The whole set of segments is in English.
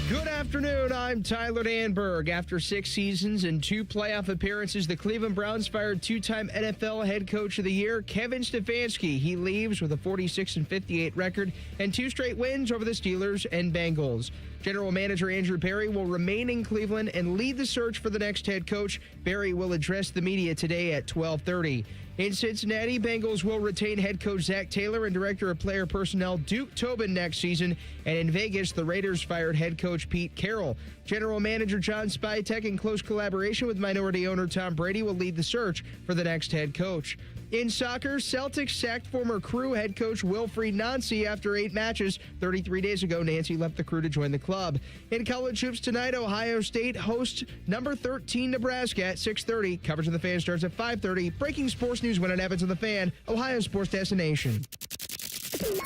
Good afternoon, I'm Tyler Danberg. After 6 seasons and 2 playoff appearances, the Cleveland Browns fired 2-time NFL Head Coach of the Year, Kevin Stefanski. He leaves with a 46-58 record and 2 straight wins over the Steelers and Bengals. General Manager Andrew Berry will remain in Cleveland and lead the search for the next head coach. Berry will address the media today at 12:30. In Cincinnati, Bengals will retain head coach Zach Taylor and director of player personnel Duke Tobin next season. And in Vegas, the Raiders fired head coach Pete Carroll. General Manager John Spytek, in close collaboration with minority owner Tom Brady, will lead the search for the next head coach. In soccer, Celtics sacked former Crew head coach Wilfried Nancy after 8 matches. 33 days ago, Nancy left the Crew to join the club. In college hoops tonight, Ohio State hosts number 13 Nebraska at 6:30. Coverage of the Fan starts at 5:30. Breaking sports news when it happens on the Fan, Ohio sports destination.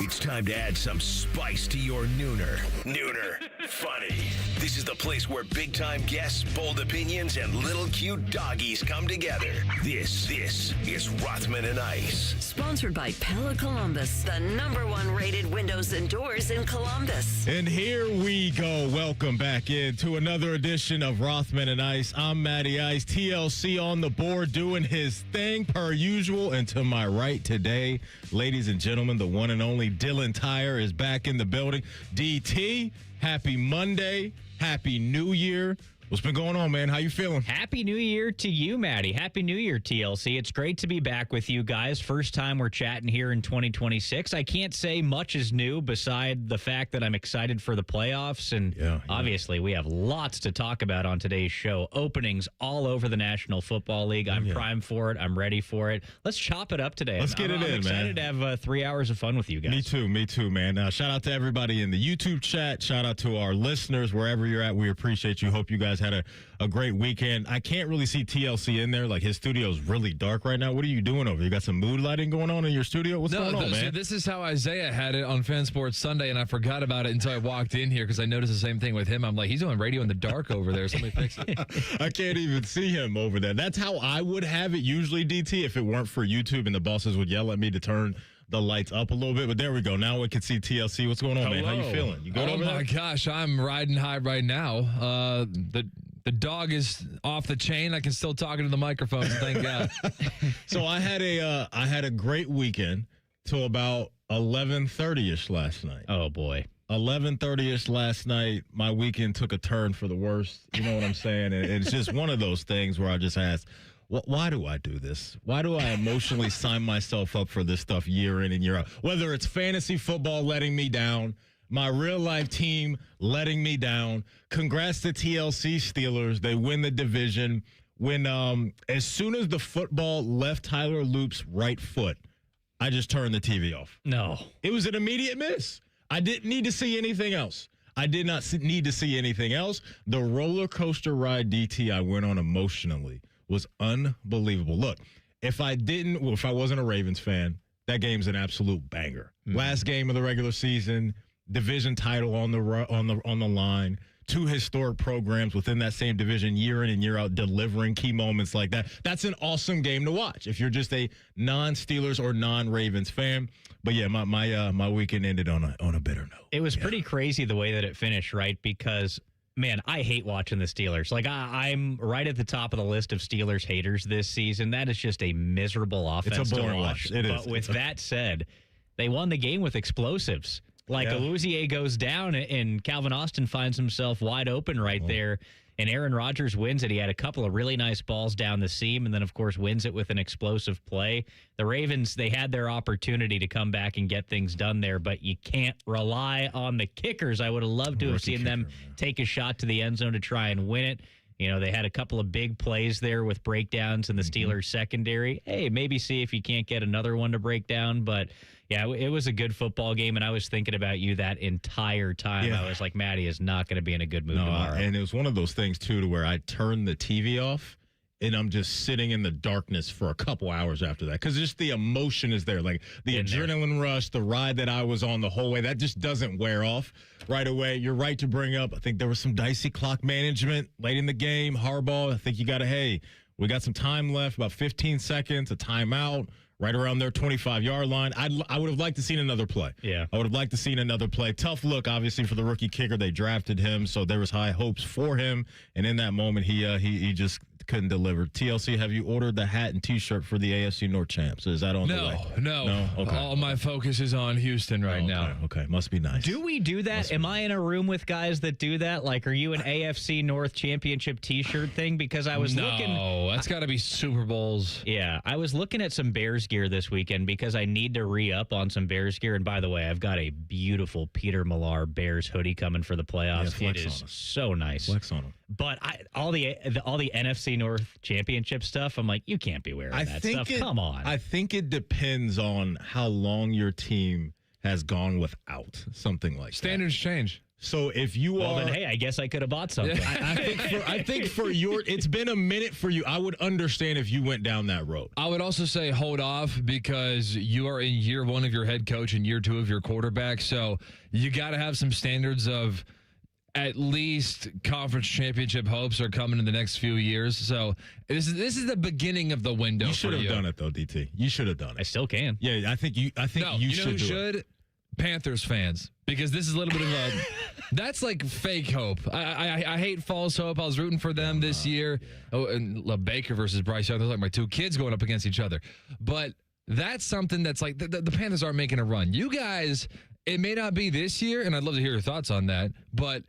It's time to add some spice to your nooner. Nooner funny. This is the place where big-time guests, bold opinions, and little cute doggies come together. This is Rothman and Ice. Sponsored by Pella Columbus, the #1 rated windows and doors in Columbus. And here we go. Welcome back into another edition of Rothman and Ice. I'm Matty Ice. TLC on the board doing his thing per usual. And to my right today, ladies and gentlemen, the one and only Dylan Tyre is back in the building. DT, happy Monday. Happy New Year. What's been going on, man? How you feeling? Happy New Year to you, Maddie. Happy New Year, TLC. It's great to be back with you guys. First time we're chatting here in 2026. I can't say much is new beside the fact that I'm excited for the playoffs. And obviously, we have lots to talk about on today's show. Openings all over the National Football League. I'm primed for it. I'm ready for it. Let's chop it up today. Let's get it in, man. I'm excited to have 3 hours of fun with you guys. Me too, man. Shout out to everybody in the YouTube chat. Shout out to our listeners, wherever you're at. We appreciate you. Hope you guys had a great weekend. I can't really see TLC in there. Like, his studio's really dark right now. What are you doing over there? You got some mood lighting going on in your studio? What's going on, man? This is how Isaiah had it on Fan Sports Sunday, and I forgot about it until I walked in here because I noticed the same thing with him. I'm like, he's doing radio in the dark over there. Somebody fix it. I can't even see him over there. That's how I would have it usually, DT, if it weren't for YouTube and the bosses would yell at me to turn the lights up a little bit. But there we go. Now we can see TLC. What's going on, man? How you feeling? You good over there? Oh, my gosh. I'm riding high right now. The dog is off the chain. I can still talk into the microphone, thank God. So I had a great weekend till about 11:30ish last night. Oh, boy. 11:30ish last night. My weekend took a turn for the worse. You know what I'm saying? And it's just one of those things where I just ask, why do I do this? Why do I emotionally sign myself up for this stuff year in and year out? Whether it's fantasy football letting me down, my real-life team letting me down. Congrats to TLC Steelers. They win the division. When as soon as the football left Tyler Loop's right foot, I just turned the TV off. No. It was an immediate miss. I didn't need to see anything else. I did not need to see anything else. The roller coaster ride, DT, I went on emotionally was unbelievable. Look, if I wasn't a Ravens fan, that game's an absolute banger. Last game of the regular season, division title on the line, 2 historic programs within that same division year in and year out delivering key moments like that. That's an awesome game to watch if you're just a non-Steelers or non-Ravens fan. But yeah, my weekend ended on a bitter note. It was pretty crazy the way that it finished, right? Because, man, I hate watching the Steelers. Like, I'm right at the top of the list of Steelers haters this season. That is just a miserable offense it's a boring to watch. It but is. with that said, they won the game with explosives. Like, Awuzie goes down, and Calvin Austin finds himself wide open right there, and Aaron Rodgers wins it. He had a couple of really nice balls down the seam, and then, of course, wins it with an explosive play. The Ravens, they had their opportunity to come back and get things done there, but you can't rely on the kickers. I would have loved to have seen them take a shot to the end zone to try and win it. You know, they had a couple of big plays there with breakdowns in the Steelers secondary. Hey, maybe see if you can't get another one to break down. But, yeah, it was a good football game, and I was thinking about you that entire time. Yeah. I was like, Maddie is not going to be in a good mood tomorrow. And it was one of those things, too, to where I turned the TV off, and I'm just sitting in the darkness for a couple hours after that because just the emotion is there. Like the adrenaline rush, the ride that I was on the whole way, that just doesn't wear off right away. You're right to bring up, I think there was some dicey clock management late in the game. Harbaugh, I think you got to, we got some time left, about 15 seconds, a timeout. right around their 25-yard line. I would have liked to seen another play. Yeah. I would have liked to seen another play. Tough look, obviously, for the rookie kicker. They drafted him, so there was high hopes for him. And in that moment, he just couldn't deliver. TLC, have you ordered the hat and T-shirt for the AFC North champs? Is that on the way? No. Okay. All my focus is on Houston right now. Okay, must be nice. Do we do that? Am I in a room with guys that do that? Like, are you an AFC North Championship T-shirt thing? Because I was looking. No, that's got to be Super Bowls. Yeah, I was looking at some Bears gear this weekend because I need to re-up on some Bears gear. And by the way, I've got a beautiful Peter Millar Bears hoodie coming for the playoffs. It is so nice. Flex on them. But all the NFC North Championship stuff, I'm like, you can't be wearing that stuff. Come on. I think it depends on how long your team has gone without something like Standards change. So if you then hey, I guess I could have bought something. I think for your, it's been a minute for you. I would understand if you went down that road. I would also say hold off because you are in year 1 of your head coach and year 2 of your quarterback. So you got to have some standards of at least conference championship hopes are coming in the next few years. So this is the beginning of the window. You should have done it though, DT. You should have done it. I still can. Yeah, I think you should. Panthers fans, because this is a little bit of a that's like fake hope. I hate false hope. I was rooting for them this year. Yeah. Oh, and Baker versus Bryce Young. Those are like my two kids going up against each other. But that's something that's like the Panthers aren't making a run. You guys, it may not be this year, and I'd love to hear your thoughts on that, but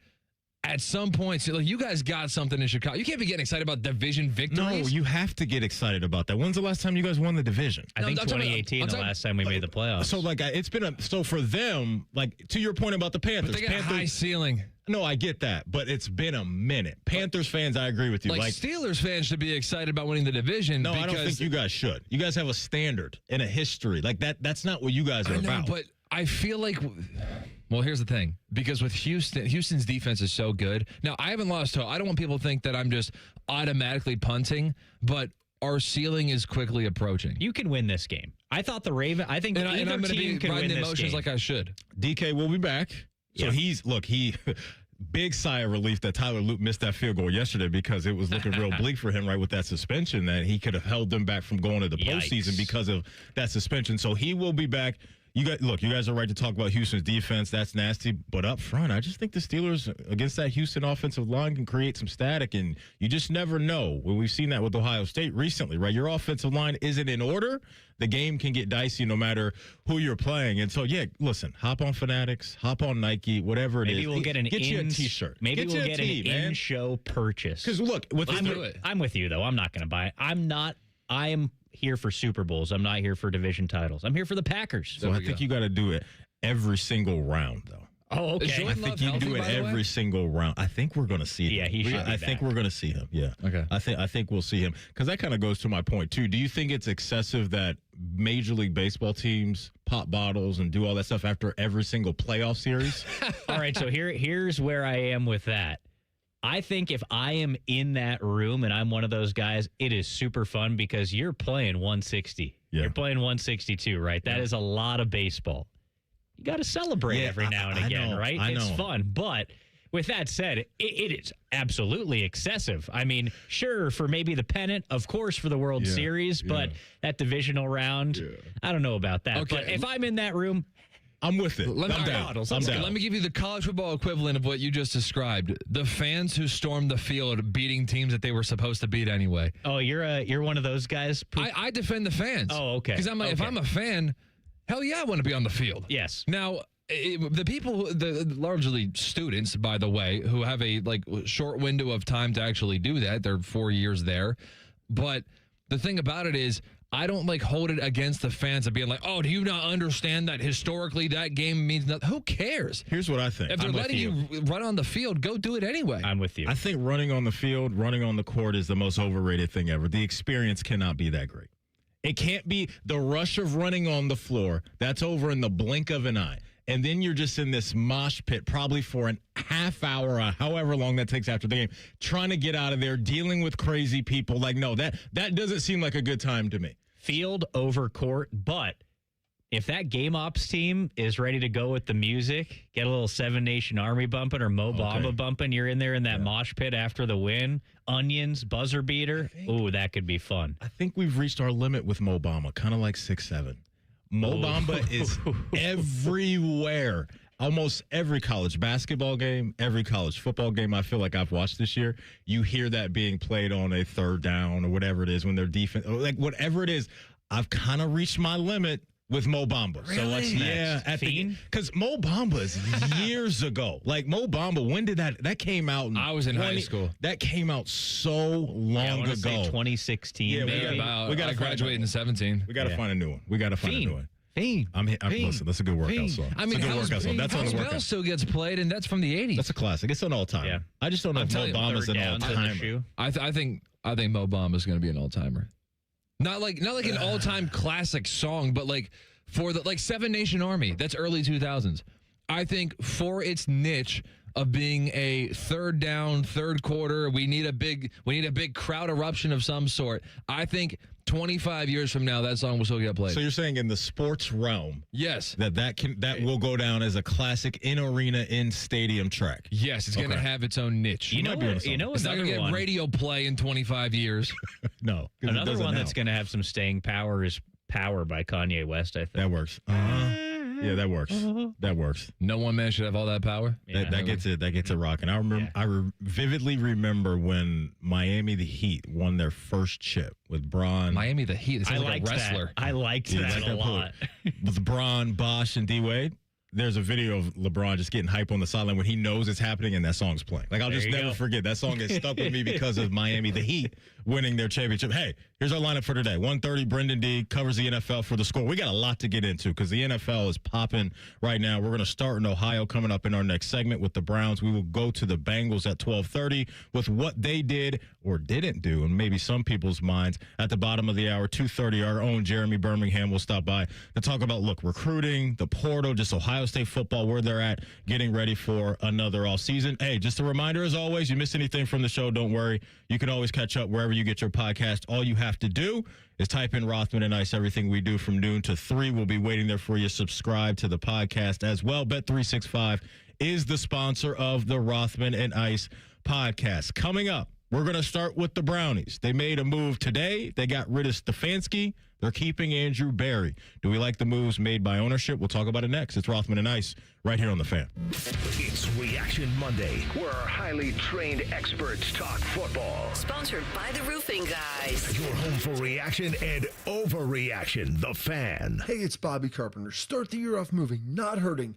at some point, like, you guys got something in Chicago. You can't be getting excited about division victories. No, you have to get excited about that. When's the last time you guys won the division? I think 2018, the last time we made the playoffs. So, like, it's been so for them, like, to your point about the Panthers. But they got a high ceiling. No, I get that, but it's been a minute. Panthers fans, I agree with you. Like Steelers fans should be excited about winning the division. No, I don't think you guys should. You guys have a standard and a history. Like, that's not what you guys are about. But I feel like... Well, here's the thing. Because with Houston's defense is so good. Now, I haven't lost hope. I don't want people to think that I'm just automatically punting, but our ceiling is quickly approaching. You can win this game. I thought the Ravens. I think either team can win this game. Emotions like I should. DK will be back. So he big sigh of relief that Tyler Luke missed that field goal yesterday because it was looking real bleak for him, right, with that suspension that he could have held them back from going to the postseason because of that suspension. So he will be back. You guys are right to talk about Houston's defense. That's nasty. But up front, I just think the Steelers against that Houston offensive line can create some static, and you just never know. Well, we've seen that with Ohio State recently, right? Your offensive line isn't in order. The game can get dicey no matter who you're playing. And so, listen, hop on Fanatics, hop on Nike, whatever it is. Maybe we'll get you a T-shirt. Maybe we'll get an in-show purchase. Because, look, I'm with you, though. I'm not going to buy it. I am here for Super Bowls. I'm not here for division titles. I'm here for the Packers. So I think you got to do it every single round, though. Oh, okay. I think you do it every single round. I think we're going to see him. Yeah, he should. I think we're going to see him. Yeah. Okay. I think we'll see him because that kind of goes to my point too. Do you think it's excessive that Major League Baseball teams pop bottles and do all that stuff after every single playoff series? All right. So here's where I am with that. I think if I am in that room and I'm one of those guys, it is super fun because you're playing 160. Yeah. You're playing 162, right? That is a lot of baseball. You got to celebrate every now and again, right? It's fun. But with that said, it is absolutely excessive. I mean, sure, for maybe the pennant, of course, for the World Series, but that divisional round, I don't know about that. Okay. But if I'm in that room, I'm with it. I'm down. Let me give you the college football equivalent of what you just described. The fans who stormed the field beating teams that they were supposed to beat anyway. Oh, you're one of those guys? I defend the fans. Oh, okay. Because if I'm a fan, hell yeah, I want to be on the field. Yes. Now, the people, largely students, by the way, who have a short window of time to actually do that, they're 4 years there. But the thing about it is, I don't hold it against the fans of being like, oh, do you not understand that historically that game means nothing? Who cares? Here's what I think. If they're letting you run on the field, go do it anyway. I'm with you. I think running on the field, running on the court is the most overrated thing ever. The experience cannot be that great. It can't be the rush of running on the floor. That's over in the blink of an eye. And then you're just in this mosh pit probably for an half hour or however long that takes after the game, trying to get out of there, dealing with crazy people. No, that doesn't seem like a good time to me. Field over court, but If that game ops team is ready to go with the music, get a little Seven Nation Army bumping or Mo Bamba bumping, you're in there in that mosh pit after the win, onions, buzzer beater. Ooh, that could be fun. I think we've reached our limit with Mo Bamba, kind of like 6'7". Mo Bamba is everywhere. Almost every college basketball game, every college football game I feel like I've watched this year, you hear that being played on a third down or whatever it is when they're defense, like whatever it is. I've kind of reached my limit with Mo Bamba. Really? So what's next? Yeah, because Mo Bamba is years ago. Like Mo Bamba, when did that came out? I was in high school. That came out so long ago. Say 2016. Yeah, maybe. I graduated in 17. We got to find a new one. We got to find a new one. Fiend. Listen, that's a good workout song. I mean, That's on the workout. still gets played, and that's from the 80s. That's a classic. It's an all-timer. Yeah. I just don't know if Mo Bamba's an all-timer. I think Mo Bamba is going to be an all-timer. Not like an all-time classic song, but like for the like Seven Nation Army. That's early 2000s. I think for its niche of being a third down, third quarter, we need a big crowd eruption of some sort. I think 25 years from now, that song will still get played. So you're saying in the sports realm, yes, that will go down as a classic in arena, in stadium track. Yes, it's going to have its own niche. You know it's not going to get radio play in 25 years. No, another one that's going to have some staying power is "Power" by Kanye West. I think that works. Yeah, that works. That works. No one man should have all that power. Yeah, that gets it rocking. I remember. Yeah. I vividly remember when Miami the Heat won their first chip with Bron. Miami the Heat. It sounds like a wrestler. I liked that a lot. With Bron, Bosh, and D Wade. There's a video of LeBron just getting hype on the sideline when he knows it's happening and that song's playing. Like, I'll just never forget. That song has stuck with me because of Miami the Heat winning their championship. Hey, here's our lineup for today. 1:30, Brendan D covers the NFL for the score. We got a lot to get into because the NFL is popping right now. We're going to start in Ohio coming up in our next segment with the Browns. We will go to the Bengals at 12:30 with what they did or didn't do in maybe some people's minds. At the bottom of the hour, 2:30, our own Jeremy Birmingham will stop by to talk about, recruiting, the portal, just Ohio State football, where they're at, getting ready for another off season. Hey, just a reminder, as always, you miss anything from the show, don't worry. You can always catch up wherever you get your podcast. All you have to do is type in Rothman and Ice. Everything we do from noon to 3 will be waiting there for you. Subscribe to the podcast as well. Bet365 is the sponsor of the Rothman and Ice podcast. Coming up, we're going to start with the Brownies. They made a move today. They got rid of Stefanski. They're keeping Andrew Berry. Do we like the moves made by ownership? We'll talk about it next. It's Rothman and Ice right here on The Fan. It's Reaction Monday, where our highly trained experts talk football. Sponsored by the Roofing Guys. Your home for reaction and overreaction. The Fan. Hey, it's Bobby Carpenter. Start the year off moving, not hurting.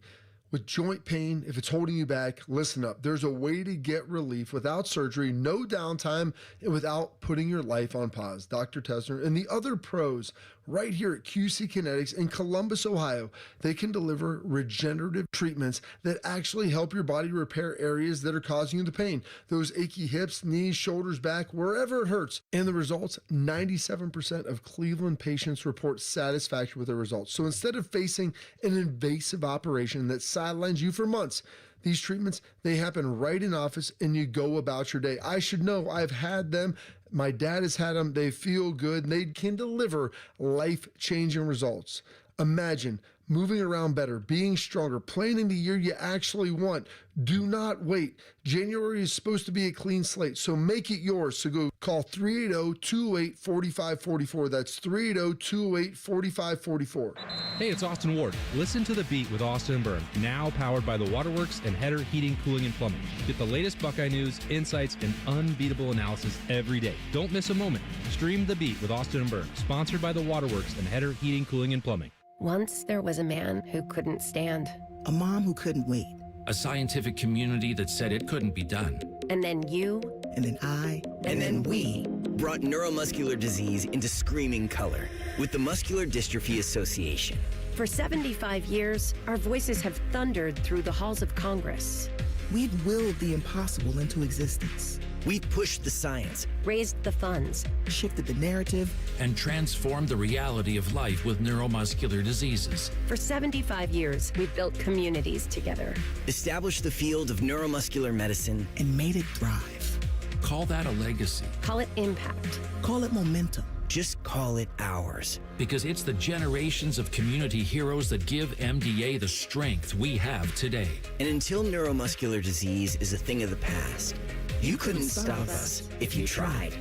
With joint pain, if it's holding you back, listen up. There's a way to get relief without surgery, no downtime, and without putting your life on pause. Dr. Tesner and the other pros right here at QC Kinetics in Columbus, Ohio, they can deliver regenerative treatments that actually help your body repair areas that are causing you the pain. Those achy hips, knees, shoulders, back, wherever it hurts. And the results, 97% of Cleveland patients report satisfaction with their results. So instead of facing an invasive operation that sidelines you for months, these treatments, they happen right in office and you go about your day. I should know. I've had them. My dad has had them. They feel good and they can deliver life-changing results. Imagine moving around better, being stronger, planning the year you actually want. Do not wait. January is supposed to be a clean slate, so make it yours. So go call 380-208-4544. That's 380-208-4544. Hey, it's Austin Ward. Listen to The Beat with Austin and Byrne, now powered by the Waterworks and Header Heating, Cooling, and Plumbing. Get the latest Buckeye news, insights, and unbeatable analysis every day. Don't miss a moment. Stream The Beat with Austin and Byrne, sponsored by the Waterworks and Header Heating, Cooling, and Plumbing. Once there was a man who couldn't stand. A mom who couldn't wait. A scientific community that said it couldn't be done. And then you. And then I. And then we. Brought neuromuscular disease into screaming color with the Muscular Dystrophy Association. For 75 years, our voices have thundered through the halls of Congress. We've willed the impossible into existence. We've pushed the science, raised the funds, shifted the narrative, and transformed the reality of life with neuromuscular diseases. For 75 years, we've built communities together. Established the field of neuromuscular medicine, and made it thrive. Call that a legacy. Call it impact. Call it momentum. Just call it ours. Because it's the generations of community heroes that give MDA the strength we have today. And until neuromuscular disease is a thing of the past, you couldn't stop us if you tried.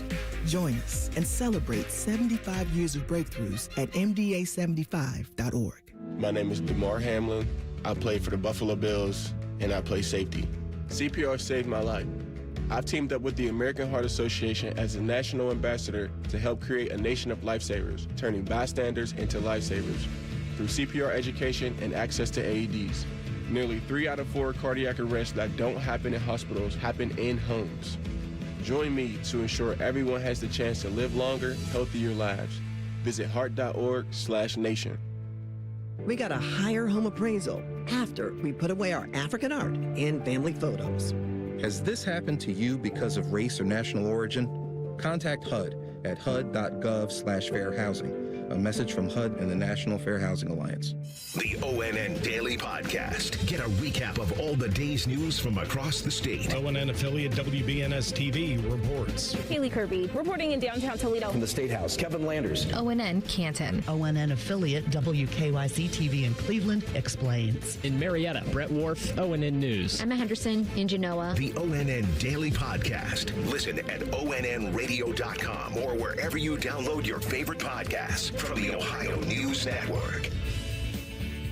Join us and celebrate 75 years of breakthroughs at MDA75.org. My name is DeMar Hamlin. I play for the Buffalo Bills, and I play safety. CPR saved my life. I've teamed up with the American Heart Association as a national ambassador to help create a nation of lifesavers, turning bystanders into lifesavers through CPR education and access to AEDs. Nearly 3 out of 4 cardiac arrests that don't happen in hospitals happen in homes. Join me to ensure everyone has the chance to live longer, healthier lives. Visit heart.org/nation. We got a higher home appraisal after we put away our African art and family photos. Has this happened to you because of race or national origin? Contact HUD at hud.gov/fairhousing. A message from HUD and the National Fair Housing Alliance. The ONN Daily Podcast. Get a recap of all the day's news from across the state. ONN affiliate WBNS-TV reports. Haley Kirby reporting in downtown Toledo. From the State House, Kevin Landers. ONN Canton. ONN affiliate WKYC-TV in Cleveland explains. In Marietta, Brett Wharf, ONN News. Emma Henderson in Genoa. The ONN Daily Podcast. Listen at ONNradio.com or wherever you download your favorite podcasts from the Ohio News Network.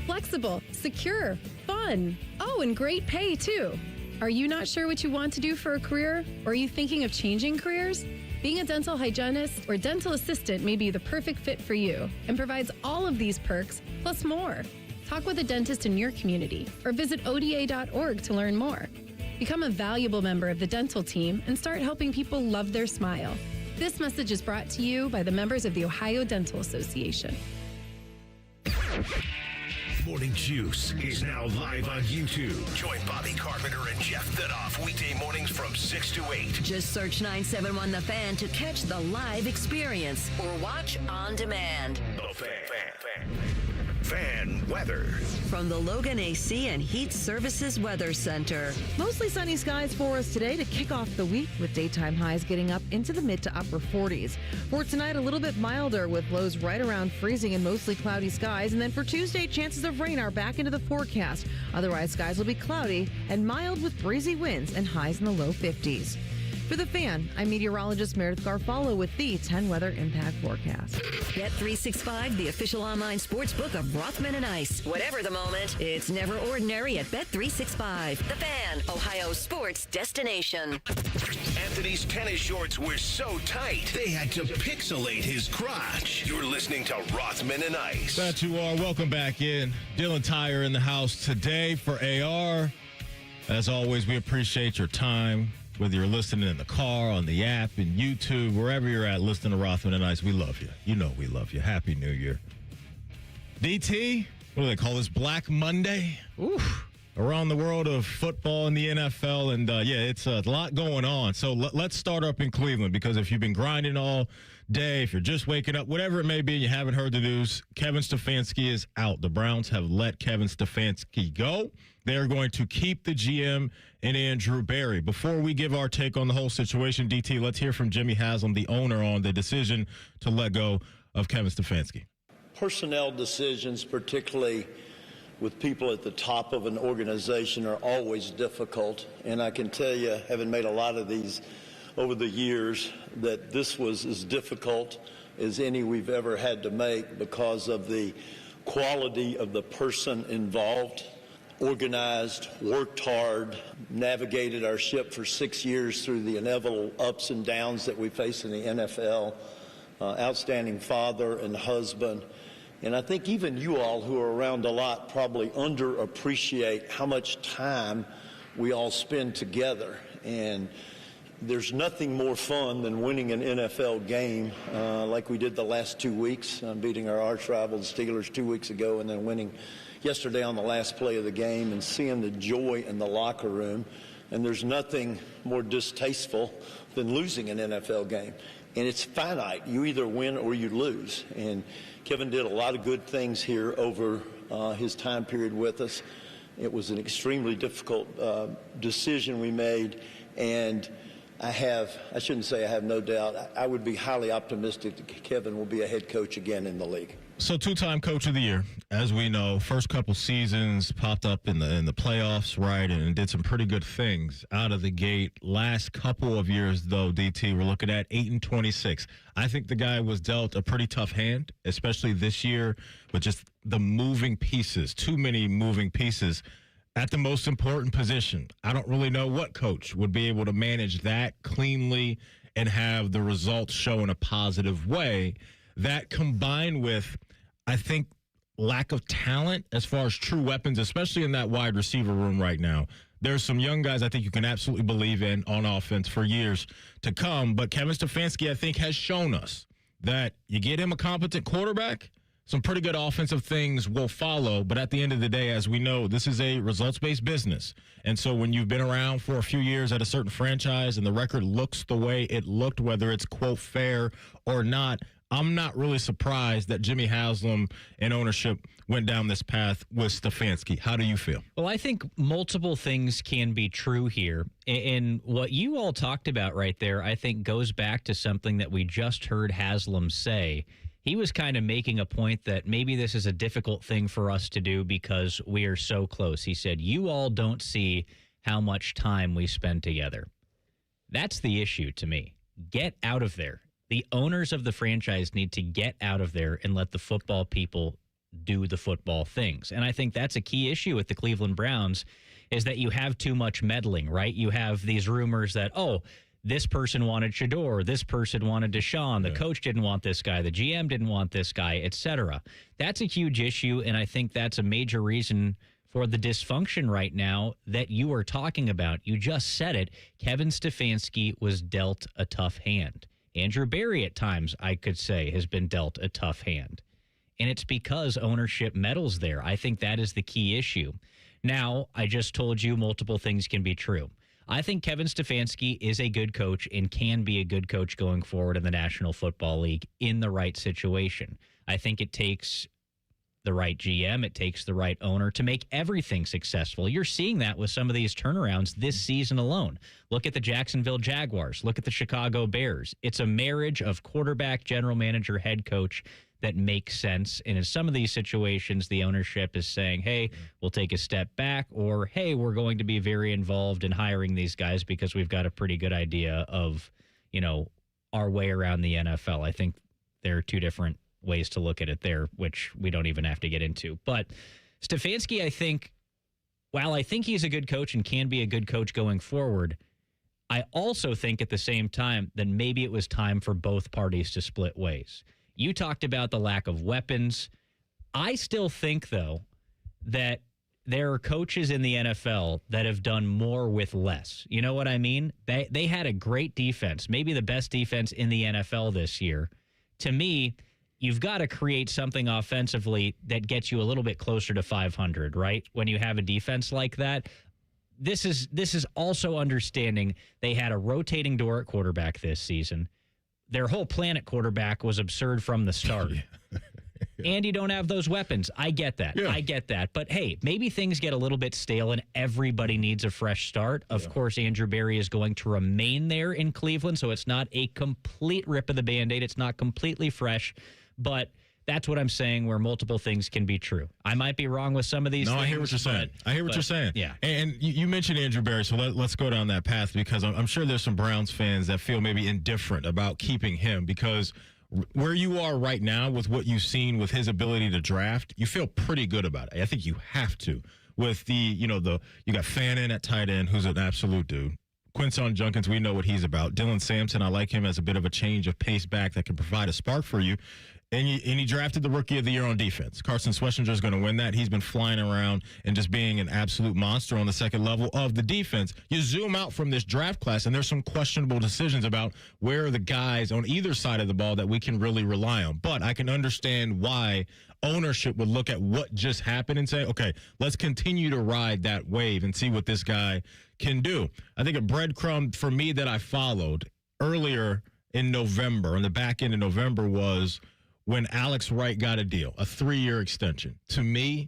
Flexible, secure, fun. Oh, and great pay, too. Are you not sure what you want to do for a career? Or are you thinking of changing careers? Being a dental hygienist or dental assistant may be the perfect fit for you and provides all of these perks, plus more. Talk with a dentist in your community or visit ODA.org to learn more. Become a valuable member of the dental team and start helping people love their smile. This message is brought to you by the members of the Ohio Dental Association. Morning Juice is now live on YouTube. Join Bobby Carpenter and Jeff Thidoff weekday mornings from 6 to 8. Just search 971 The Fan to catch the live experience or watch on demand. The Fan weather. From the Logan AC and Heat Services Weather Center. Mostly sunny skies for us today to kick off the week with daytime highs getting up into the mid to upper 40s. For tonight, a little bit milder with lows right around freezing and mostly cloudy skies. And then for Tuesday, chances of rain are back into the forecast. Otherwise, skies will be cloudy and mild with breezy winds and highs in the low 50s. For The Fan, I'm meteorologist Meredith Garfalo with the 10 Weather Impact Forecast. Bet365, the official online sports book of Rothman Ice. Whatever the moment, it's never ordinary at Bet365. The Fan, Ohio sports destination. Anthony's tennis shorts were so tight, they had to pixelate his crotch. You're listening to Rothman and Ice. That you are. Welcome back in. Dylan Tyre in the house today for AR. As always, we appreciate your time. Whether you're listening in the car, on the app, in YouTube, wherever you're at, listening to Rothman and Ice, we love you. You know we love you. Happy New Year. DT, what do they call this? Black Monday? Oof. Around the world of football and the NFL. And, it's a lot going on. So let's start up in Cleveland, because if you've been grinding all day, if you're just waking up, whatever it may be, you haven't heard the news, Kevin Stefanski is out. The Browns have let Kevin Stefanski go. They're going to keep the GM and Andrew Berry. Before we give our take on the whole situation, DT, let's hear from Jimmy Haslam, the owner, on the decision to let go of Kevin Stefanski. Personnel decisions, particularly with people at the top of an organization, are always difficult. And I can tell you, having made a lot of these over the years, that this was as difficult as any we've ever had to make because of the quality of the person involved. Organized, worked hard, navigated our ship for 6 years through the inevitable ups and downs that we face in the NFL. Outstanding father and husband. And I think even you all who are around a lot probably underappreciate how much time we all spend together. And there's nothing more fun than winning an NFL game like we did the last 2 weeks, beating our arch rival, the Steelers, 2 weeks ago, and then winning yesterday on the last play of the game, and seeing the joy in the locker room. And there's nothing more distasteful than losing an NFL game. And it's finite. You either win or you lose. And Kevin did a lot of good things here over his time period with us. It was an extremely difficult decision we made. And I shouldn't say I have no doubt. I would be highly optimistic that Kevin will be a head coach again in the league. So two-time coach of the year, as we know, first couple seasons popped up in the playoffs, right, and did some pretty good things out of the gate. Last couple of years, though, DT, we're looking at 8-26. I think the guy was dealt a pretty tough hand, especially this year, with just the moving pieces, too many moving pieces at the most important position. I don't really know what coach would be able to manage that cleanly and have the results show in a positive way. That combined with, I think, lack of talent as far as true weapons, especially in that wide receiver room right now. There's some young guys I think you can absolutely believe in on offense for years to come. But Kevin Stefanski, I think, has shown us that you get him a competent quarterback, some pretty good offensive things will follow. But at the end of the day, as we know, this is a results-based business. And so when you've been around for a few years at a certain franchise and the record looks the way it looked, whether it's, quote, fair or not, I'm not really surprised that Jimmy Haslam and ownership went down this path with Stefanski. How do you feel? Well, I think multiple things can be true here. And what you all talked about right there, I think, goes back to something that we just heard Haslam say. He was kind of making a point that maybe this is a difficult thing for us to do because we are so close. He said, you all don't see how much time we spend together. That's the issue to me. Get out of there. The owners of the franchise need to get out of there and let the football people do the football things. And I think that's a key issue with the Cleveland Browns is that you have too much meddling, right? You have these rumors that, this person wanted Shador, this person wanted Deshaun, the coach didn't want this guy, the GM didn't want this guy, etc. That's a huge issue, and I think that's a major reason for the dysfunction right now that you are talking about. You just said it. Kevin Stefanski was dealt a tough hand. Andrew Berry at times, I could say, has been dealt a tough hand. And it's because ownership meddles there. I think that is the key issue. Now, I just told you multiple things can be true. I think Kevin Stefanski is a good coach and can be a good coach going forward in the National Football League in the right situation. I think it takes the right GM, it takes the right owner to make everything successful. You're seeing that with some of these turnarounds this season alone. Look at the Jacksonville Jaguars. Look at the Chicago Bears. It's a marriage of quarterback, general manager, head coach that makes sense. And in some of these situations, the ownership is saying, hey, we'll take a step back, or, hey, we're going to be very involved in hiring these guys because we've got a pretty good idea of, our way around the NFL. I think there are two different ways to look at it there, which we don't even have to get into. But Stefanski, I think, while I think he's a good coach and can be a good coach going forward, I also think at the same time that maybe it was time for both parties to split ways. You talked about the lack of weapons. I still think, though, that there are coaches in the NFL that have done more with less. You know what I mean? They had a great defense, maybe the best defense in the NFL this year. To me, you've got to create something offensively that gets you a little bit closer to 500, right? When you have a defense like that. This is also understanding they had a rotating door at quarterback this season. Their whole plan at quarterback was absurd from the start. And you don't have those weapons. I get that. Yeah. I get that. But, hey, maybe things get a little bit stale and everybody needs a fresh start. Of course, Andrew Berry is going to remain there in Cleveland, so it's not a complete rip of the Band-Aid. It's not completely fresh. But that's what I'm saying, where multiple things can be true. I might be wrong with some of these things. I hear what you're saying. I hear what you're saying. Yeah. And you mentioned Andrew Berry, so let's go down that path, because I'm sure there's some Browns fans that feel maybe indifferent about keeping him, because where you are right now with what you've seen with his ability to draft, you feel pretty good about it. I think you have to. With you got Fannin at tight end, who's an absolute dude. Quinson Junkins, we know what he's about. Dylan Sampson, I like him as a bit of a change of pace back that can provide a spark for you. And he drafted the Rookie of the Year on defense. Carson Schlesinger is going to win that. He's been flying around and just being an absolute monster on the second level of the defense. You zoom out from this draft class, and there's some questionable decisions about where are the guys on either side of the ball that we can really rely on. But I can understand why ownership would look at what just happened and say, okay, let's continue to ride that wave and see what this guy can do. I think a breadcrumb for me that I followed earlier in November, on the back end of November, was when Alex Wright got a deal, a 3-year extension. To me,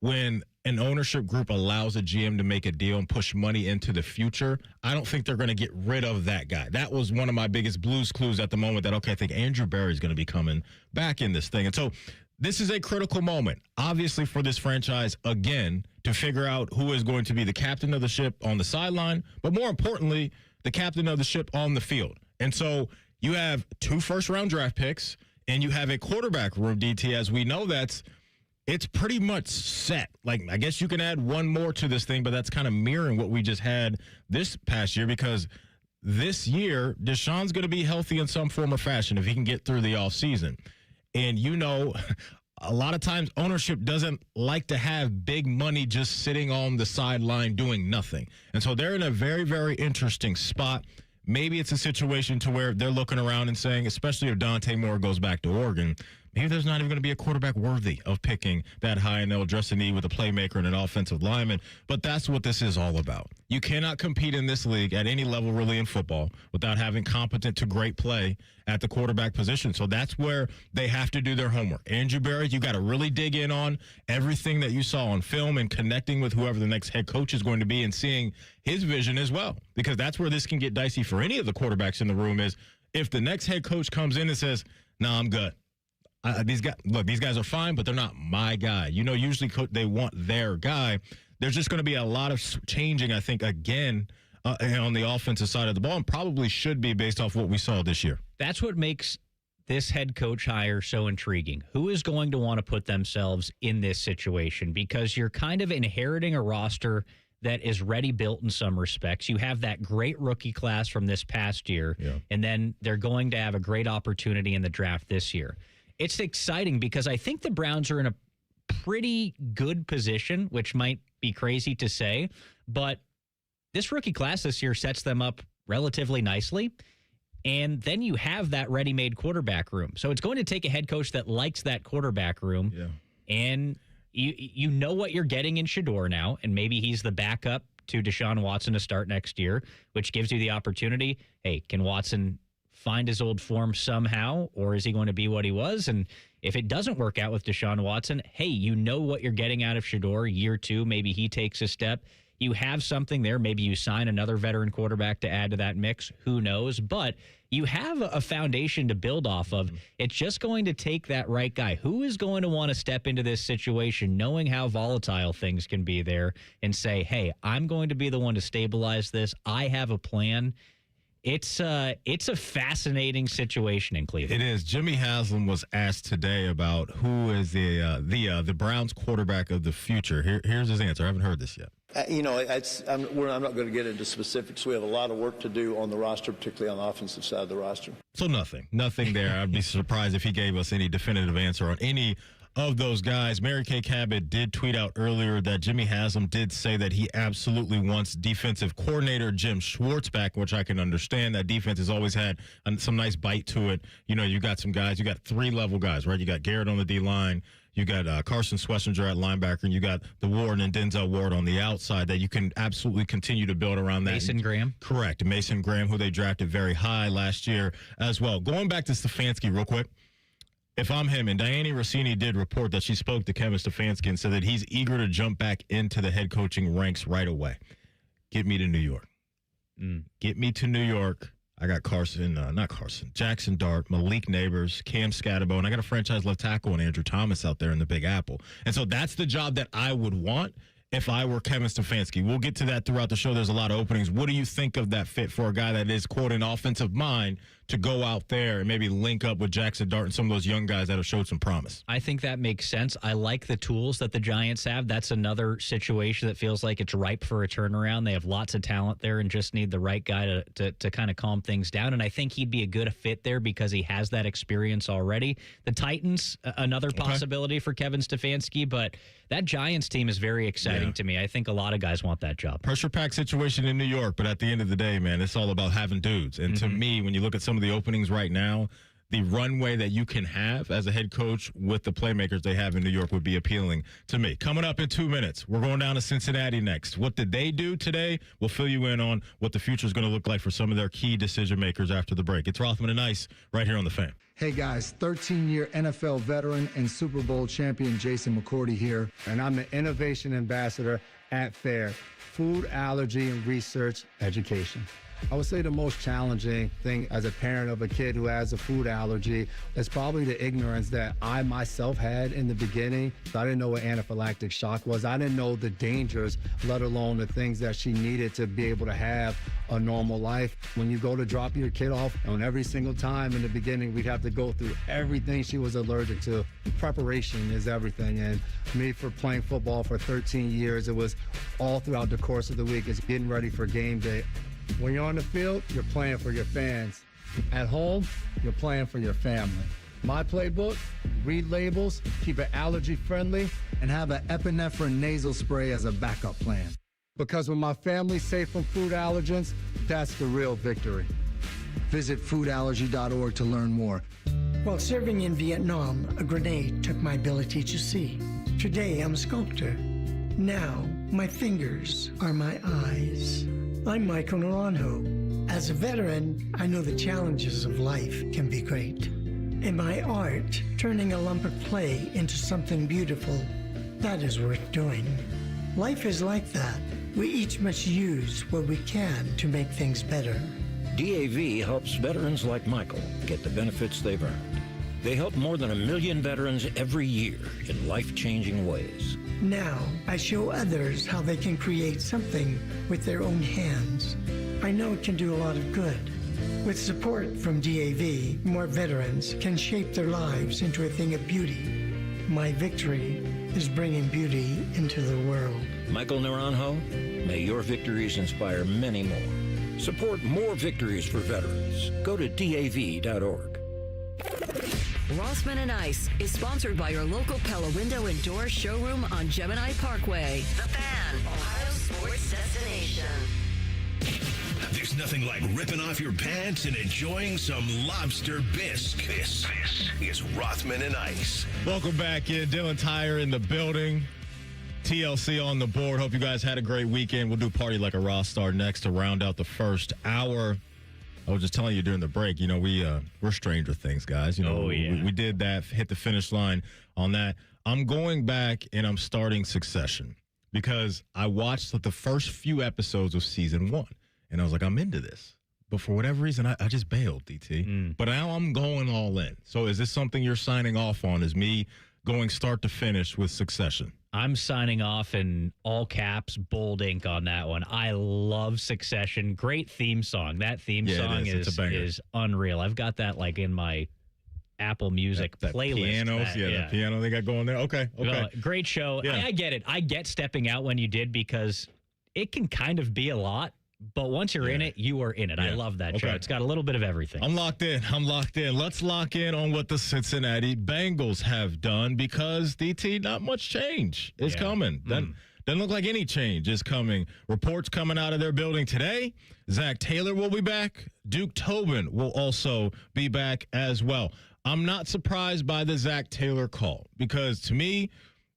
when an ownership group allows a GM to make a deal and push money into the future, I don't think they're going to get rid of that guy. That was one of my biggest Blues clues at the moment that, okay, I think Andrew Berry is going to be coming back in this thing. And so this is a critical moment, obviously, for this franchise, again, to figure out who is going to be the captain of the ship on the sideline, but more importantly, the captain of the ship on the field. And so you have 2 first-round draft picks, and you have a quarterback room, DT, as we know it's pretty much set. Like, I guess you can add one more to this thing, but that's kind of mirroring what we just had this past year, because this year, Deshaun's going to be healthy in some form or fashion if he can get through the offseason. And, a lot of times ownership doesn't like to have big money just sitting on the sideline doing nothing. And so they're in a very, very interesting spot. Maybe it's a situation to where they're looking around and saying, especially if Dante Moore goes back to Oregon, maybe there's not even going to be a quarterback worthy of picking that high, and they'll address a need with a playmaker and an offensive lineman. But that's what this is all about. You cannot compete in this league at any level really in football without having competent to great play at the quarterback position. So that's where they have to do their homework. Andrew Berry, you got to really dig in on everything that you saw on film and connecting with whoever the next head coach is going to be and seeing his vision as well, because that's where this can get dicey for any of the quarterbacks in the room. Is if the next head coach comes in and says, "No, I'm good. These guys are fine, but they're not my guy." Usually they want their guy. There's just going to be a lot of changing, I think, again, on the offensive side of the ball, and probably should be based off what we saw this year. That's what makes this head coach hire so intriguing. Who is going to want to put themselves in this situation? Because you're kind of inheriting a roster that is ready built in some respects. You have that great rookie class from this past year, and then they're going to have a great opportunity in the draft this year. It's exciting because I think the Browns are in a pretty good position, which might be crazy to say, but this rookie class this year sets them up relatively nicely. And then you have that ready-made quarterback room. So it's going to take a head coach that likes that quarterback room. Yeah. And you know what you're getting in Shedeur now, and maybe he's the backup to Deshaun Watson to start next year, which gives you the opportunity. Hey, can Watson find his old form somehow, or is he going to be what he was? And if it doesn't work out with Deshaun Watson, hey, you know what you're getting out of Shedeur. Year 2, maybe he takes a step. You have something there. Maybe you sign another veteran quarterback to add to that mix. Who knows? But you have a foundation to build off of. It's just going to take that right guy. Who is going to want to step into this situation knowing how volatile things can be there and say, hey, I'm going to be the one to stabilize this. I have a plan. It's a fascinating situation in Cleveland. It is. Jimmy Haslam was asked today about who is the Browns quarterback of the future. Here's his answer. I haven't heard this yet. I'm not going to get into specifics. We have a lot of work to do on the roster, particularly on the offensive side of the roster. So nothing there. I'd be surprised if he gave us any definitive answer on any of those guys. Mary Kay Cabot did tweet out earlier that Jimmy Haslam did say that he absolutely wants defensive coordinator Jim Schwartz back, which I can understand. That defense has always had some nice bite to it. You got some guys. You got 3-level guys, right? You got Garrett on the D-line. You got Carson Schlesinger at linebacker, and you got the Ward and Denzel Ward on the outside that you can absolutely continue to build around that. Mason Graham. Correct. Mason Graham, who they drafted very high last year as well. Going back to Stefanski real quick. If I'm him, and Dianne Rossini did report that she spoke to Kevin Stefanski and said that he's eager to jump back into the head coaching ranks right away. Get me to New York. Get me to New York. I got Jackson Dart, Malik Neighbors, Cam Scatterbo, and I got a franchise left tackle and Andrew Thomas out there in the Big Apple. And so that's the job that I would want if I were Kevin Stefanski. We'll get to that throughout the show. There's a lot of openings. What do you think of that fit for a guy that is, quote, an offensive mind to go out there and maybe link up with Jackson Dart and some of those young guys that have showed some promise? I think that makes sense. I like the tools that the Giants have. That's another situation that feels like it's ripe for a turnaround. They have lots of talent there and just need the right guy to kind of calm things down. And I think he'd be a good fit there because he has that experience already. The Titans, another possibility for Kevin Stefanski, but that Giants team is very exciting to me. I think a lot of guys want that job. Pressure pack situation in New York, but at the end of the day, man, it's all about having dudes. And to me, when you look at some of the openings right now, the runway that you can have as a head coach with the playmakers they have in New York would be appealing to me. Coming up in 2 minutes, we're going down to Cincinnati next. What did they do today? We'll fill you in on what the future is going to look like for some of their key decision makers after the break. It's Rothman and Ice right here on The Fan. Hey guys, 13-year NFL veteran and Super Bowl champion Jason McCourty here, and I'm the Innovation Ambassador at FAIR, Food Allergy and Research Education. I would say the most challenging thing as a parent of a kid who has a food allergy is probably the ignorance that I myself had in the beginning. I didn't know what anaphylactic shock was. I didn't know the dangers, let alone the things that she needed to be able to have a normal life. When you go to drop your kid off, and every single time in the beginning, we'd have to go through everything she was allergic to. Preparation is everything. And me, for playing football for 13 years, it was all throughout the course of the week. It's getting ready for game day. When you're on the field, you're playing for your fans. At home, you're playing for your family. My playbook, read labels, keep it allergy friendly, and have an epinephrine nasal spray as a backup plan. Because when my family's safe from food allergens, that's the real victory. Visit foodallergy.org to learn more. While serving in Vietnam, a grenade took my ability to see. Today, I'm a sculptor. Now, my fingers are my eyes. I'm Michael Naranjo. As a veteran, I know the challenges of life can be great. In my art, turning a lump of clay into something beautiful, that is worth doing. Life is like that. We each must use what we can to make things better. DAV helps veterans like Michael get the benefits they've earned. They help more than 1 million veterans every year in life-changing ways. Now, I show others how they can create something with their own hands. I know it can do a lot of good. With support from DAV, more veterans can shape their lives into a thing of beauty. My victory is bringing beauty into the world. Michael Naranjo, may your victories inspire many more. Support more victories for veterans. Go to DAV.org. Rothman and Ice is sponsored by your local Pella Window and Door showroom on Gemini Parkway. The Fan, Ohio sports destination. There's nothing like ripping off your pants and enjoying some lobster bisque. This is Rothman and Ice. Welcome back in. Dylan Tyre in the building. TLC on the board. Hope you guys had a great weekend. We'll do Party Like a Rock Star next to round out the first hour. I was just telling you during the break, we're Stranger Things guys. We did that, hit the finish line on that. I'm going back and I'm starting Succession because I watched the first few episodes of season 1 and I was like, I'm into this. But for whatever reason, I just bailed, DT. But now I'm going all in. So is this something you're signing off on? Is me going start to finish with Succession? I'm signing off in all caps, bold ink on that one. I love Succession. Great theme song. That theme song is unreal. I've got that in my Apple Music playlist. Pianos, the piano they got going there. Okay. Well, great show. Yeah. I get it. I get stepping out when you did because it can kind of be a lot. But once you're in it, you are in it. I love that show. It's got a little bit of everything. I'm locked in. Let's lock in on what the Cincinnati Bengals have done because, DT, not much change is coming. Doesn't look like any change is coming. Reports coming out of their building today. Zach Taylor will be back. Duke Tobin will also be back as well. I'm not surprised by the Zach Taylor call because, to me,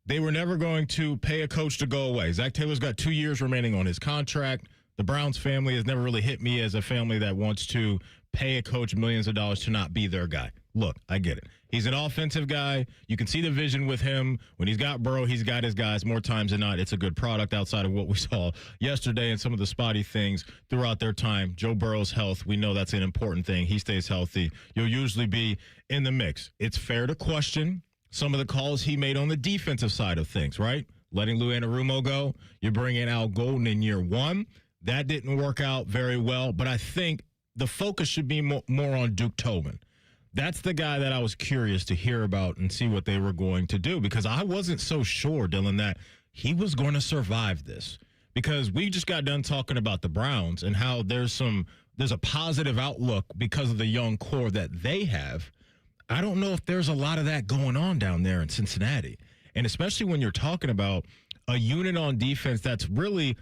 they were never going to pay a coach to go away. Zach Taylor's got 2 years remaining on his contract. The Browns family has never really hit me as a family that wants to pay a coach millions of dollars to not be their guy. Look, I get it. He's an offensive guy. You can see the vision with him. When he's got Burrow, he's got his guys. More times than not, it's a good product outside of what we saw yesterday and some of the spotty things throughout their time. Joe Burrow's health, we know that's an important thing. He stays healthy. You'll usually be in the mix. It's fair to question some of the calls he made on the defensive side of things, right? Letting Lou Anarumo go. You bring in Al Golden in year 1. That didn't work out very well, but I think the focus should be more on Duke Tobin. That's the guy that I was curious to hear about and see what they were going to do because I wasn't so sure, Dylan, that he was going to survive this because we just got done talking about the Browns and how there's a positive outlook because of the young core that they have. I don't know if there's a lot of that going on down there in Cincinnati, and especially when you're talking about a unit on defense that's really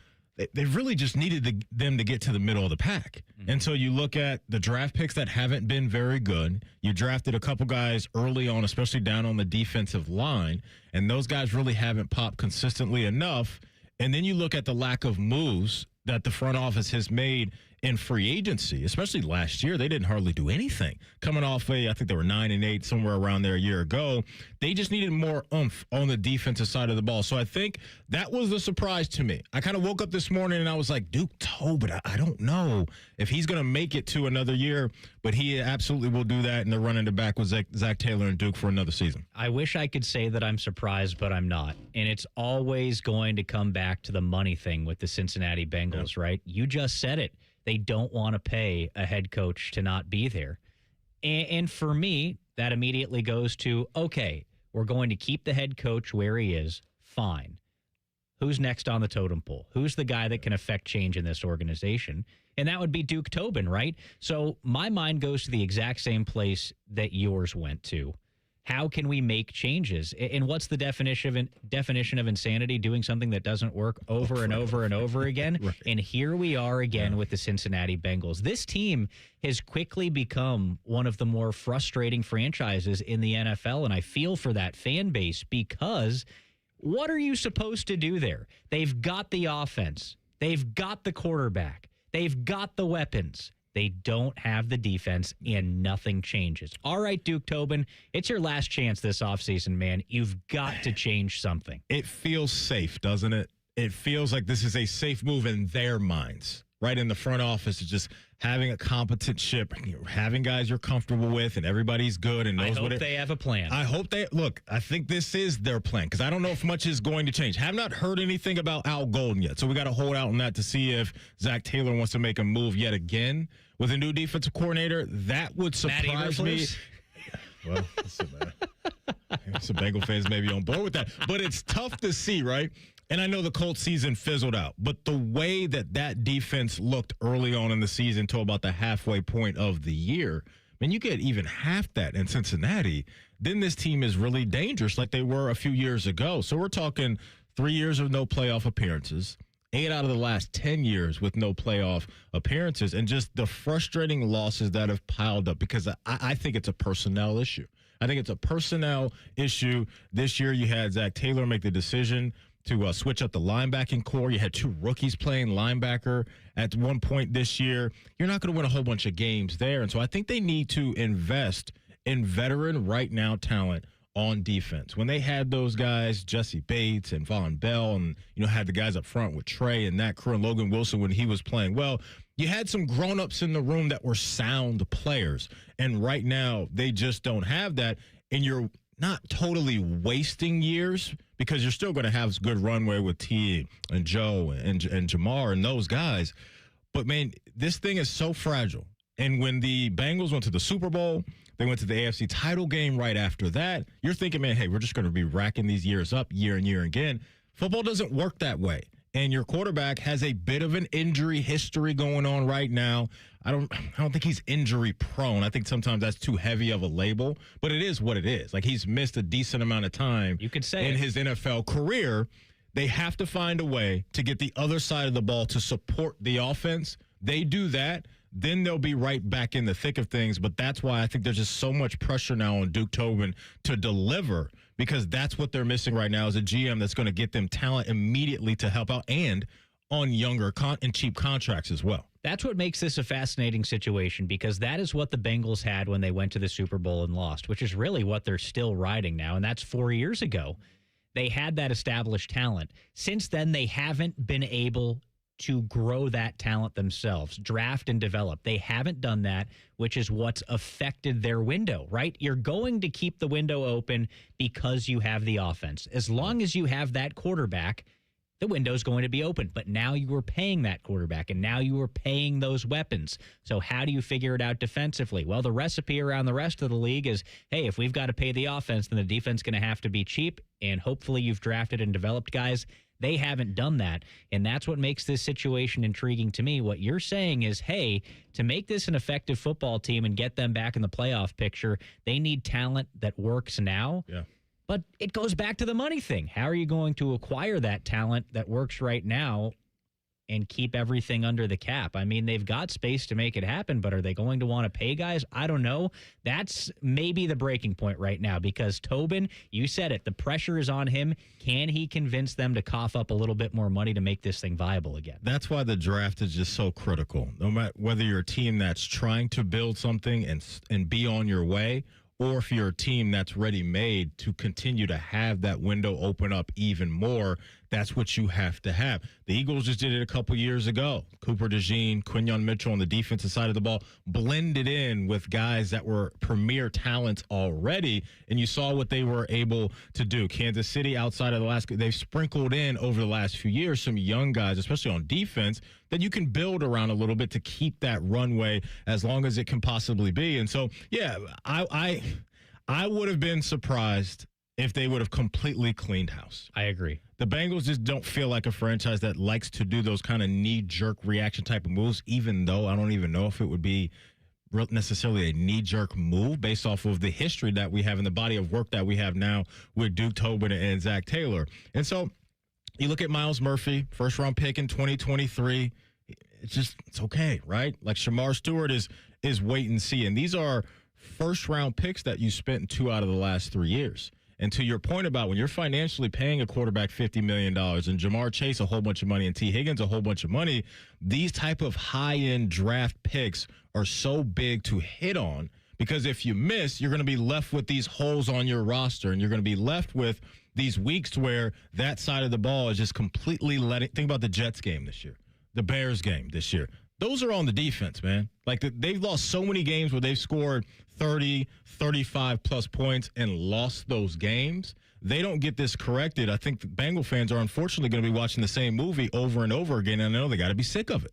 they've really just needed them to get to the middle of the pack. And so you look at the draft picks that haven't been very good. You drafted a couple guys early on, especially down on the defensive line, and those guys really haven't popped consistently enough. And then you look at the lack of moves that the front office has made in free agency, especially last year. They didn't hardly do anything. Coming off I think they were 9-8, somewhere around there a year ago. They just needed more oomph on the defensive side of the ball. So I think that was the surprise to me. I kind of woke up this morning and I was like, Duke Tobin, I don't know if he's going to make it to another year, but he absolutely will do that, and they're running it back with Zach Taylor and Duke for another season. I wish I could say that I'm surprised, but I'm not. And it's always going to come back to the money thing with the Cincinnati Bengals, right? You just said it. They don't want to pay a head coach to not be there. And for me, that immediately goes to, okay, we're going to keep the head coach where he is. Fine. Who's next on the totem pole? Who's the guy that can affect change in this organization? And that would be Duke Tobin, right? So my mind goes to the exact same place that yours went to. How can we make changes? And what's the definition of insanity? Doing something that doesn't work over and over and over again. Right. And here we are again with the Cincinnati Bengals. This team has quickly become one of the more frustrating franchises in the NFL, and I feel for that fan base because what are you supposed to do there? They've got the offense. They've got the quarterback. They've got the weapons. They don't have the defense, and nothing changes. All right, Duke Tobin, it's your last chance this offseason, man. You've got to change something. It feels safe, doesn't it? It feels like this is a safe move in their minds, right? In the front office, is just having a competent ship, having guys you're comfortable with, and everybody's good and knows what they have a plan. I hope I think this is their plan, because I don't know if much is going to change. Have not heard anything about Al Golden yet, so we got to hold out on that to see if Zach Taylor wants to make a move yet again with a new defensive coordinator. That would surprise me. Well, some Bengal fans may be on board with that, but it's tough to see, right? And I know the Colts season fizzled out, but the way that defense looked early on in the season till about the halfway point of the year, man, you get even half that in Cincinnati, then this team is really dangerous like they were a few years ago. So we're talking 3 years of no playoff appearances, 8 out of the last 10 years with no playoff appearances, and just the frustrating losses that have piled up, because I think it's a personnel issue. I think it's a personnel issue. This year you had Zach Taylor make the decision to switch up the linebacking core. You had 2 rookies playing linebacker at one point this year. You're not going to win a whole bunch of games there. And so I think they need to invest in veteran right now talent on defense. When they had those guys, Jesse Bates and Von Bell, and, had the guys up front with Trey and that crew and Logan Wilson when he was playing well, you had some grown-ups in the room that were sound players. And right now they just don't have that. And you're not totally wasting years, because you're still going to have good runway with T and Joe and Jamar and those guys. But, man, this thing is so fragile. And when the Bengals went to the Super Bowl, they went to the AFC title game right after that. You're thinking, man, hey, we're just going to be racking these years up year and year again. Football doesn't work that way. And your quarterback has a bit of an injury history going on right now. I don't think he's injury prone. I think sometimes that's too heavy of a label, but it is what it is. Like, he's missed a decent amount of time in his NFL career. They have to find a way to get the other side of the ball to support the offense. They do that, then they'll be right back in the thick of things. But that's why I think there's just so much pressure now on Duke Tobin to deliver, because that's what they're missing right now is a GM that's going to get them talent immediately to help out, and on younger and cheap contracts as well. That's what makes this a fascinating situation, because that is what the Bengals had when they went to the Super Bowl and lost, which is really what they're still riding now, and that's 4 years ago. They had that established talent. Since then, they haven't been able to grow that talent themselves, draft and develop. They haven't done that, which is what's affected their window, right? You're going to keep the window open because you have the offense. As long as you have that quarterback, the window's going to be open. But now you are paying that quarterback, and now you are paying those weapons. So how do you figure it out defensively? Well, the recipe around the rest of the league is, hey, if we've got to pay the offense, then the defense going to have to be cheap, and hopefully you've drafted and developed guys. They haven't done that, and that's what makes this situation intriguing to me. What you're saying is, hey, to make this an effective football team and get them back in the playoff picture, they need talent that works now. Yeah. But it goes back to the money thing. How are you going to acquire that talent that works right now and keep everything under the cap. I mean, they've got space to make it happen, but are they going to want to pay guys? I don't know. That's maybe the breaking point right now, because Tobin, you said it, the pressure is on him. Can he convince them to cough up a little bit more money to make this thing viable again? That's why the draft is just so critical. No matter whether you're a team that's trying to build something and be on your way, or if you're a team that's ready-made to continue to have that window open up even more, that's what you have to have. The Eagles just did it a couple years ago. Cooper DeJean, Quinyon Mitchell on the defensive side of the ball blended in with guys that were premier talents already, and you saw what they were able to do. Kansas City, outside of the last, they've sprinkled in over the last few years some young guys, especially on defense, that you can build around a little bit to keep that runway as long as it can possibly be. And so, yeah, I would have been surprised if they would have completely cleaned house. I agree. The Bengals just don't feel like a franchise that likes to do those kind of knee-jerk reaction type of moves, even though I don't even know if it would be necessarily a knee-jerk move based off of the history that we have and the body of work that we have now with Duke Tobin and Zach Taylor. And so you look at Myles Murphy, first-round pick in 2023. It's okay, right? Like Shamar Stewart is wait and see. And these are first-round picks that you spent in 2 out of the last 3 years. And to your point about when you're financially paying a quarterback $50 million and Jamar Chase a whole bunch of money and T. Higgins a whole bunch of money, these type of high-end draft picks are so big to hit on, because if you miss, you're going to be left with these holes on your roster, and you're going to be left with these weeks where that side of the ball is just completely think about the Jets game this year, the Bears game this year. Those are on the defense, man. Like they've lost so many games where they've scored 30, 35 plus points and lost those games. They don't get this corrected. I think the Bengal fans are unfortunately going to be watching the same movie over and over again. And I know they got to be sick of it.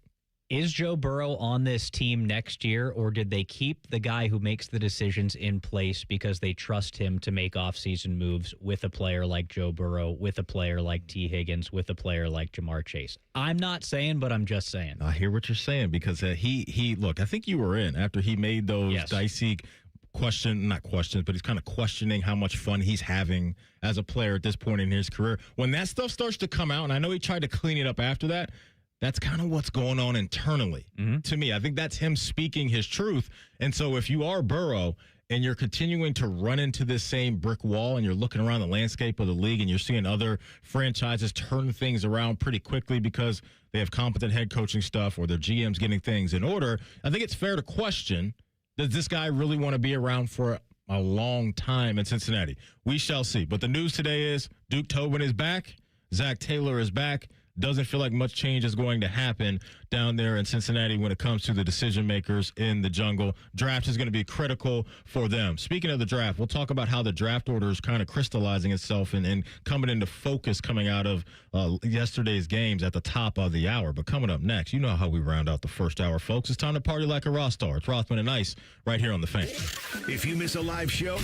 Is Joe Burrow on this team next year, or did they keep the guy who makes the decisions in place because they trust him to make offseason moves with a player like Joe Burrow, with a player like T. Higgins, with a player like Jamar Chase? I'm not saying, but I'm just saying. I hear what you're saying, because he look, I think you were in after he made those dicey not questions, but he's kind of questioning how much fun he's having as a player at this point in his career. When that stuff starts to come out, and I know he tried to clean it up after that, that's kind of what's going on internally to me. I think that's him speaking his truth. And so if you are Burrow and you're continuing to run into this same brick wall and you're looking around the landscape of the league and you're seeing other franchises turn things around pretty quickly because they have competent head coaching stuff or their GM's getting things in order, I think it's fair to question, does this guy really want to be around for a long time in Cincinnati? We shall see. But the news today is Duke Tobin is back. Zach Taylor is back. Doesn't feel like much change is going to happen down there in Cincinnati when it comes to the decision makers in the jungle. Draft is going to be critical for them. Speaking of the draft, we'll talk about how the draft order is kind of crystallizing itself and coming into focus coming out of yesterday's games at the top of the hour. But coming up next, you know how we round out the first hour, folks. It's time to party like a rock star. It's Rothman and Ice right here on The Fan. If you miss a live show,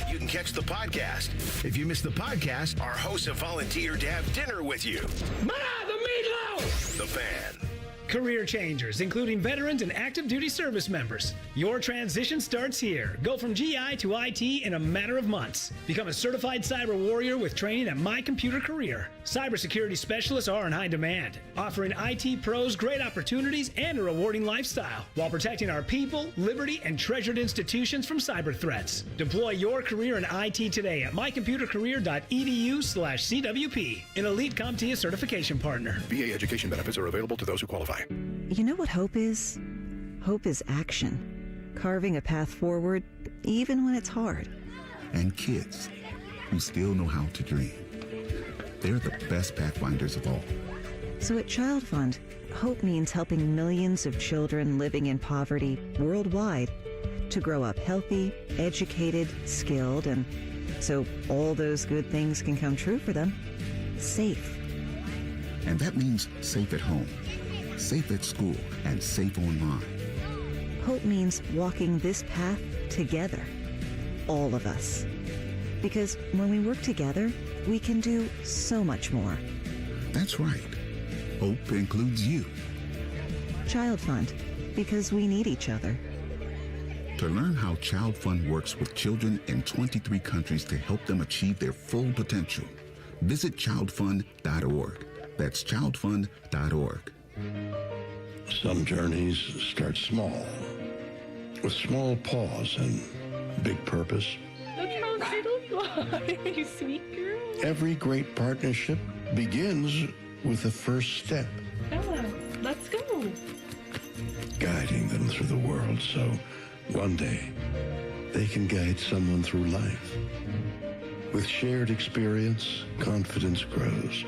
you can catch the podcast. If you miss the podcast, our hosts have volunteered to have dinner with you. The meatloaf! The Fan. Career changers, including veterans and active duty service members. Your transition starts here. Go from GI to IT in a matter of months. Become a certified cyber warrior with training at My Computer Career. Cybersecurity specialists are in high demand, offering IT pros great opportunities and a rewarding lifestyle while protecting our people, liberty, and treasured institutions from cyber threats. Deploy your career in IT today at mycomputercareer.edu/CWP, an elite CompTIA certification partner. VA education benefits are available to those who qualify. You know what hope is? Hope is action. Carving a path forward, even when it's hard. And kids who still know how to dream. They're the best pathfinders of all. So at Child Fund, hope means helping millions of children living in poverty worldwide to grow up healthy, educated, skilled, and so all those good things can come true for them. Safe. And that means safe at home, safe at school, and safe online. Hope means walking this path together, all of us. Because when we work together, we can do so much more. That's right. Hope includes you. Child Fund, because we need each other. To learn how Child Fund works with children in 23 countries to help them achieve their full potential, visit childfund.org. That's childfund.org. Some journeys start small, with small pause and big purpose. Look how little you are, you sweet girl. Every great partnership begins with the first step. Bella, let's go. Guiding them through the world so one day they can guide someone through life. With shared experience, confidence grows,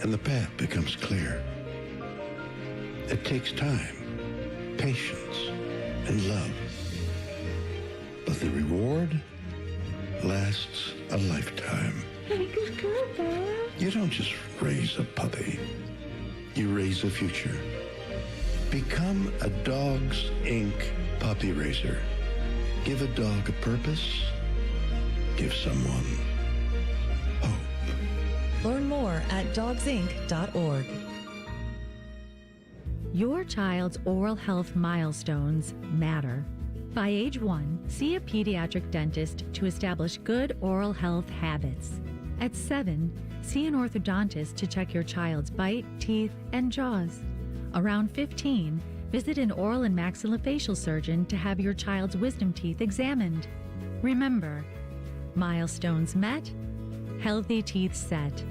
and the path becomes clear. It takes time, patience, and love. But the reward lasts a lifetime. Good girl, Bella. You don't just raise a puppy. You raise a future. Become a Dogs Inc. puppy raiser. Give a dog a purpose. Give someone hope. Learn more at dogsinc.org. Your child's oral health milestones matter. By age 1, see a pediatric dentist to establish good oral health habits. At 7, see an orthodontist to check your child's bite, teeth, and jaws. Around 15, visit an oral and maxillofacial surgeon to have your child's wisdom teeth examined. Remember, milestones met, healthy teeth set.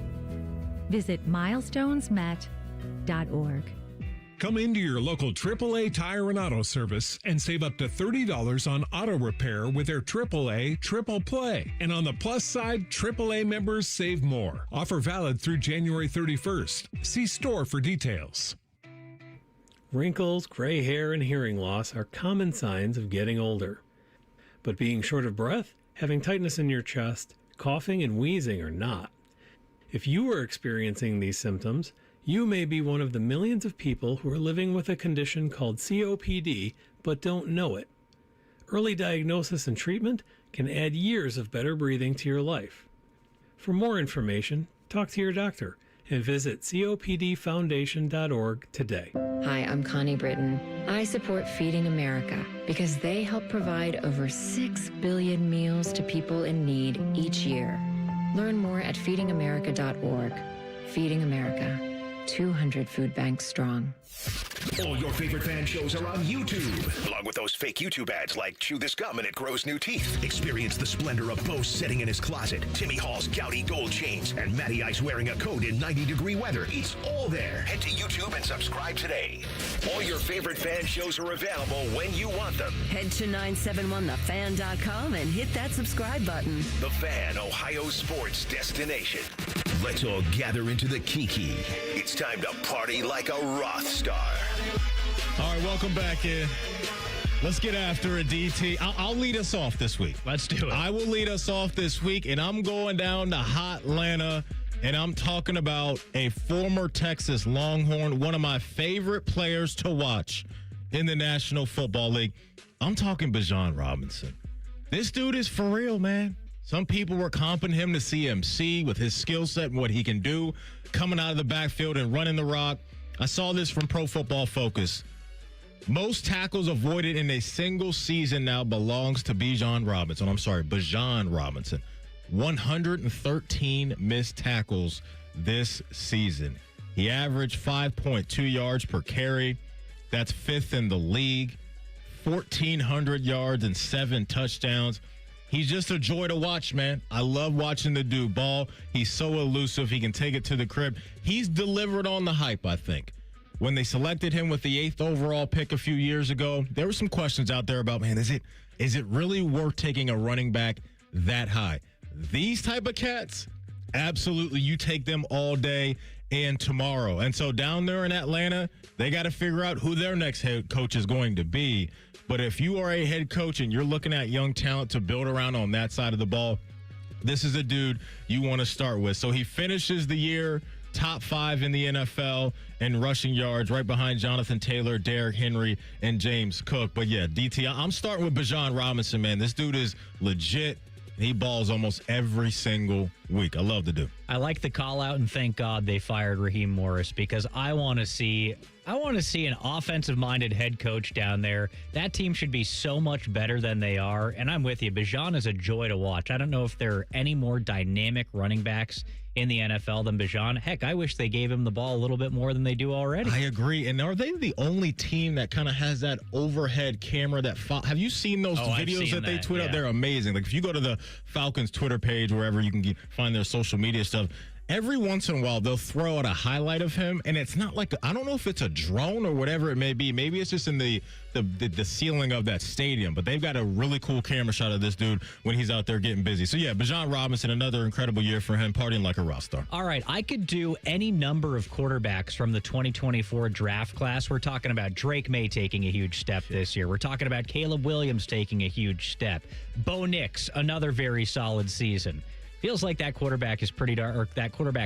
Visit milestonesmet.org. Come into your local AAA Tire and Auto Service and save up to $30 on auto repair with their AAA Triple Play. And on the plus side, AAA members save more. Offer valid through January 31st. See store for details. Wrinkles, gray hair, and hearing loss are common signs of getting older. But being short of breath, having tightness in your chest, coughing, and wheezing are not. If you are experiencing these symptoms, you may be one of the millions of people who are living with a condition called COPD but don't know it. Early diagnosis and treatment can add years of better breathing to your life. For more information, talk to your doctor and visit copdfoundation.org today. Hi, I'm Connie Britton. I support Feeding America because they help provide over 6 billion meals to people in need each year. Learn more at feedingamerica.org. Feeding America. 200 food banks strong. All your favorite fan shows are on YouTube, along with those fake YouTube ads like Chew This Gum and It Grows New Teeth. Experience the splendor of Bo sitting in his closet, Timmy Hall's gouty gold chains, and Matty Ice wearing a coat in 90-degree weather. It's all there. Head to YouTube and subscribe today. All your favorite fan shows are available when you want them. Head to 971thefan.com and hit that subscribe button. The Fan, Ohio's sports destination. Let's all gather into the Kiki. It's time to party like a Roth star. All right, welcome back in. Let's get after it, DT. I'll lead us off this week. Let's do it. I will lead us off this week, and I'm going down to Hot Atlanta, and I'm talking about a former Texas Longhorn, one of my favorite players to watch in the National Football League. I'm talking Bijan Robinson. This dude is for real, man. Some people were comping him to CMC with his skill set and what he can do, coming out of the backfield and running the rock. I saw this from Pro Football Focus. Most tackles avoided in a single season now belongs to Bijan Robinson. 113 missed tackles this season. He averaged 5.2 yards per carry. That's 5th in the league. 1,400 yards and 7 touchdowns. He's just a joy to watch, man. I love watching the dude ball. He's so elusive. He can take it to the crib. He's delivered on the hype, I think. When they selected him with the 8th overall pick a few years ago, there were some questions out there about, man, is it really worth taking a running back that high? These type of cats, absolutely, you take them all day and tomorrow. And so down there in Atlanta, they got to figure out who their next head coach is going to be. But if you are a head coach and you're looking at young talent to build around on that side of the ball, this is a dude you want to start with. So he finishes the year top 5 in the NFL in rushing yards, right behind Jonathan Taylor, Derrick Henry, and James Cook. But yeah, DT, I'm starting with Bijan Robinson, man. This dude is legit. He balls almost every single week. I love the dude. I like the call out, and thank God they fired Raheem Morris, because I want to see an offensive-minded head coach down there. That team should be so much better than they are, and I'm with you. Bijan is a joy to watch. I don't know if there are any more dynamic running backs in the NFL than Bijan. Heck, I wish they gave him the ball a little bit more than they do already. I agree. And are they the only team that kind of has that overhead camera that have you seen those videos that they tweet out? They're amazing. Like if you go to the Falcons Twitter page, wherever you can find their social media stuff, every once in a while, they'll throw out a highlight of him, and it's not like I don't know if it's a drone or whatever it may be. Maybe it's just in the ceiling of that stadium, but they've got a really cool camera shot of this dude when he's out there getting busy. So, yeah, Bijan Robinson, another incredible year for him, partying like a rock star. All right, I could do any number of quarterbacks from the 2024 draft class. We're talking about Drake May taking a huge step this year. We're talking about Caleb Williams taking a huge step. Bo Nix, another very solid season. Feels like that quarterback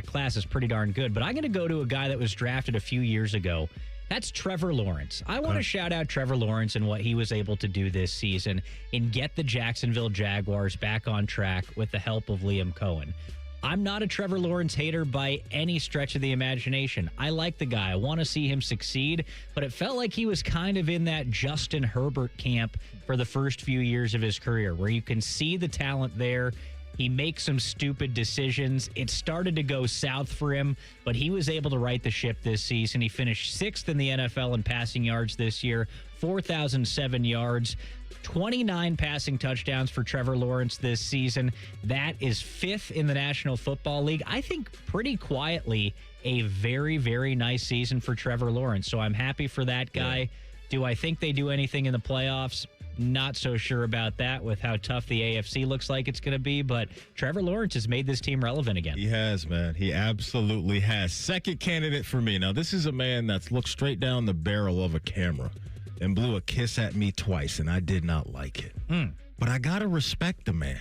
class is pretty darn good. But I'm going to go to a guy that was drafted a few years ago. That's Trevor Lawrence. I want to shout out Trevor Lawrence and what he was able to do this season and get the Jacksonville Jaguars back on track with the help of Liam Cohen. I'm not a Trevor Lawrence hater by any stretch of the imagination. I like the guy. I want to see him succeed, but it felt like he was kind of in that Justin Herbert camp for the first few years of his career, where you can see the talent there. He makes some stupid decisions. It started to go south for him, but he was able to right the ship this season. He finished 6th in the NFL in passing yards this year, 4,007 yards, 29 passing touchdowns for Trevor Lawrence this season. That is 5th in the National Football League. I think pretty quietly a very, very nice season for Trevor Lawrence. So I'm happy for that guy. Yeah. Do I think they do anything in the playoffs? Not so sure about that with how tough the AFC looks like it's going to be, but Trevor Lawrence has made this team relevant again. He has, man. He absolutely has. Second candidate for me. Now, this is a man that's looked straight down the barrel of a camera and blew a kiss at me twice, and I did not like it. But I got to respect the man.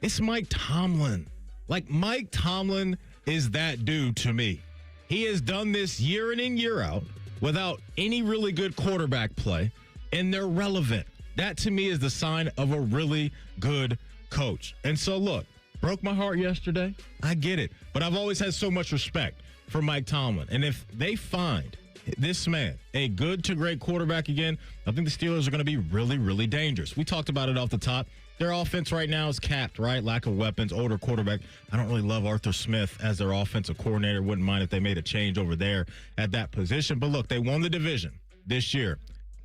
It's Mike Tomlin. Like, Mike Tomlin is that dude to me. He has done this year in and year out without any really good quarterback play, and they're relevant. That, to me, is the sign of a really good coach. And so, look, broke my heart yesterday. I get it. But I've always had so much respect for Mike Tomlin. And if they find this man a good to great quarterback again, I think the Steelers are going to be really, really dangerous. We talked about it off the top. Their offense right now is capped, right? Lack of weapons, older quarterback. I don't really love Arthur Smith as their offensive coordinator. Wouldn't mind if they made a change over there at that position. But, look, they won the division this year.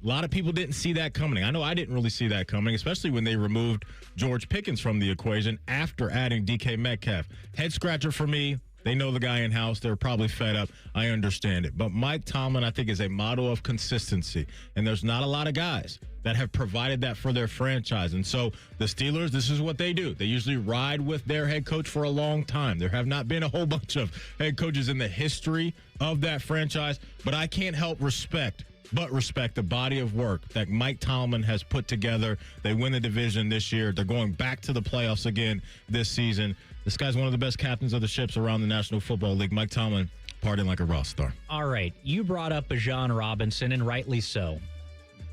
A lot of people didn't see that coming. I know I didn't really see that coming, especially when they removed George Pickens from the equation after adding DK Metcalf. Head scratcher for me. They know the guy in-house. They're probably fed up. I understand it. But Mike Tomlin, I think, is a model of consistency. And there's not a lot of guys that have provided that for their franchise. And so the Steelers, this is what they do. They usually ride with their head coach for a long time. There have not been a whole bunch of head coaches in the history of that franchise. But I can't help respect the body of work that Mike Tomlin has put together. They win the division this year. They're going back to the playoffs again this season. This guy's one of the best captains of the ships around the National Football League. Mike Tomlin, partying like a rock star. All right. You brought up Bijan Robinson, and rightly so.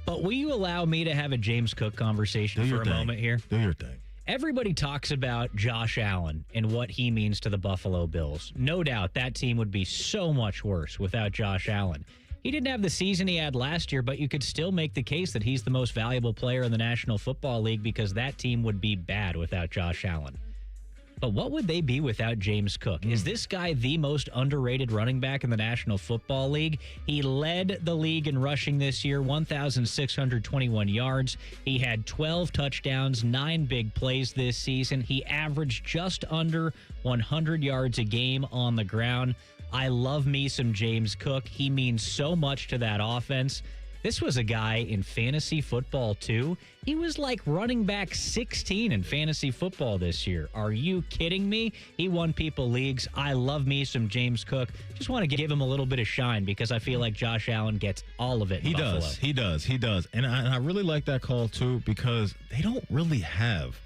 But will you allow me to have a James Cook conversation for a moment here? Do your thing. Everybody talks about Josh Allen and what he means to the Buffalo Bills. No doubt that team would be so much worse without Josh Allen. He didn't have the season he had last year, but you could still make the case that he's the most valuable player in the National Football League because that team would be bad without Josh Allen. But what would they be without James Cook? Is this guy the most underrated running back in the National Football League? He led the league in rushing this year, 1,621 yards. He had 12 touchdowns, 9 big plays this season. He averaged just under 100 yards a game on the ground. I love me some James Cook. He means so much to that offense. This was a guy in fantasy football, too. He was like running back 16 in fantasy football this year. Are you kidding me? He won people leagues. I love me some James Cook. Just want to give him a little bit of shine because I feel like Josh Allen gets all of it in Buffalo. He does. And I really like that call, too, because they don't really have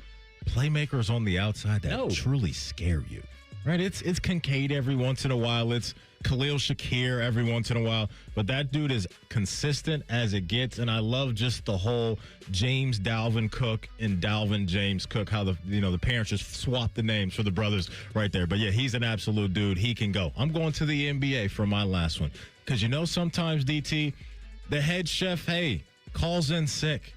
playmakers on the outside that truly scare you. Right, it's Kincaid every once in a while. It's Khalil Shakir every once in a while. But that dude is consistent as it gets. And I love just the whole James Dalvin Cook and Dalvin James Cook, how the parents just swap the names for the brothers right there. But, yeah, he's an absolute dude. He can go. I'm going to the NBA for my last one. Because, sometimes, DT, the head chef, calls in sick.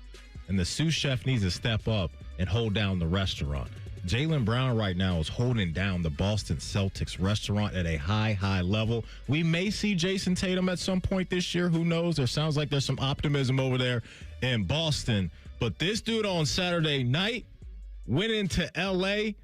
And the sous chef needs to step up and hold down the restaurant. Jaylen Brown right now is holding down the Boston Celtics restaurant at a high level. We may see Jason Tatum at some point this year. Who knows? There sounds like there's some optimism over there in Boston. But this dude on Saturday night went into L.A.,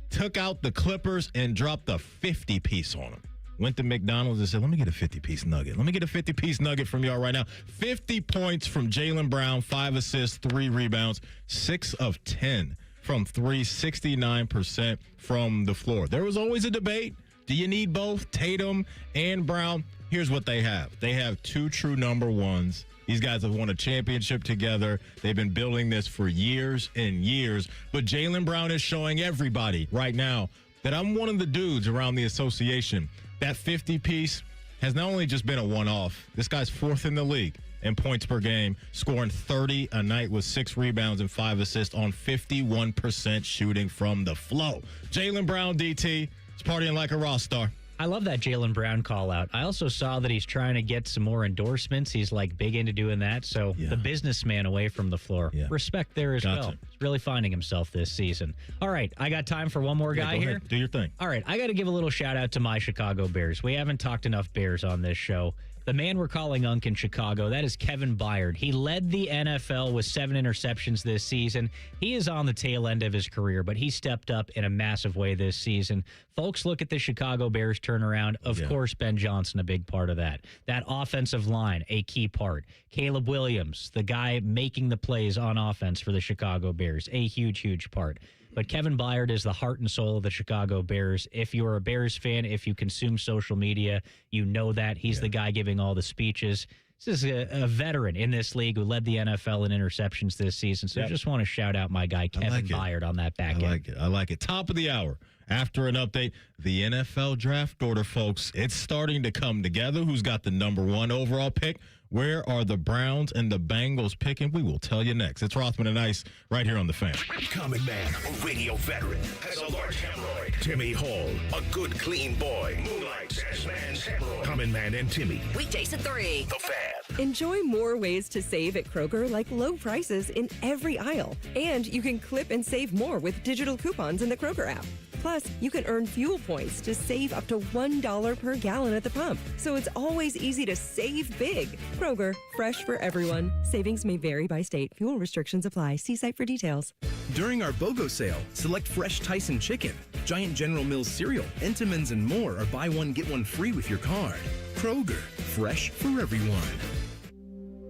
took out the Clippers, and dropped a 50-piece on them. Went to McDonald's and said, let me get a 50-piece nugget. Let me get a 50-piece nugget from y'all right now. 50 points from Jaylen Brown, 5 assists, 3 rebounds, 6 of 10 from 3, 69% from the floor. There was always a debate. Do you need both Tatum and Brown? Here's what they have. They have 2 true number ones. These guys have won a championship together. They've been building this for years and years. But Jaylen Brown is showing everybody right now that I'm one of the dudes around the association. That 50-piece has not only just been a one-off. This guy's 4th in the league in points per game, scoring 30 a night with 6 rebounds and 5 assists on 51% shooting from the flow. Jaylen Brown, DT, is partying like a rock star. I love that Jaylen Brown call out. I also saw that he's trying to get some more endorsements. He's like big into doing that. So the businessman away from the floor. Respect there as well. He's really finding himself this season. All right, I got time for one more guy here. Do your thing. All right, I got to give a little shout out to my Chicago Bears. We haven't talked enough Bears on this show. The man we're calling Unc in Chicago, that is Kevin Byard. He led the NFL with 7 interceptions this season. He is on the tail end of his career, but he stepped up in a massive way this season. Folks, look at the Chicago Bears turnaround. Of course, Ben Johnson, a big part of that. That offensive line, a key part. Caleb Williams, the guy making the plays on offense for the Chicago Bears, a huge part. But Kevin Byard is the heart and soul of the Chicago Bears. If you're a Bears fan, if you consume social media, you know that. He's the guy giving all the speeches. This is a veteran in this league who led the NFL in interceptions this season. So I just want to shout out my guy, Kevin Byard, on that back end. I like it. Top of the hour. After an update, the NFL draft order, folks, it's starting to come together. Who's got the number 1 overall pick? Where are the Browns and the Bengals picking? We will tell you next. It's Rothman and Ice right here on The Fan. Common man, a radio veteran, has a large hemorrhoid. Timmy Hall, a good, clean boy, moonlights as man's hemorrhoid. Common man and Timmy. Weekdays at 3. The Fan. Enjoy more ways to save at Kroger, like low prices in every aisle. And you can clip and save more with digital coupons in the Kroger app. Plus, you can earn fuel points to save up to $1 per gallon at the pump. So it's always easy to save big. Kroger, fresh for everyone. Savings may vary by state. Fuel restrictions apply. See site for details. During our BOGO sale, select fresh Tyson chicken, Giant General Mills cereal, Entenmann's, and more are buy one, get one free with your card. Kroger, fresh for everyone.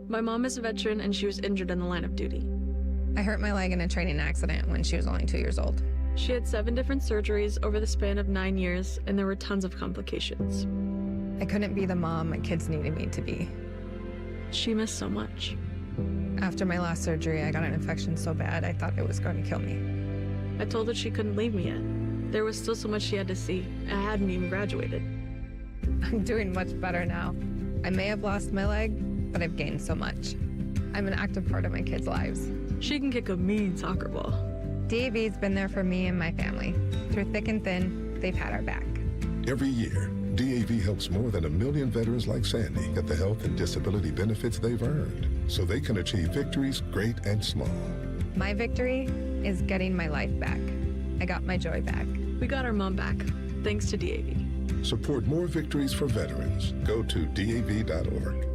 My mom is a veteran and she was injured in the line of duty. I hurt my leg in a training accident when she was only 2 years old. She had 7 different surgeries over the span of 9 years, and there were tons of complications. I couldn't be the mom my kids needed me to be. She missed so much. After my last surgery, I got an infection so bad I thought it was going to kill me. I told her she couldn't leave me yet. There was still so much she had to see. I hadn't even graduated. I'm doing much better now. I may have lost my leg, but I've gained so much. I'm an active part of my kids' lives. She can kick a mean soccer ball. DAV's been there for me and my family. Through thick and thin, they've had our back. Every year, DAV helps more than 1 million veterans like Sandy get the health and disability benefits they've earned so they can achieve victories great and small. My victory is getting my life back. I got my joy back. We got our mom back, thanks to DAV. Support more victories for veterans. Go to DAV.org.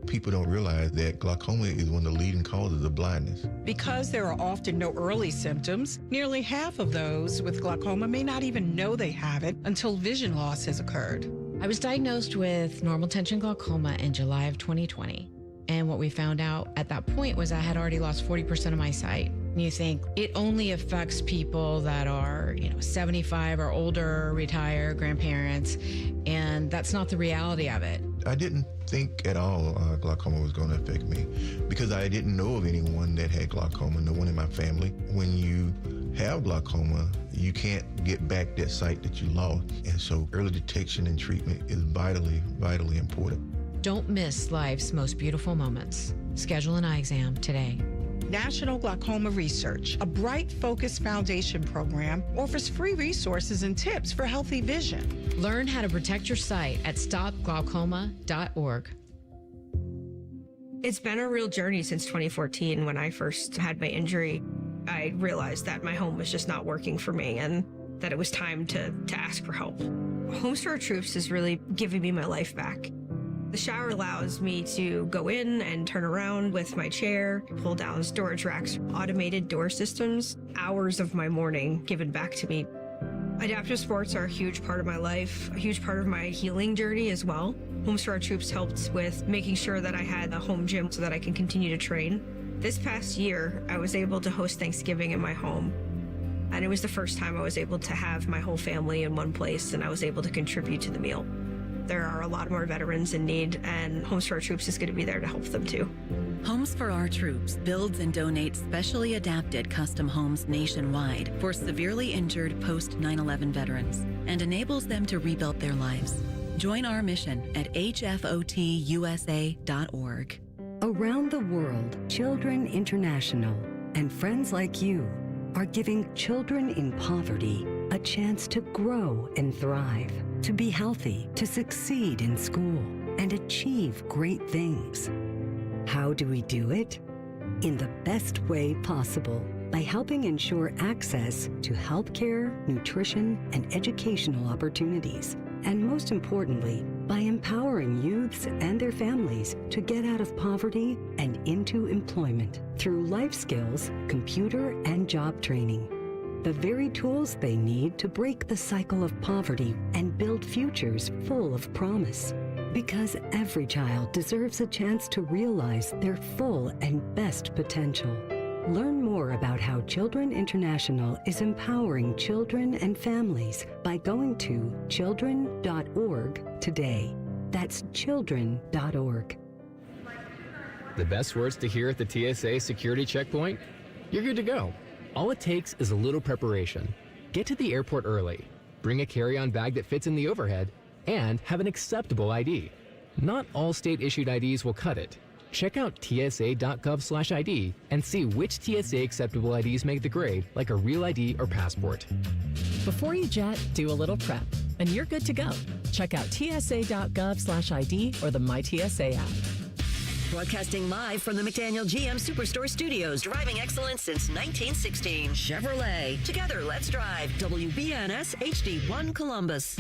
People don't realize that glaucoma is one of the leading causes of blindness. Because there are often no early symptoms, nearly half of those with glaucoma may not even know they have it until vision loss has occurred. I was diagnosed with normal tension glaucoma in July of 2020. And what we found out at that point was I had already lost 40% of my sight. And you think it only affects people that are, 75 or older, retired, grandparents, and that's not the reality of it. I didn't think at all glaucoma was going to affect me because I didn't know of anyone that had glaucoma, no one in my family. When you have glaucoma, you can't get back that sight that you lost. And so early detection and treatment is vitally, vitally important. Don't miss life's most beautiful moments. Schedule an eye exam today. National Glaucoma Research, a bright, focused foundation program, offers free resources and tips for healthy vision. Learn how to protect your sight at stopglaucoma.org. It's been a real journey since 2014 when I first had my injury. I realized that my home was just not working for me and that it was time to ask for help. Homes for Our Troops is really giving me my life back. The shower allows me to go in and turn around with my chair, pull down storage racks, automated door systems, hours of my morning given back to me. Adaptive sports are a huge part of my life, a huge part of my healing journey as well. Homes for Our Troops helped with making sure that I had a home gym so that I can continue to train. This past year, I was able to host Thanksgiving in my home. And it was the first time I was able to have my whole family in one place, and I was able to contribute to the meal. There are a lot more veterans in need, and Homes for Our Troops is going to be there to help them too. Homes for Our Troops builds and donates specially adapted custom homes nationwide for severely injured post 9/11 veterans and enables them to rebuild their lives. Join our mission at hfotusa.org. Around the world, Children International and friends like you are giving children in poverty a chance to grow and thrive, to be healthy, to succeed in school, and achieve great things. How do we do it? In the best way possible, by helping ensure access to healthcare, nutrition, and educational opportunities. And most importantly, by empowering youths and their families to get out of poverty and into employment through life skills, computer, and job training. The very tools they need to break the cycle of poverty and build futures full of promise. Because every child deserves a chance to realize their full and best potential. Learn more about how Children International is empowering children and families by going to children.org today. That's children.org. The best words to hear at the TSA security checkpoint? You're good to go. All it takes is a little preparation. Get to the airport early, bring a carry-on bag that fits in the overhead, and have an acceptable ID. Not all state-issued IDs will cut it. Check out tsa.gov/ID and see which TSA acceptable IDs make the grade, like a real ID or passport. Before you jet, do a little prep, and you're good to go. Check out tsa.gov/ID or the MyTSA app. Broadcasting live from the McDaniel GM Superstore Studios, driving excellence since 1916. Chevrolet. Together, let's drive. WBNS HD1 Columbus.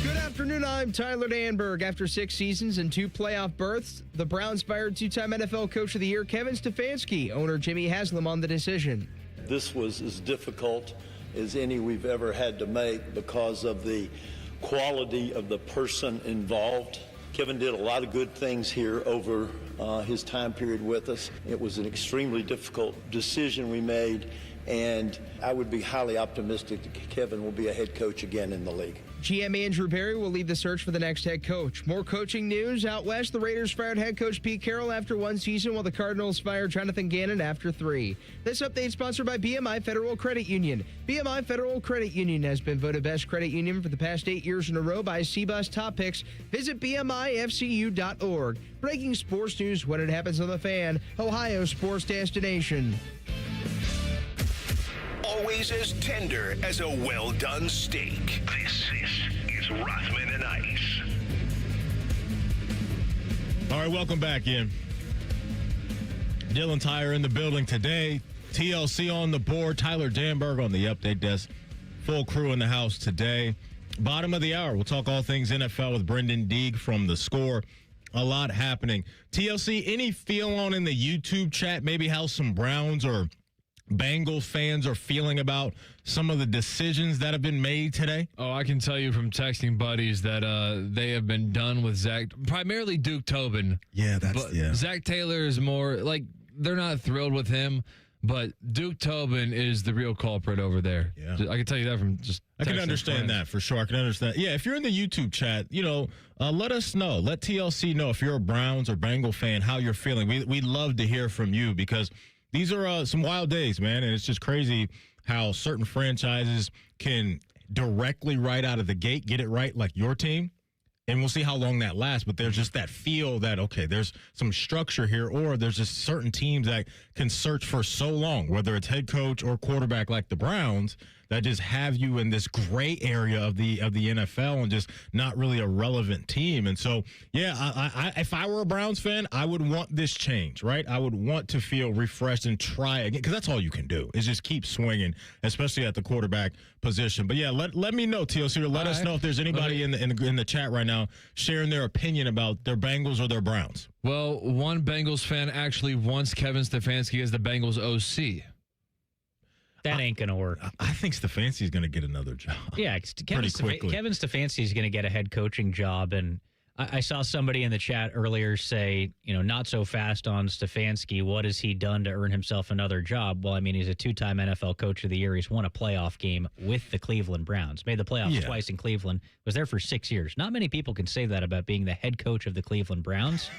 Good afternoon, I'm Tyler Danberg. After 6 seasons and 2 playoff berths, the Browns fired 2-time NFL Coach of the Year Kevin Stefanski, owner Jimmy Haslam on the decision. This was as difficult as any we've ever had to make because of the quality of the person involved. Kevin did a lot of good things here over his time period with us. It was an extremely difficult decision we made, and I would be highly optimistic that Kevin will be a head coach again in the league. GM Andrew Berry will lead the search for the next head coach. More coaching news out west. The Raiders fired head coach Pete Carroll after 1 season, while the Cardinals fired Jonathan Gannon after 3. This update sponsored by BMI Federal Credit Union. BMI Federal Credit Union has been voted best credit union for the past 8 years in a row by CBUS Top Picks. Visit BMIFCU.org. Breaking sports news when it happens on The Fan, Ohio sports destination. Always as tender as a well-done steak. This is Rothman and Ice. All right, welcome back in. Dylan Tyre in the building today. TLC on the board. Tyler Danberg on the update desk. Full crew in the house today. Bottom of the hour, we'll talk all things NFL with Brendan Deeg from The Score. A lot happening. TLC, any feel on in the YouTube chat, maybe how some Browns or Bengals fans are feeling about some of the decisions that have been made today? Oh, I can tell you from texting buddies that they have been done with Zach, primarily Duke Tobin. Yeah, Zach Taylor is more like they're not thrilled with him, but Duke Tobin is the real culprit over there. Yeah. I can tell you that from just I can texting understand friends. that for sure. I can understand. Yeah, if you're in the YouTube chat, let us know. Let TLC know if you're a Browns or Bengal fan, how you're feeling. We'd love to hear from you because these are some wild days, man, and it's just crazy how certain franchises can directly right out of the gate get it right, like your team, and we'll see how long that lasts, but there's just that feel that, okay, there's some structure here, or there's just certain teams that can search for so long, whether it's head coach or quarterback like the Browns, that just have you in this gray area of the NFL and just not really a relevant team. And so, yeah, I if I were a Browns fan, I would want this change, right? I would want to feel refreshed and try again, because that's all you can do is just keep swinging, especially at the quarterback position. But yeah, let me know, TLC, or let us know if there's anybody in the chat right now sharing their opinion about their Bengals or their Browns. Well, one Bengals fan actually wants Kevin Stefanski as the Bengals OC. That ain't going to work. I think Stefanski's going to get another job. Yeah, Kevin Stefanski is going to get a head coaching job, and I saw somebody in the chat earlier say, not so fast on Stefanski. What has he done to earn himself another job? Well, I mean, he's a 2-time NFL Coach of the Year. He's won a playoff game with the Cleveland Browns. Made the playoffs twice in Cleveland. Was there for 6 years. Not many people can say that about being the head coach of the Cleveland Browns.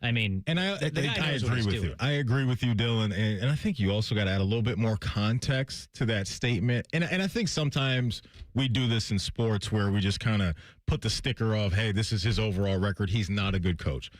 I mean, and I agree with you. I agree with you, Dylan. And I think you also got to add a little bit more context to that statement. And I think sometimes we do this in sports where we just kind of put the sticker of, hey, this is his overall record. He's not a good coach.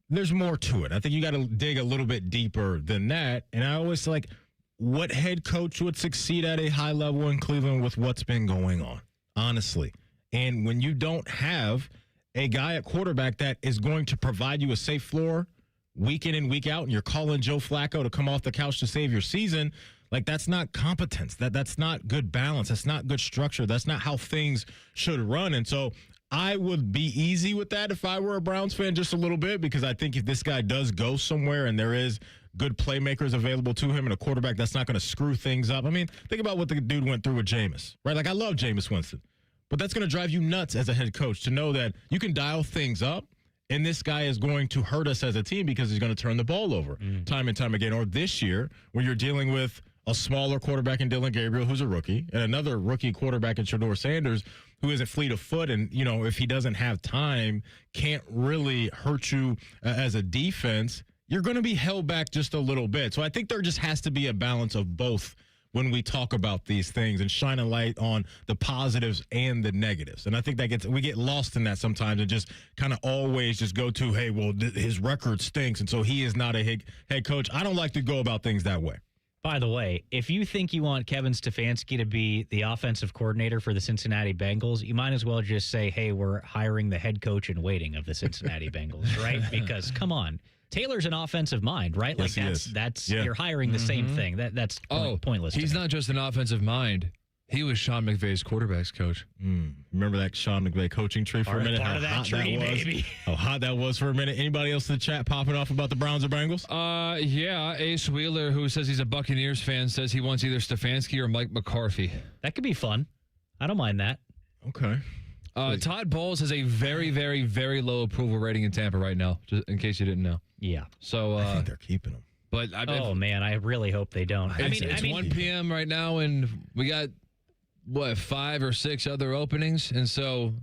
There's more to it. I think you got to dig a little bit deeper than that. And I always like, what head coach would succeed at a high level in Cleveland with what's been going on, honestly? And when you don't have a guy at quarterback that is going to provide you a safe floor week in and week out, and you're calling Joe Flacco to come off the couch to save your season, like, that's not competence. That's not good balance. That's not good structure. That's not how things should run. And so I would be easy with that if I were a Browns fan, just a little bit, because I think if this guy does go somewhere and there is good playmakers available to him and a quarterback that's not going to screw things up. I mean, think about what the dude went through with Jameis, right? Like, I love Jameis Winston, but that's going to drive you nuts as a head coach to know that you can dial things up, and this guy is going to hurt us as a team because he's going to turn the ball over time and time again. Or this year, where you're dealing with a smaller quarterback in Dylan Gabriel, who's a rookie, and another rookie quarterback in Shedeur Sanders, who isn't fleet of foot, and, if he doesn't have time, can't really hurt you as a defense, you're going to be held back just a little bit. So I think there just has to be a balance of both when we talk about these things and shine a light on the positives and the negatives. And I think we get lost in that sometimes and just kind of always just go to, hey, well, his record stinks, and so he is not a head coach. I don't like to go about things that way. By the way, if you think you want Kevin Stefanski to be the offensive coordinator for the Cincinnati Bengals, you might as well just say, hey, we're hiring the head coach in waiting of the Cincinnati Bengals, right? Because, come on. Taylor's an offensive mind, right? Yes, like, that's you're hiring the same thing. That's pointless. He's not just an offensive mind. He was Sean McVay's quarterback's coach. Remember that Sean McVay coaching tree for a minute? Part of that tree, baby. How hot that was for a minute. Anybody else in the chat popping off about the Browns or Bengals? Yeah. Ace Wheeler, who says he's a Buccaneers fan, says he wants either Stefanski or Mike McCarthy. That could be fun. I don't mind that. Okay. Todd Bowles has a very, very, very low approval rating in Tampa right now, just in case you didn't know. Yeah. So I think they're keeping him. But man, I really hope they don't. It's 1 p.m. right now, and we got 5 or 6 other openings, and so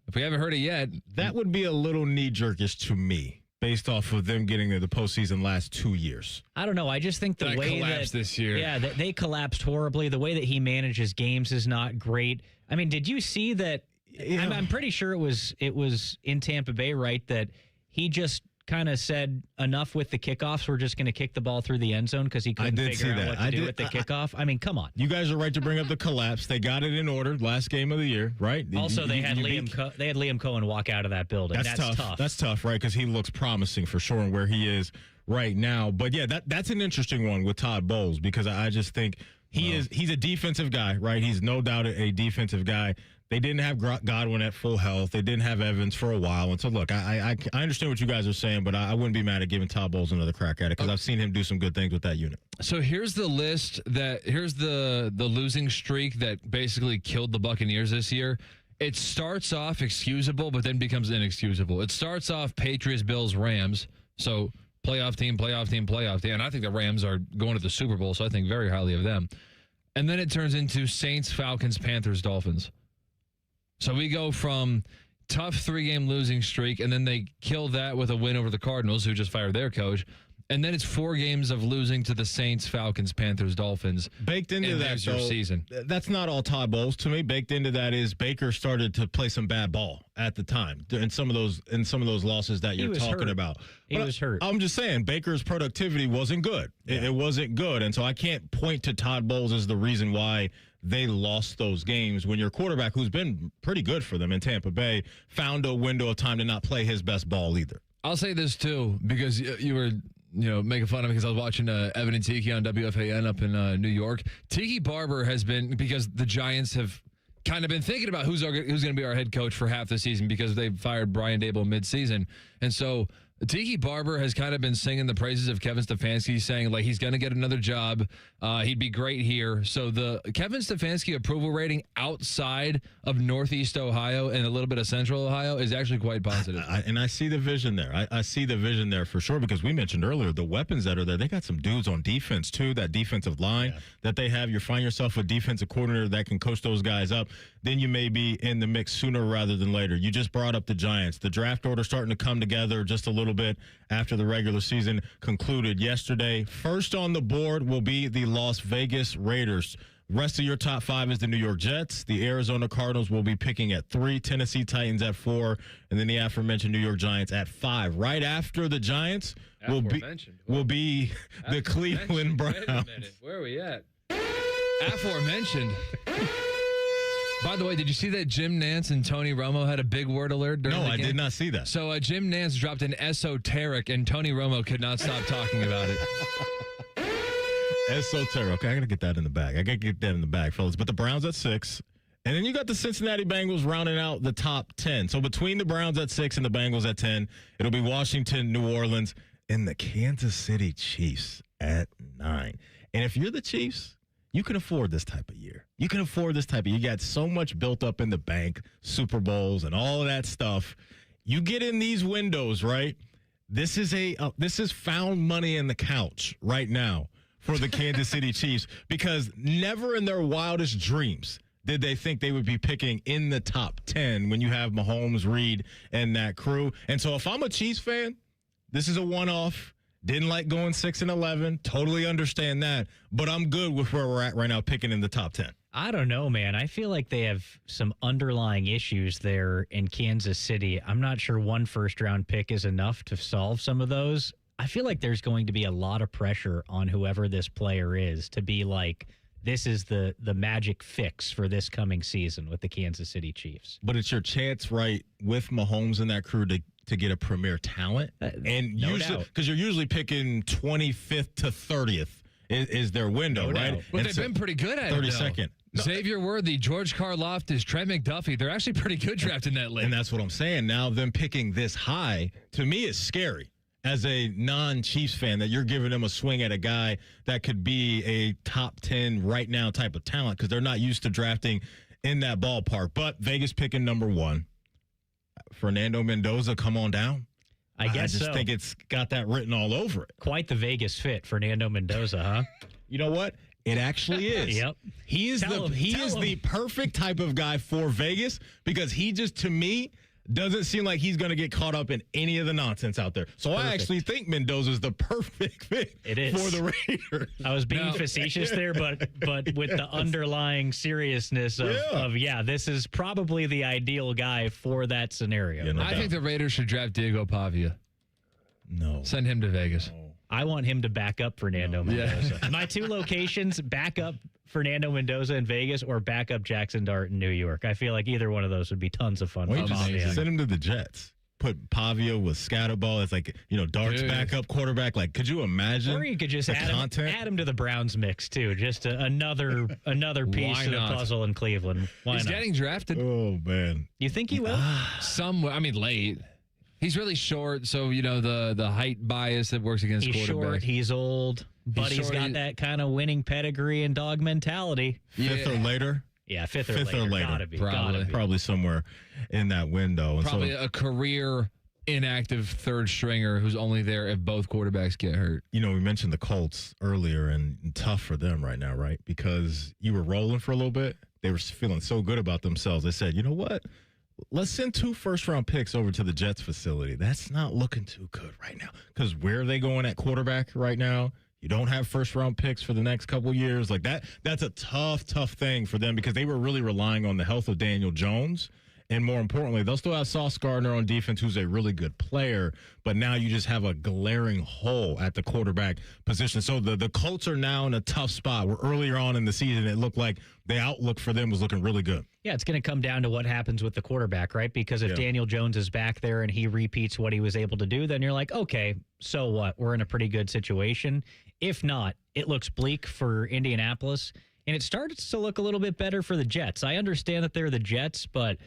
if we haven't heard it yet, that would be a little knee-jerkish to me, based off of them getting to the postseason last 2 years. I don't know. I just think the way collapsed this year. Yeah, they collapsed horribly. The way that he manages games is not great. I mean, did you see that? I'm pretty sure it was in Tampa Bay, right? That he just kind of said enough with the kickoffs. We're just going to kick the ball through the end zone because he couldn't figure out what to do with the kickoff. I mean, come on. You guys are right to bring up the collapse. They got it in order last game of the year, right? Also, they had Liam Cohen walk out of that building. That's tough. That's tough, right? Because he looks promising for sure and where he is right now. But yeah, that's an interesting one with Todd Bowles, because I just think he's a defensive guy, right? He's no doubt a defensive guy. They didn't have Godwin at full health. They didn't have Evans for a while. And so, look, I understand what you guys are saying, but I wouldn't be mad at giving Todd Bowles another crack at it, because I've seen him do some good things with that unit. So here's the list here's the losing streak that basically killed the Buccaneers this year. It starts off excusable, but then becomes inexcusable. It starts off Patriots, Bills, Rams. So playoff team. And I think the Rams are going to the Super Bowl, so I think very highly of them. And then it turns into Saints, Falcons, Panthers, Dolphins. So we go from tough 3-game losing streak, and then they kill that with a win over the Cardinals, who just fired their coach. And then it's 4 games of losing to the Saints, Falcons, Panthers, Dolphins. Baked into that, your season. That's not all Todd Bowles to me. Baked into that is Baker started to play some bad ball at the time in some of those losses that you're talking about. He was hurt. I'm just saying Baker's productivity wasn't good. It wasn't good, and so I can't point to Todd Bowles as the reason why they lost those games when your quarterback, who's been pretty good for them in Tampa Bay, found a window of time to not play his best ball either. I'll say this, too, because you were making fun of me because I was watching Evan and Tiki on WFAN up in New York. Tiki Barber has been, because the Giants have kind of been thinking about who's going to be our head coach for half the season because they fired Brian Daboll midseason. And so Tiki Barber has kind of been singing the praises of Kevin Stefanski, saying, like, he's going to get another job. He'd be great here. So the Kevin Stefanski approval rating outside of Northeast Ohio and a little bit of Central Ohio is actually quite positive. And I see the vision there. I see the vision there for sure, because we mentioned earlier the weapons that are there. They got some dudes on defense, too, that defensive line that they have. You find yourself a defensive coordinator that can coach those guys up. Then you may be in the mix sooner rather than later. You just brought up the Giants. The draft order starting to come together just a little bit after the regular season concluded yesterday. First on the board will be the Las Vegas Raiders. Rest of your top 5 is the New York Jets. The Arizona Cardinals will be picking at 3, Tennessee Titans at 4, and then the aforementioned New York Giants at 5. Right after the Giants will be the Cleveland Browns. Wait a minute. Where are we at? Aforementioned. By the way, did you see that Jim Nance and Tony Romo had a big word alert during the game? No, I did not see that. So Jim Nance dropped an esoteric, and Tony Romo could not stop talking about it. Esoteric. Okay, I got to get that in the bag. Fellas. But the Browns at 6. And then you got the Cincinnati Bengals rounding out the top 10. So between the Browns at 6 and the Bengals at 10, it'll be Washington, New Orleans, and the Kansas City Chiefs at 9. And if you're the Chiefs, you can afford this type of year. You got so much built up in the bank, Super Bowls and all of that stuff. You get in these windows, right? This is found money in the couch right now for the Kansas City Chiefs, because never in their wildest dreams did they think they would be picking in the top 10 when you have Mahomes, Reed, and that crew. And so if I'm a Chiefs fan, this is a one-off. Didn't like going 6-11. Totally understand that. But I'm good with where we're at right now, picking in the top 10. I don't know, man. I feel like they have some underlying issues there in Kansas City. I'm not sure one first-round pick is enough to solve some of those. I feel like there's going to be a lot of pressure on whoever this player is to be like, this is the magic fix for this coming season with the Kansas City Chiefs. But it's your chance, right, with Mahomes and that crew to get a premier talent. And no usually, doubt. because you're usually picking 25th to 30th is their window, No right? doubt. But they've been pretty good at it, 32nd. No. Xavier Worthy, George Karlaftis, Trent McDuffie, they're actually pretty good drafting that late. And that's what I'm saying. Now, them picking this high, to me, is scary. As a non-Chiefs fan, that you're giving them a swing at a guy that could be a top 10 right now type of talent, because they're not used to drafting in that ballpark. But Vegas picking number 1. Fernando Mendoza, come on down. I guess just so. think it's got that written all over it. Quite the Vegas fit, Fernando Mendoza, huh? You know what? It actually is. Yep. He is the perfect type of guy for Vegas, because he just, to me, doesn't seem like he's going to get caught up in any of the nonsense out there. So I actually think Mendoza's the perfect fit for the Raiders. I was being facetious there, but with the underlying seriousness of this is probably the ideal guy for that scenario. I think the Raiders should draft Diego Pavia. No. Send him to Vegas. I want him to back up Fernando Mendoza. My 2 locations, back up Fernando Mendoza in Vegas or back up Jackson Dart in New York. I feel like either one of those would be tons of fun. Well, send him to the Jets. Put Pavia with Scatterball. It's like, Dart's backup quarterback. Like, could you imagine? Or you could just add him to the Browns mix, too. Just another piece of the puzzle in Cleveland. He's getting drafted. Oh, man. You think he will? Late. He's really short, so, the height bias that works against quarterbacks. He's short, he's old, but he's got that kind of winning pedigree and dog mentality. Fifth or later? Yeah, fifth or later. Gotta be. Probably somewhere in that window. And probably a career inactive third stringer who's only there if both quarterbacks get hurt. We mentioned the Colts earlier, and tough for them right now, right? Because you were rolling for a little bit. They were feeling so good about themselves. They said, you know what? Let's send 2 first-round picks over to the Jets facility. That's not looking too good right now, because where are they going at quarterback right now? You don't have first-round picks for the next couple years. Like that's a tough thing for them, because they were really relying on the health of Daniel Jones And more importantly, they'll still have Sauce Gardner on defense, who's a really good player. But now you just have a glaring hole at the quarterback position. So the Colts are now in a tough spot where earlier on in the season, it looked like the outlook for them was looking really good. Yeah, it's going to come down to what happens with the quarterback, right? Because if Daniel Jones is back there and he repeats what he was able to do, then you're like, okay, so what? We're in a pretty good situation. If not, it looks bleak for Indianapolis, and it starts to look a little bit better for the Jets. I understand that they're the Jets, but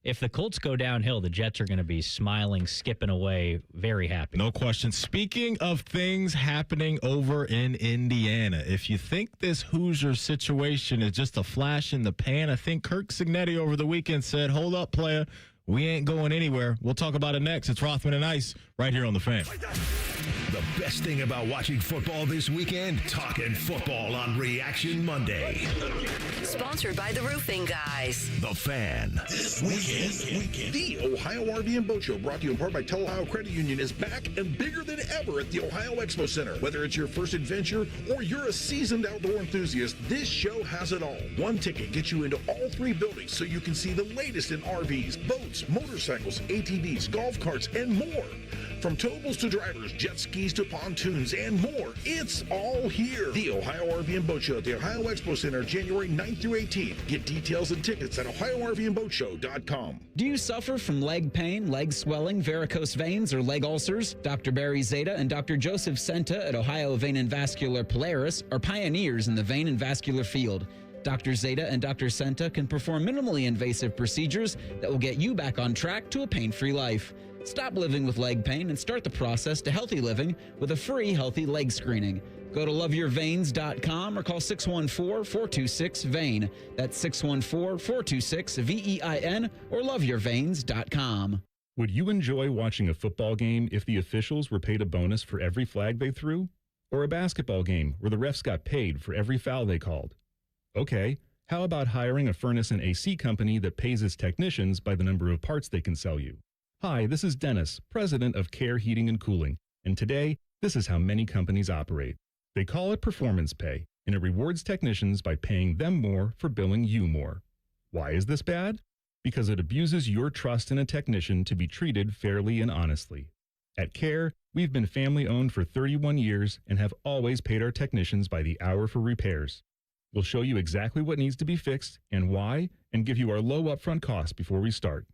if the Colts go downhill, the Jets are going to be smiling, skipping away, very happy. No question. Speaking of things happening over in Indiana, if you think this Hoosier situation is just a flash in the pan, I think Kirk Cignetti over the weekend said, hold up, player. We ain't going anywhere. We'll talk about it next. It's Rothman and Ice right here on The Fan. The best thing about watching football this weekend, talking football on Reaction Monday. Sponsored by the Roofing Guys. The Fan. This weekend, the Ohio RV and Boat Show, brought to you in part by Tel Ohio Credit Union, is back and bigger than ever at the Ohio Expo Center. Whether it's your first adventure or you're a seasoned outdoor enthusiast, this show has it all. One ticket gets you into all three buildings so you can see the latest in RVs, boats, motorcycles, ATVs, golf carts, and more. From towables to drivers, jet skis to pontoons, and more. It's all here. The Ohio RV and Boat Show at the Ohio Expo Center, January 9th through 18th. Get details and tickets at OhioRVandBoatShow.com. Do you suffer from leg pain, leg swelling, varicose veins, or leg ulcers? Dr. Barry Zeta and Dr. Joseph Senta at Ohio Vein and Vascular Polaris are pioneers in the vein and vascular field. Dr. Zeta and Dr. Senta can perform minimally invasive procedures that will get you back on track to a pain-free life. Stop living with leg pain and start the process to healthy living with a free healthy leg screening. Go to loveyourveins.com or call 614-426-VEIN. That's 614-426-VEIN or loveyourveins.com. Would you enjoy watching a football game if the officials were paid a bonus for every flag they threw? Or a basketball game where the refs got paid for every foul they called? Okay, how about hiring a furnace and AC company that pays its technicians by the number of parts they can sell you? Hi, this is Dennis, president of Care Heating and Cooling, and today, this is how many companies operate. They call it performance pay, and it rewards technicians by paying them more for billing you more. Why is this bad? Because it abuses your trust in a technician to be treated fairly and honestly. At Care, we've been family-owned for 31 years and have always paid our technicians by the hour for repairs. We'll show you exactly what needs to be fixed and why, and give you our low upfront cost before we start.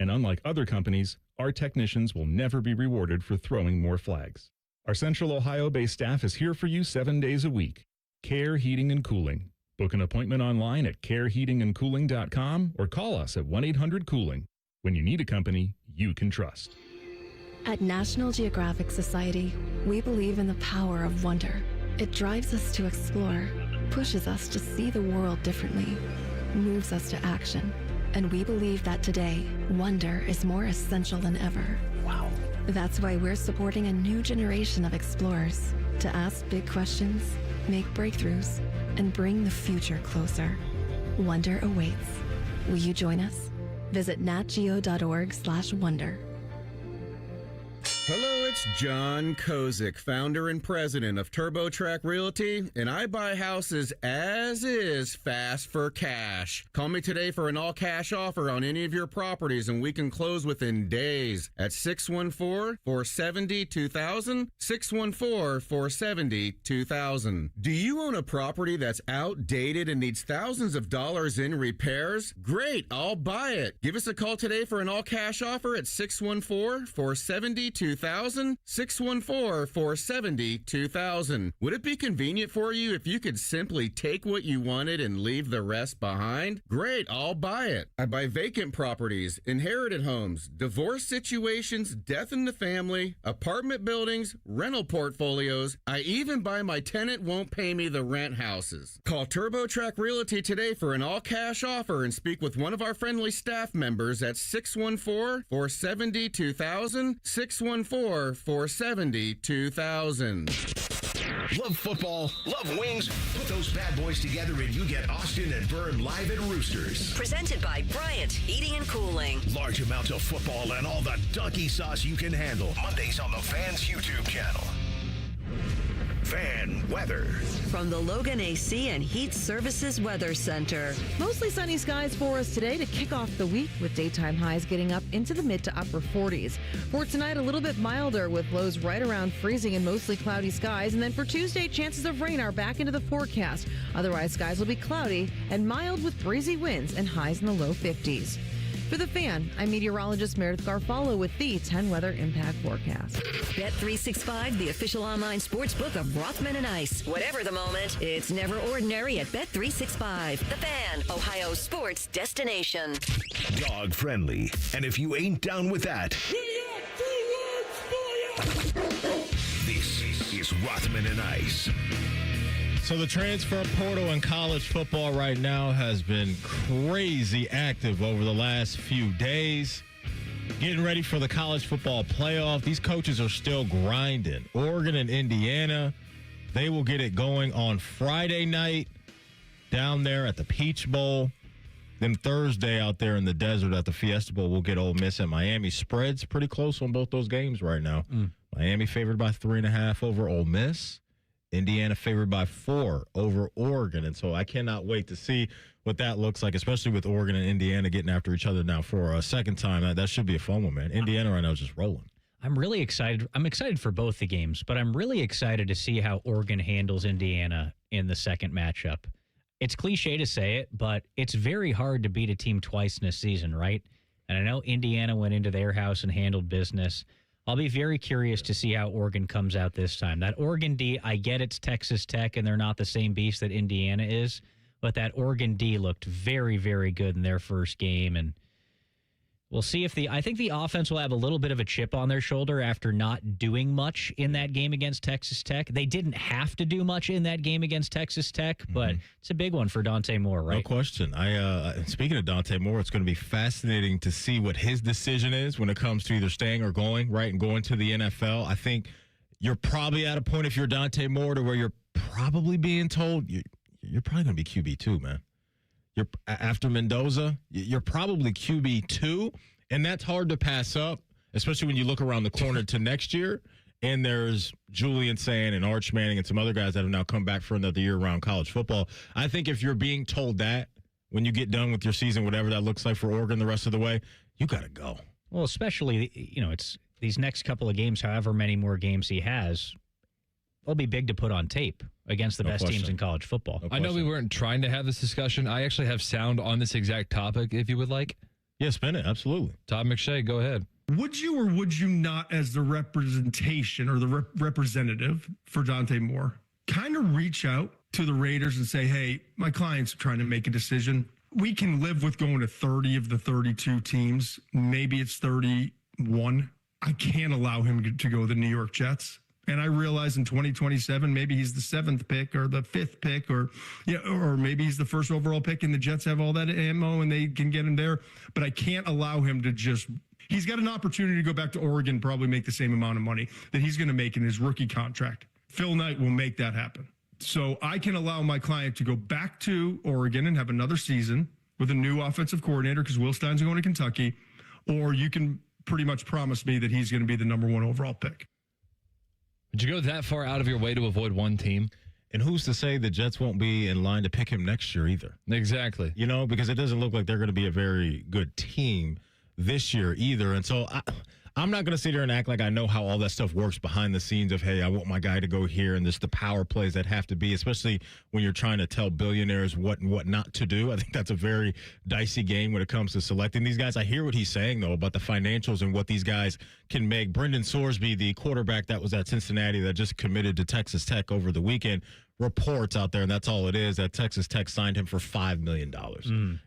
And unlike other companies, our technicians will never be rewarded for throwing more flags. Our Central Ohio-based staff is here for you 7 days a week. Care Heating and Cooling. Book an appointment online at careheatingandcooling.com or call us at 1-800-COOLING. When you need a company you can trust. At National Geographic Society, we believe in the power of wonder. It drives us to explore, pushes us to see the world differently, moves us to action. And we believe that today, wonder is more essential than ever. Wow. That's why we're supporting a new generation of explorers to ask big questions, make breakthroughs, and bring the future closer. Wonder awaits. Will you join us? Visit natgeo.org/wonder. Hello, it's John Kozik, founder and president of TurboTrack Realty, and I buy houses as is fast for cash. Call me today for an all-cash offer on any of your properties, and we can close within days at 614-470-2000, 614-470-2000. Do you own a property that's outdated and needs thousands of dollars in repairs? Great, I'll buy it. Give us a call today for an all-cash offer at 614-470-2000, 614-470-2000. Would it be convenient for you if you could simply take what you wanted and leave the rest behind? Great, I'll buy it. I buy vacant properties, inherited homes, divorce situations, death in the family, apartment buildings, rental portfolios. I even buy my tenant won't pay me the rent houses. Call TurboTrack Realty today for an all-cash offer and speak with one of our friendly staff members at 614-470-2000, 614-470-2000. Love football, love wings. Put those bad boys together and you get Austin and Vern live at Roosters. Presented by Bryant Heating and Cooling. Large amounts of football and all the donkey sauce you can handle. Mondays on the Fans YouTube channel. Fan weather. From the Logan AC and Heat Services Weather Center. Mostly sunny skies for us today to kick off the week, with daytime highs getting up into the mid to upper 40s. For tonight, a little bit milder with lows right around freezing and mostly cloudy skies. And then for Tuesday, chances of rain are back into the forecast. Otherwise, skies will be cloudy and mild with breezy winds and highs in the low 50s. For The Fan, I'm meteorologist Meredith Garfalo with the 10 Weather Impact Forecast. Bet365, the official online sports book of Rothman and Ice. Whatever the moment, it's never ordinary at Bet365. The Fan, Ohio's sports destination. Dog friendly. And if you ain't down with that, this is Rothman and Ice. So the transfer portal in college football right now has been crazy active over the last few days. Getting ready for the college football playoff. These coaches are still grinding. Oregon and Indiana, they will get it going on Friday night down there at the Peach Bowl. Then Thursday out there in the desert at the Fiesta Bowl, we'll get Ole Miss and Miami. Spreads pretty close on both those games right now. Miami favored by 3.5 over Ole Miss. Indiana favored by 4 over Oregon. And so I cannot wait to see what that looks like, especially with Oregon and Indiana getting after each other now for a second time. That should be a fun one, man. Indiana right now is just rolling. I'm really excited. I'm excited for both the games, but I'm really excited to see how Oregon handles Indiana in the second matchup. It's cliche to say it, but it's very hard to beat a team twice in a season, right? And I know Indiana went into their house and handled business. I'll be very curious to see how Oregon comes out this time. That Oregon D, I get it's Texas Tech, and they're not the same beast that Indiana is, but that Oregon D looked very, very good in their first game, and we'll see if I think the offense will have a little bit of a chip on their shoulder after not doing much in that game against Texas Tech. They didn't have to do much in that game against Texas Tech, but it's a big one for Dante Moore, right? No question. Speaking of Dante Moore, it's going to be fascinating to see what his decision is when it comes to either staying or going, right, and going to the NFL. I think you're probably at a point, if you're Dante Moore, to where you're probably being told you're probably going to be QB2, man. You're after Mendoza, you're probably QB2, and that's hard to pass up, especially when you look around the corner to next year. And there's Julian Sand and Arch Manning and some other guys that have now come back for another year around college football. I think if you're being told that when you get done with your season, whatever that looks like for Oregon the rest of the way, you got to go. Well, especially, it's these next couple of games, however many more games he has, they'll be big to put on tape against the best teams in college football. I know we weren't trying to have this discussion. I actually have sound on this exact topic, if you would like. Yeah, spin it. Absolutely. Todd McShay, go ahead. Would you or would you not, as the representation or the representative for Dante Moore, kind of reach out to the Raiders and say, hey, my client's trying to make a decision. We can live with going to 30 of the 32 teams. Maybe it's 31. I can't allow him to go to the New York Jets. And I realize in 2027, maybe he's the 7th pick or the 5th pick, or maybe he's the first overall pick and the Jets have all that ammo and they can get him there. But I can't allow him to he's got an opportunity to go back to Oregon, probably make the same amount of money that he's going to make in his rookie contract. Phil Knight will make that happen. So I can allow my client to go back to Oregon and have another season with a new offensive coordinator, because Will Stein's going to Kentucky, or you can pretty much promise me that he's going to be the number 1 overall pick. Would you go that far out of your way to avoid one team? And who's to say the Jets won't be in line to pick him next year either? Exactly. Because it doesn't look like they're going to be a very good team this year either. And so I'm not going to sit here and act like I know how all that stuff works behind the scenes of, hey, I want my guy to go here, and the power plays that have to be, especially when you're trying to tell billionaires what and what not to do. I think that's a very dicey game when it comes to selecting these guys. I hear what he's saying, though, about the financials and what these guys can make. Brendan Sorsby, the quarterback that was at Cincinnati that just committed to Texas Tech over the weekend, reports out there, and that's all it is, that Texas Tech signed him for $5 million.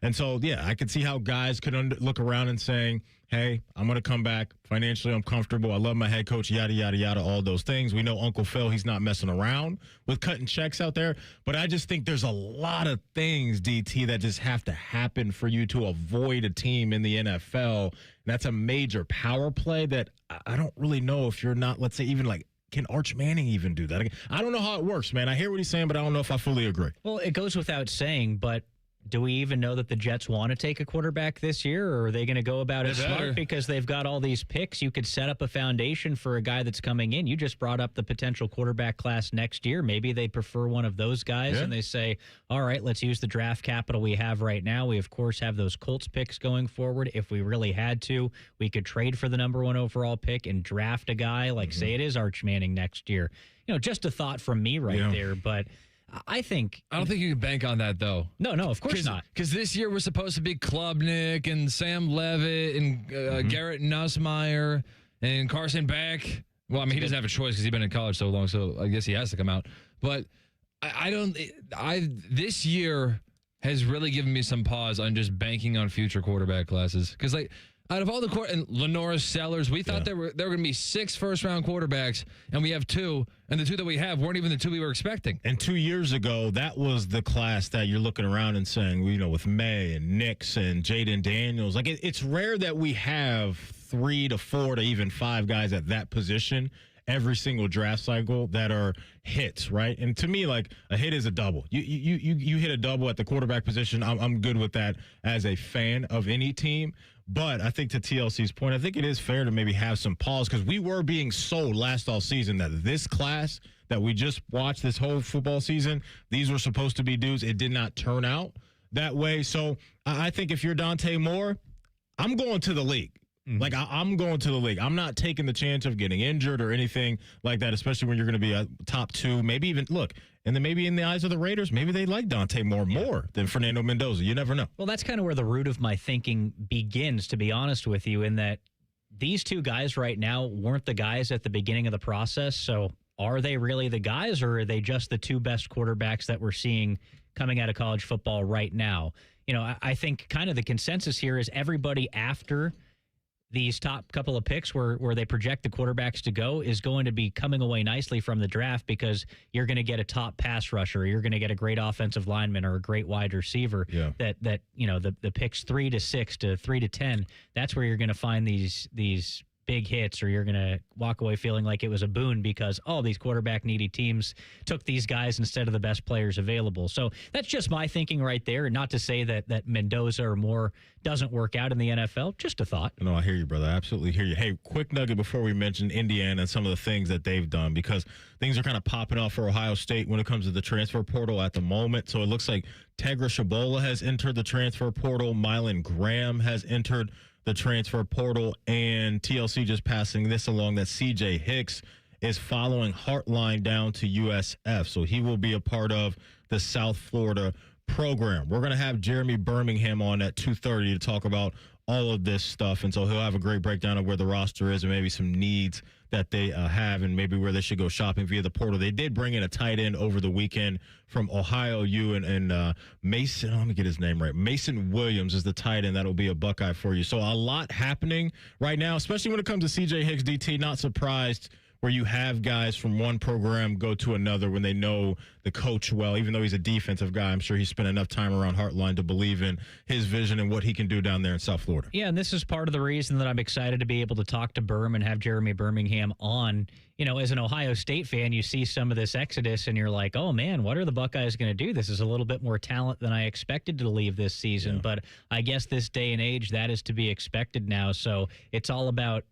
And so, yeah, I could see how guys could look around and saying, hey, I'm going to come back. Financially, I'm comfortable. I love my head coach, yada, yada, yada, all those things. We know Uncle Phil, he's not messing around with cutting checks out there. But I just think there's a lot of things, DT, that just have to happen for you to avoid a team in the NFL. And that's a major power play that I don't really know if you're not, let's say, even like, can Arch Manning even do that? I don't know how it works, man. I hear what he's saying, but I don't know if I fully agree. Well, it goes without saying, but do we even know that the Jets want to take a quarterback this year, or are they going to go about it smart because they've got all these picks? You could set up a foundation for a guy that's coming in. You just brought up the potential quarterback class next year. Maybe they prefer one of those guys, and they say, all right, let's use the draft capital we have right now. We, of course, have those Colts picks going forward. If we really had to, we could trade for the number 1 overall pick and draft a guy like, say, it is Arch Manning next year. Just a thought from me there, but I don't think you can bank on that, though. No, of course not. Because this year we're supposed to be Klubnik and Sam Levitt and Garrett Nussmeier and Carson Beck. Well, I mean, he doesn't have a choice because he's been in college so long, so I guess he has to come out. But this year has really given me some pause on just banking on future quarterback classes. Because, out of all the and Lenora Sellers, we thought there were going to be 6 first-round quarterbacks, and we have 2, and the 2 that we have weren't even the 2 we were expecting. And 2 years ago, that was the class that you're looking around and saying, with May and Nix and Jaden Daniels, it's rare that we have 3 to 4 to even 5 guys at that position every single draft cycle that are hits, right? And to me, a hit is a double. You hit a double at the quarterback position. I'm good with that as a fan of any team. But I think to TLC's point, I think it is fair to maybe have some pause because we were being sold last all season that this class that we just watched this whole football season, these were supposed to be dudes. It did not turn out that way. So I think if you're Dante Moore, I'm going to the league. I'm going to the league. I'm not taking the chance of getting injured or anything like that, especially when you're going to be a top 2, maybe even and then maybe in the eyes of the Raiders, maybe they like Dante Moore more than Fernando Mendoza. You never know. Well, that's kind of where the root of my thinking begins, to be honest with you, in that these 2 guys right now weren't the guys at the beginning of the process. So are they really the guys, or are they just the 2 best quarterbacks that we're seeing coming out of college football right now? I think kind of the consensus here is everybody after these top couple of picks where they project the quarterbacks to go is going to be coming away nicely from the draft because you're going to get a top pass rusher, or you're going to get a great offensive lineman or a great wide receiver. That the picks 3 to 6 to 3 to 10, that's where you're going to find these big hits, or you're going to walk away feeling like it was a boon because all these quarterback needy teams took these guys instead of the best players available. So that's just my thinking right there. Not to say that Mendoza or Moore doesn't work out in the NFL. Just a thought. No, I hear you, brother. I absolutely hear you. Hey, quick nugget before we mention Indiana and some of the things that they've done, because things are kind of popping off for Ohio State when it comes to the transfer portal at the moment. So it looks like Tegra Shabola has entered the transfer portal. Mylan Graham has entered the transfer portal, and TLC just passing this along that CJ Hicks is following Heartline down to USF. So he will be a part of the South Florida program. We're going to have Jeremy Birmingham on at 2:30 to talk about all of this stuff. And so he'll have a great breakdown of where the roster is and maybe some needs that they have and maybe where they should go shopping via the portal. They did bring in a tight end over the weekend from Ohio U and Mason. Let me get his name right. Mason Williams is the tight end. That'll be a Buckeye for you. So a lot happening right now, especially when it comes to CJ Hicks, DT. Not surprised where you have guys from one program go to another when they know the coach well. Even though he's a defensive guy, I'm sure he spent enough time around Heartline to believe in his vision and what he can do down there in South Florida. Yeah, and this is part of the reason that I'm excited to be able to talk to Berm and have Jeremy Birmingham on. You know, as an Ohio State fan, you see some of this exodus and you're like, oh, man, what are the Buckeyes going to do? This is a little bit more talent than I expected to leave this season. Yeah. But I guess this day and age, that is to be expected now. So it's all about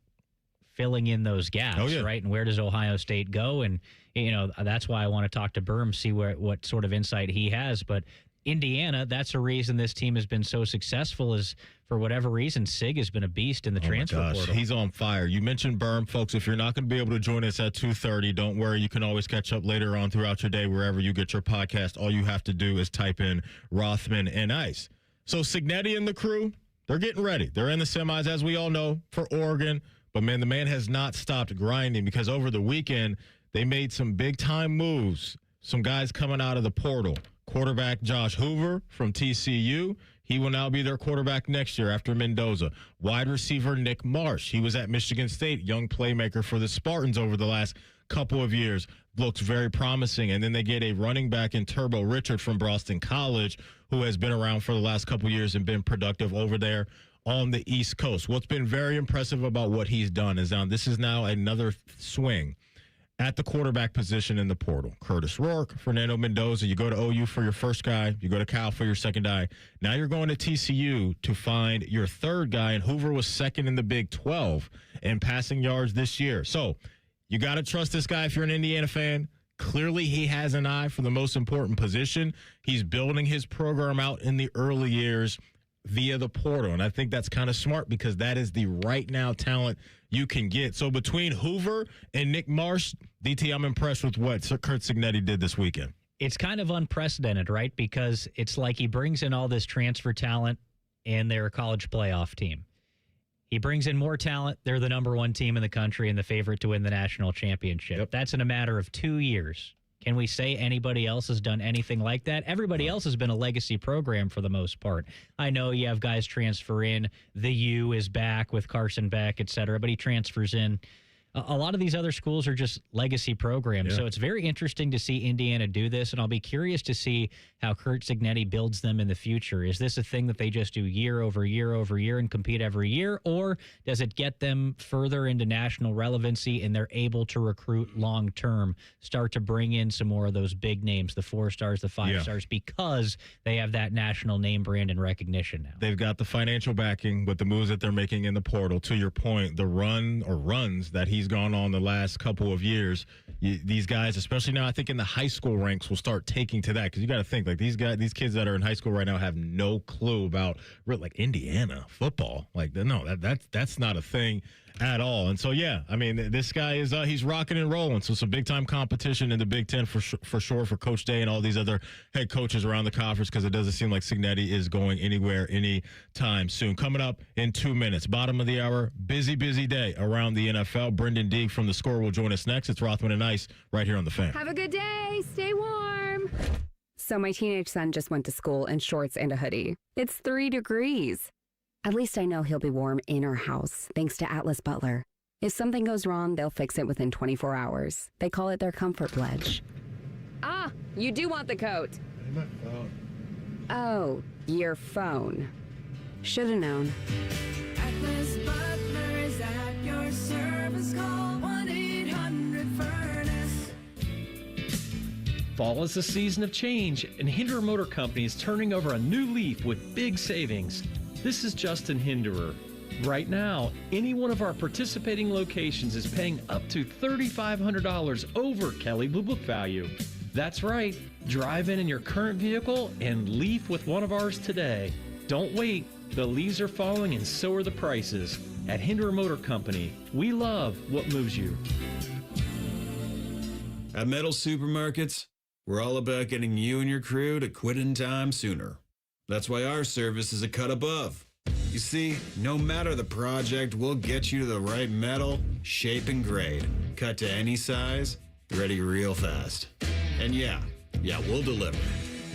filling in those gaps, right? And where does Ohio State go? And, you know, that's why I want to talk to Berm, see what sort of insight he has. But Indiana, that's a reason this team has been so successful is for whatever reason, Sig has been a beast in the transfer portal. He's on fire. You mentioned Berm, folks. If you're not going to be able to join us at 2:30, don't worry. You can always catch up later on throughout your day, wherever you get your podcast. All you have to do is type in Rothman and Ice. So Signetti and the crew, they're getting ready. They're in the semis, as we all know, for Oregon. But, man, the man has not stopped grinding because over the weekend they made some big-time moves. Some guys coming out of the portal. Quarterback Josh Hoover from TCU. He will now be their quarterback next year after Mendoza. Wide receiver Nick Marsh. He was at Michigan State, young playmaker for the Spartans over the last couple of years. Looks very promising. And then they get a running back in Turbo Richard from Boston College, who has been around for the last couple of years and been productive over there on the East Coast. What's been very impressive about what he's done is this is now another swing at the quarterback position in the portal. Curtis Rourke, Fernando Mendoza. You go to OU for your first guy. You go to Cal for your second guy. Now you're going to TCU to find your third guy, and Hoover was second in the Big 12 in passing yards this year. So you got to trust this guy if you're an Indiana fan. Clearly, he has an eye for the most important position. He's building his program out in the early years via the portal, and I think that's kind of smart because that is the right now talent you can get. So between Hoover and Nick Marsh, DT, I'm impressed with what Kurt Cignetti did this weekend. It's kind of unprecedented, right? Because it's like he brings in all this transfer talent and they're a college playoff team. He brings in more talent. They're the number one team in the country and the favorite to win the national championship. Yep. That's in a matter of 2 years. Can we say anybody else has done anything like that? Everybody else has been a legacy program for the most part. I know you have guys transfer in. The U is back with Carson Beck, et cetera, but he transfers in. A lot of these other schools are just legacy programs. Yeah. So it's very interesting to see Indiana do this, and I'll be curious to see how Kurt Cignetti builds them in the future. Is this a thing that they just do year over year over year and compete every year, or does it get them further into national relevancy and they're able to recruit long-term, start to bring in some more of those big names, the 4 stars, the 5 stars, because they have that national name brand and recognition now? They've got the financial backing with the moves that they're making in the portal. To your point, the runs that he's gone on the last couple of years, these guys, especially now, I think in the high school ranks, will start taking to that, because you got to think, like, these kids that are in high school right now have no clue about like Indiana football. Like, no, that's not a thing at all. And so, yeah, I mean, this guy is he's rocking and rolling. So some big time competition in the Big Ten for sure for Coach Day and all these other head coaches around the conference, because it doesn't seem like Cignetti is going anywhere anytime soon. Coming up in 2 minutes, bottom of the hour, busy day around the NFL. Brendan Deeg from The Score will join us next. It's Rothman and Ice right here on The Fan. Have a good day. Stay warm. So my teenage son just went to school in shorts and a hoodie. It's 3 degrees. At least I know he'll be warm in our house, thanks to Atlas Butler. If something goes wrong, they'll fix it within 24 hours. They call it their comfort pledge. Ah, you do want the coat. My phone. Oh, your phone. Should have known. Atlas Butler is at your service. Call 1-800-FURNACE. Fall is a season of change, and Hinderer Motor Company is turning over a new leaf with big savings. This is Justin Hinderer. Right now, any one of our participating locations is paying up to $3,500 over Kelley Blue Book value. That's right. Drive in your current vehicle and leaf with one of ours today. Don't wait. The leaves are falling and so are the prices. At Hinderer Motor Company, we love what moves you. At Metal Supermarkets, we're all about getting you and your crew to quit in time sooner. That's why our service is a cut above. You see, no matter the project, we'll get you to the right metal, shape, and grade. Cut to any size, ready real fast. And yeah, we'll deliver,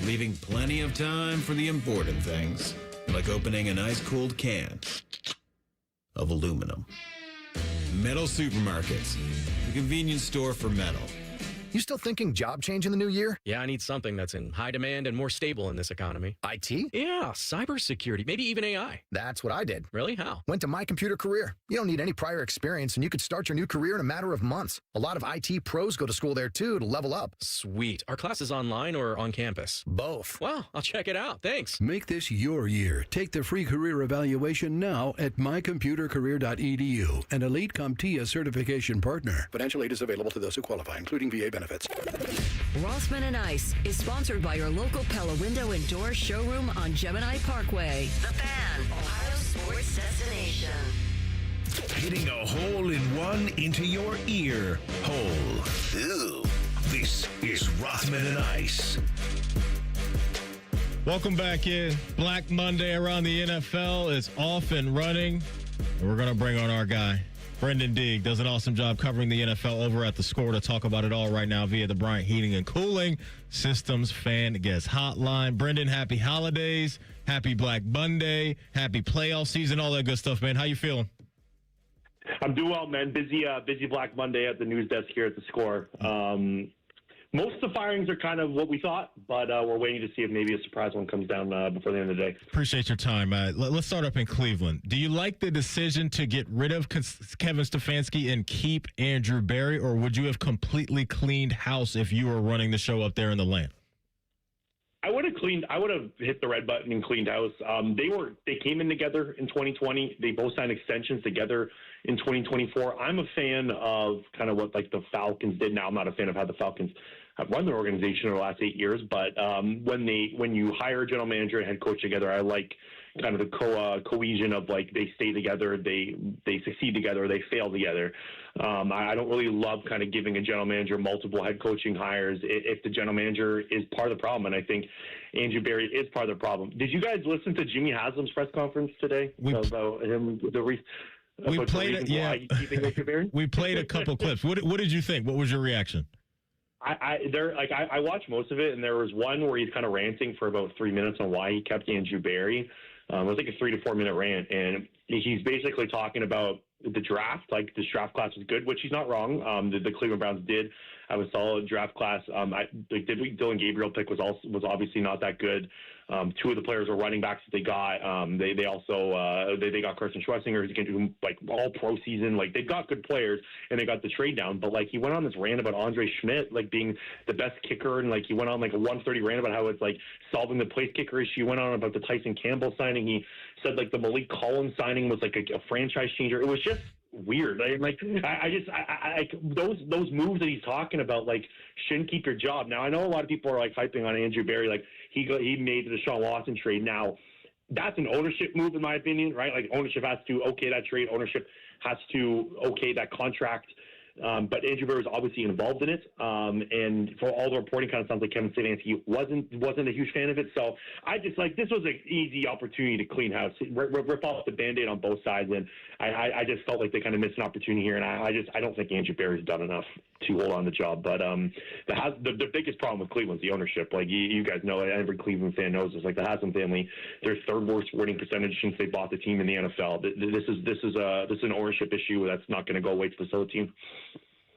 leaving plenty of time for the important things, like opening an ice-cold can of aluminum. Metal Supermarkets, the convenience store for metal. You still thinking job change in the new year? Yeah, I need something that's in high demand and more stable in this economy. IT? Yeah, cybersecurity, maybe even AI. That's what I did. Really? How? Went to My Computer Career. You don't need any prior experience, and you could start your new career in a matter of months. A lot of IT pros go to school there, too, to level up. Sweet. Are classes online or on campus? Both. Wow, I'll check it out. Thanks. Make this your year. Take the free career evaluation now at mycomputercareer.edu, an Elite CompTIA certification partner. Financial aid is available to those who qualify, including VA benefits. Rothman and Ice is sponsored by your local Pella Window and Door showroom on Gemini Parkway. The Fan, Ohio sports destination. Hitting a hole in one into your ear hole. Ew. This is Rothman and Ice. Welcome back in. Black Monday around the NFL is off and running. And we're going to bring on our guy, Brendan Deeg. Does an awesome job covering the NFL over at The Score to talk about it all right now via the Bryant Heating and Cooling Systems Fan Guest Hotline. Brendan, happy holidays. Happy Black Monday. Happy playoff season, all that good stuff, man. How you feeling? I'm doing well, man. Busy Black Monday at the news desk here at The Score. most of the firings are kind of what we thought, but we're waiting to see if maybe a surprise one comes down before the end of the day. Appreciate your time. Let's start up in Cleveland. Do you like the decision to get rid of Kevin Stefanski and keep Andrew Berry, or would you have completely cleaned house if you were running the show up there in the land? I would have hit the red button and cleaned house. They came in together in 2020. They both signed extensions together in 2024. I'm a fan of kind of what like the Falcons did. Now I'm not a fan of how the Falcons have run their organization over the last 8 years, but when you hire a general manager and head coach together, I like kind of the cohesion of like they stay together, they succeed together, they fail together. I don't really love kind of giving a general manager multiple head coaching hires if the general manager is part of the problem, and I think Andrew Berry is part of the problem. Did you guys listen to Jimmy Haslam's press conference today about him? We played it. Yeah, we played a couple clips. What did you think? What was your reaction? I watched most of it, and there was one where he's kind of ranting for about 3 minutes on why he kept Andrew Berry. It was like a 3 to 4 minute rant, and he's basically talking about the draft. Like this draft class was good, which he's not wrong. The Cleveland Browns did have a solid draft class. The Dylan Gabriel pick was obviously not that good. Two of the players were running backs that they got. They also got Carson Schwarzenegger, who's going to do like all pro season. Like they've got good players, and they got the trade down. But like he went on this rant about Andre Schmidt like being the best kicker, and like he went on like a 130 rant about how it's like solving the place kicker issue. He went on about the Tyson Campbell signing. He said like the Malik Collins signing was like a franchise changer. It was just weird. Those moves that he's talking about like shouldn't keep your job. Now I know a lot of people are like hyping on Andrew Berry, like he made the Deshaun Watson trade. Now that's an ownership move in my opinion, right? Like ownership has to okay that trade. Ownership has to okay that contract. But Andrew Berry was obviously involved in it, and for all the reporting, kind of sounds like Kevin Stefanski wasn't a huge fan of it. So I just like this was an easy opportunity to clean house, rip off the Band-Aid on both sides, and I just felt like they kind of missed an opportunity here, and I don't think Andrew Berry's done enough to hold on the job. But the biggest problem with Cleveland's the ownership. Like you guys know, every Cleveland fan knows this. Like the Haslam family, their third worst winning percentage since they bought the team in the NFL. This is an ownership issue that's not going to go away to the Minnesota team.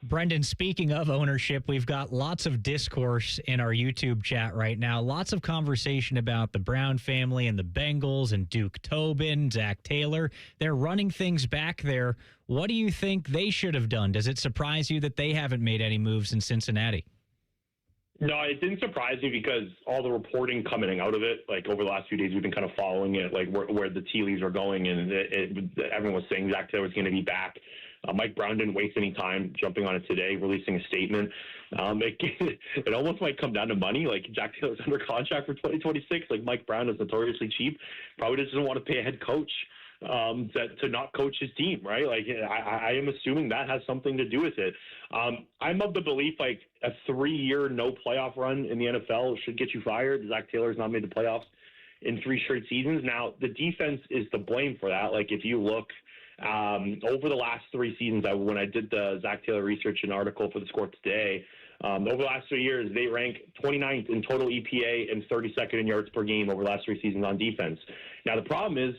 Brendan, speaking of ownership, we've got lots of discourse in our YouTube chat right now. Lots of conversation about the Brown family and the Bengals and Duke Tobin, Zach Taylor. They're running things back there. What do you think they should have done? Does it surprise you that they haven't made any moves in Cincinnati? No, it didn't surprise me because all the reporting coming out of it, like over the last few days, we've been kind of following it, like where the tea leaves are going, and everyone was saying Zach Taylor was going to be back. Mike Brown didn't waste any time jumping on it today, releasing a statement. It almost might come down to money. Like Zach Taylor's under contract for 2026. Like Mike Brown is notoriously cheap. Probably doesn't want to pay a head coach to not coach his team, right? Like I am assuming that has something to do with it. I'm of the belief like a 3-year no playoff run in the NFL should get you fired. Zach Taylor's not made the playoffs in 3 straight seasons. Now the defense is to blame for that. Like if you look over the last 3 seasons, when I did the Zach Taylor research and article for the Score today, over the last 3 years, they rank 29th in total EPA and 32nd in yards per game over the last 3 seasons on defense. Now, the problem is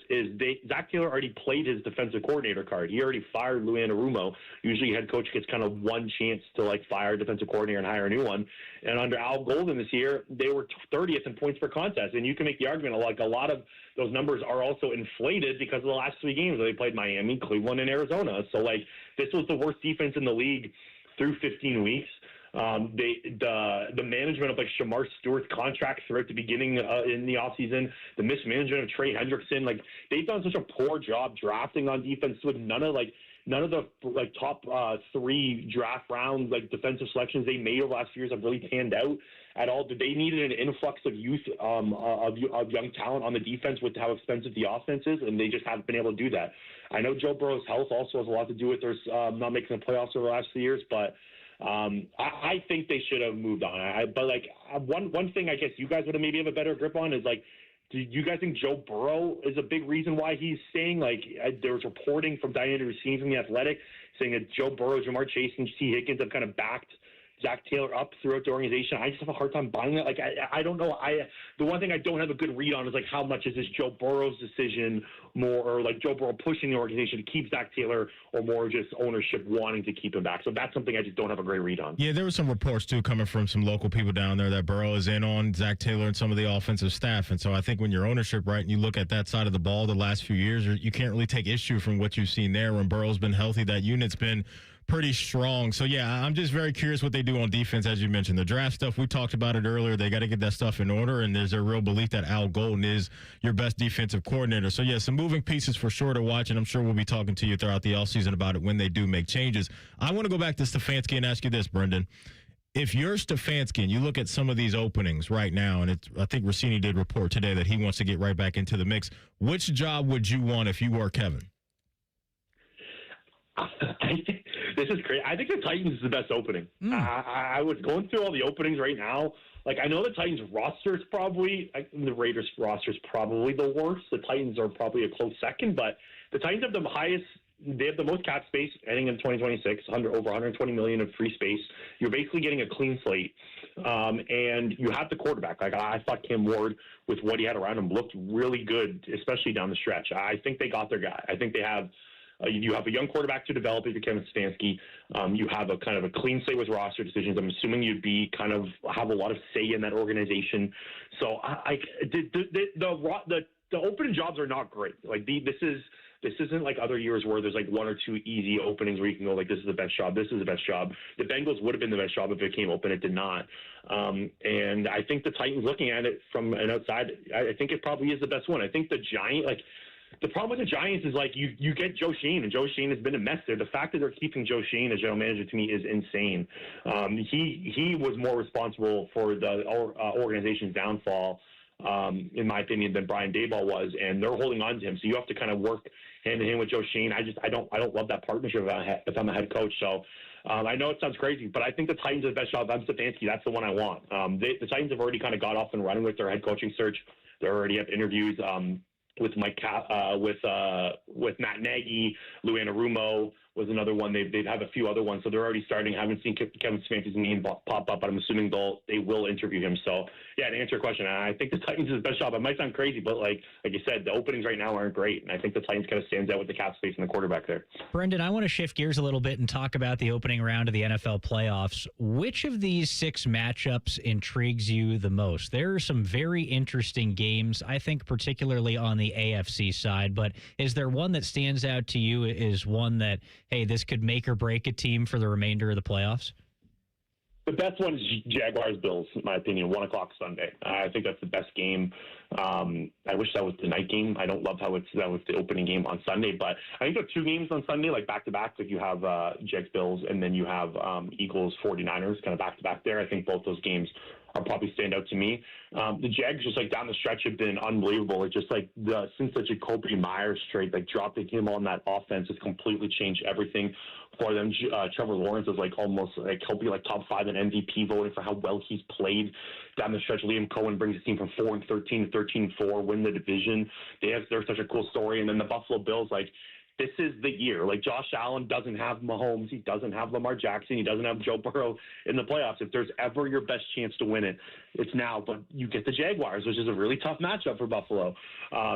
Zach Taylor already played his defensive coordinator card. He already fired Lou Anarumo. Usually, head coach gets kind of one chance to like fire a defensive coordinator and hire a new one. And under Al Golden this year, they were 30th in points per contest. And you can make the argument like a lot of those numbers are also inflated because of the last 3 games where they played Miami, Cleveland, and Arizona. So like this was the worst defense in the league through 15 weeks. The management of like Shamar Stewart's contract throughout the beginning in the offseason, the mismanagement of Trey Hendrickson, like they've done such a poor job drafting on defense with none of the like top 3 draft round like defensive selections they made over the last few years have really panned out at all. They needed an influx of youth of young talent on the defense with how expensive the offense is, and they just haven't been able to do that. I know Joe Burrow's health also has a lot to do with their not making the playoffs over the last few years, but I think they should have moved on. But like one thing I guess you guys would have maybe have a better grip on is like, do you guys think Joe Burrow is a big reason why he's staying? Like there was reporting from Diana Rossini from The Athletic saying that Joe Burrow, Jamar Chase, and T. Higgins have kind of backed Zach Taylor up throughout the organization. I just have a hard time buying that. Like, I don't know. The one thing I don't have a good read on is, like, how much is this Joe Burrow's decision more, or, like, Joe Burrow pushing the organization to keep Zach Taylor, or more just ownership wanting to keep him back. So that's something I just don't have a great read on. Yeah, there were some reports, too, coming from some local people down there that Burrow is in on Zach Taylor and some of the offensive staff. And so I think when your ownership, right, and you look at that side of the ball the last few years, you can't really take issue from what you've seen there. When Burrow's been healthy, that unit's been pretty strong. So, yeah, I'm just very curious what they do on defense, as you mentioned. The draft stuff, we talked about it earlier. They got to get that stuff in order, and there's a real belief that Al Golden is your best defensive coordinator. So, yeah, some moving pieces for sure to watch, and I'm sure we'll be talking to you throughout the offseason about it when they do make changes. I want to go back to Stefanski and ask you this, Brendan. If you're Stefanski and you look at some of these openings right now, and I think Rossini did report today that he wants to get right back into the mix, which job would you want if you were Kevin? This is crazy. I think the Titans is the best opening. I was going through all the openings right now. Like, I know the Titans roster is probably, the Raiders roster is probably the worst. The Titans are probably a close second, but the Titans have the highest. They have the most cap space heading into 2026, over $120 million of free space. You're basically getting a clean slate, and you have the quarterback. Like, I thought Cam Ward, with what he had around him, looked really good, especially down the stretch. I think they got their guy. I think they have. You have a young quarterback to develop if you're Kevin Stefanski. You have a kind of a clean slate with roster decisions. I'm assuming you'd be have a lot of say in that organization. So the opening jobs are not great. Like, this isn't like other years where there's like one or two easy openings where you can go like, this is the best job, this is the best job. The Bengals would have been the best job if it came open. It did not. And I think the Titans, looking at it from an outside, I think it probably is the best one. I think the problem with the Giants is, like, you get Joe Schoen, and Joe Schoen has been a mess there. The fact that they're keeping Joe Schoen as general manager, to me, is insane. He was more responsible for the organization's downfall, in my opinion, than Brian Daboll was, and they're holding on to him. So you have to kind of work hand in hand with Joe Schoen. I don't love that partnership if I'm a head coach. So I know it sounds crazy, but I think the Titans are the best job. I'm Stefanski. That's the one I want. The Titans have already kind of got off and running with their head coaching search. They already have interviews. With with Matt Nagy, Lou Anarumo was another one. They've have a few other ones, so they're already starting. I haven't seen Kevin Stefanski's name pop up, but I'm assuming they will interview him. So, yeah, to answer your question, I think the Titans is the best job. It might sound crazy, but like you said, the openings right now aren't great, and I think the Titans kind of stands out with the cap space and the quarterback there. Brendan, I want to shift gears a little bit and talk about the opening round of the NFL playoffs. Which of these 6 matchups intrigues you the most? There are some very interesting games, I think, particularly on the AFC side, but is there one that stands out to you as one that, hey, this could make or break a team for the remainder of the playoffs? The best one is Jaguars-Bills, in my opinion, 1 o'clock Sunday. I think that's the best game. I wish that was the night game. I don't love how that was the opening game on Sunday, but I think there are 2 games on Sunday, like back-to-back. Like, you have Jags-Bills, and then you have Eagles-49ers kind of back-to-back there. I think both those games are probably stand out to me. The Jags, just like down the stretch, have been unbelievable. It's just like since the Jacoby Myers trade, like dropping him on that offense has completely changed everything for them. Trevor Lawrence is like almost like he'll be like top 5 in MVP voting for how well he's played down the stretch. Liam Cohen brings his team from 4-13 to 13-4, win the division. They're such a cool story. And then the Buffalo Bills, like, this is the year. Like, Josh Allen doesn't have Mahomes. He doesn't have Lamar Jackson. He doesn't have Joe Burrow in the playoffs. If there's ever your best chance to win it, it's now. But you get the Jaguars, which is a really tough matchup for Buffalo.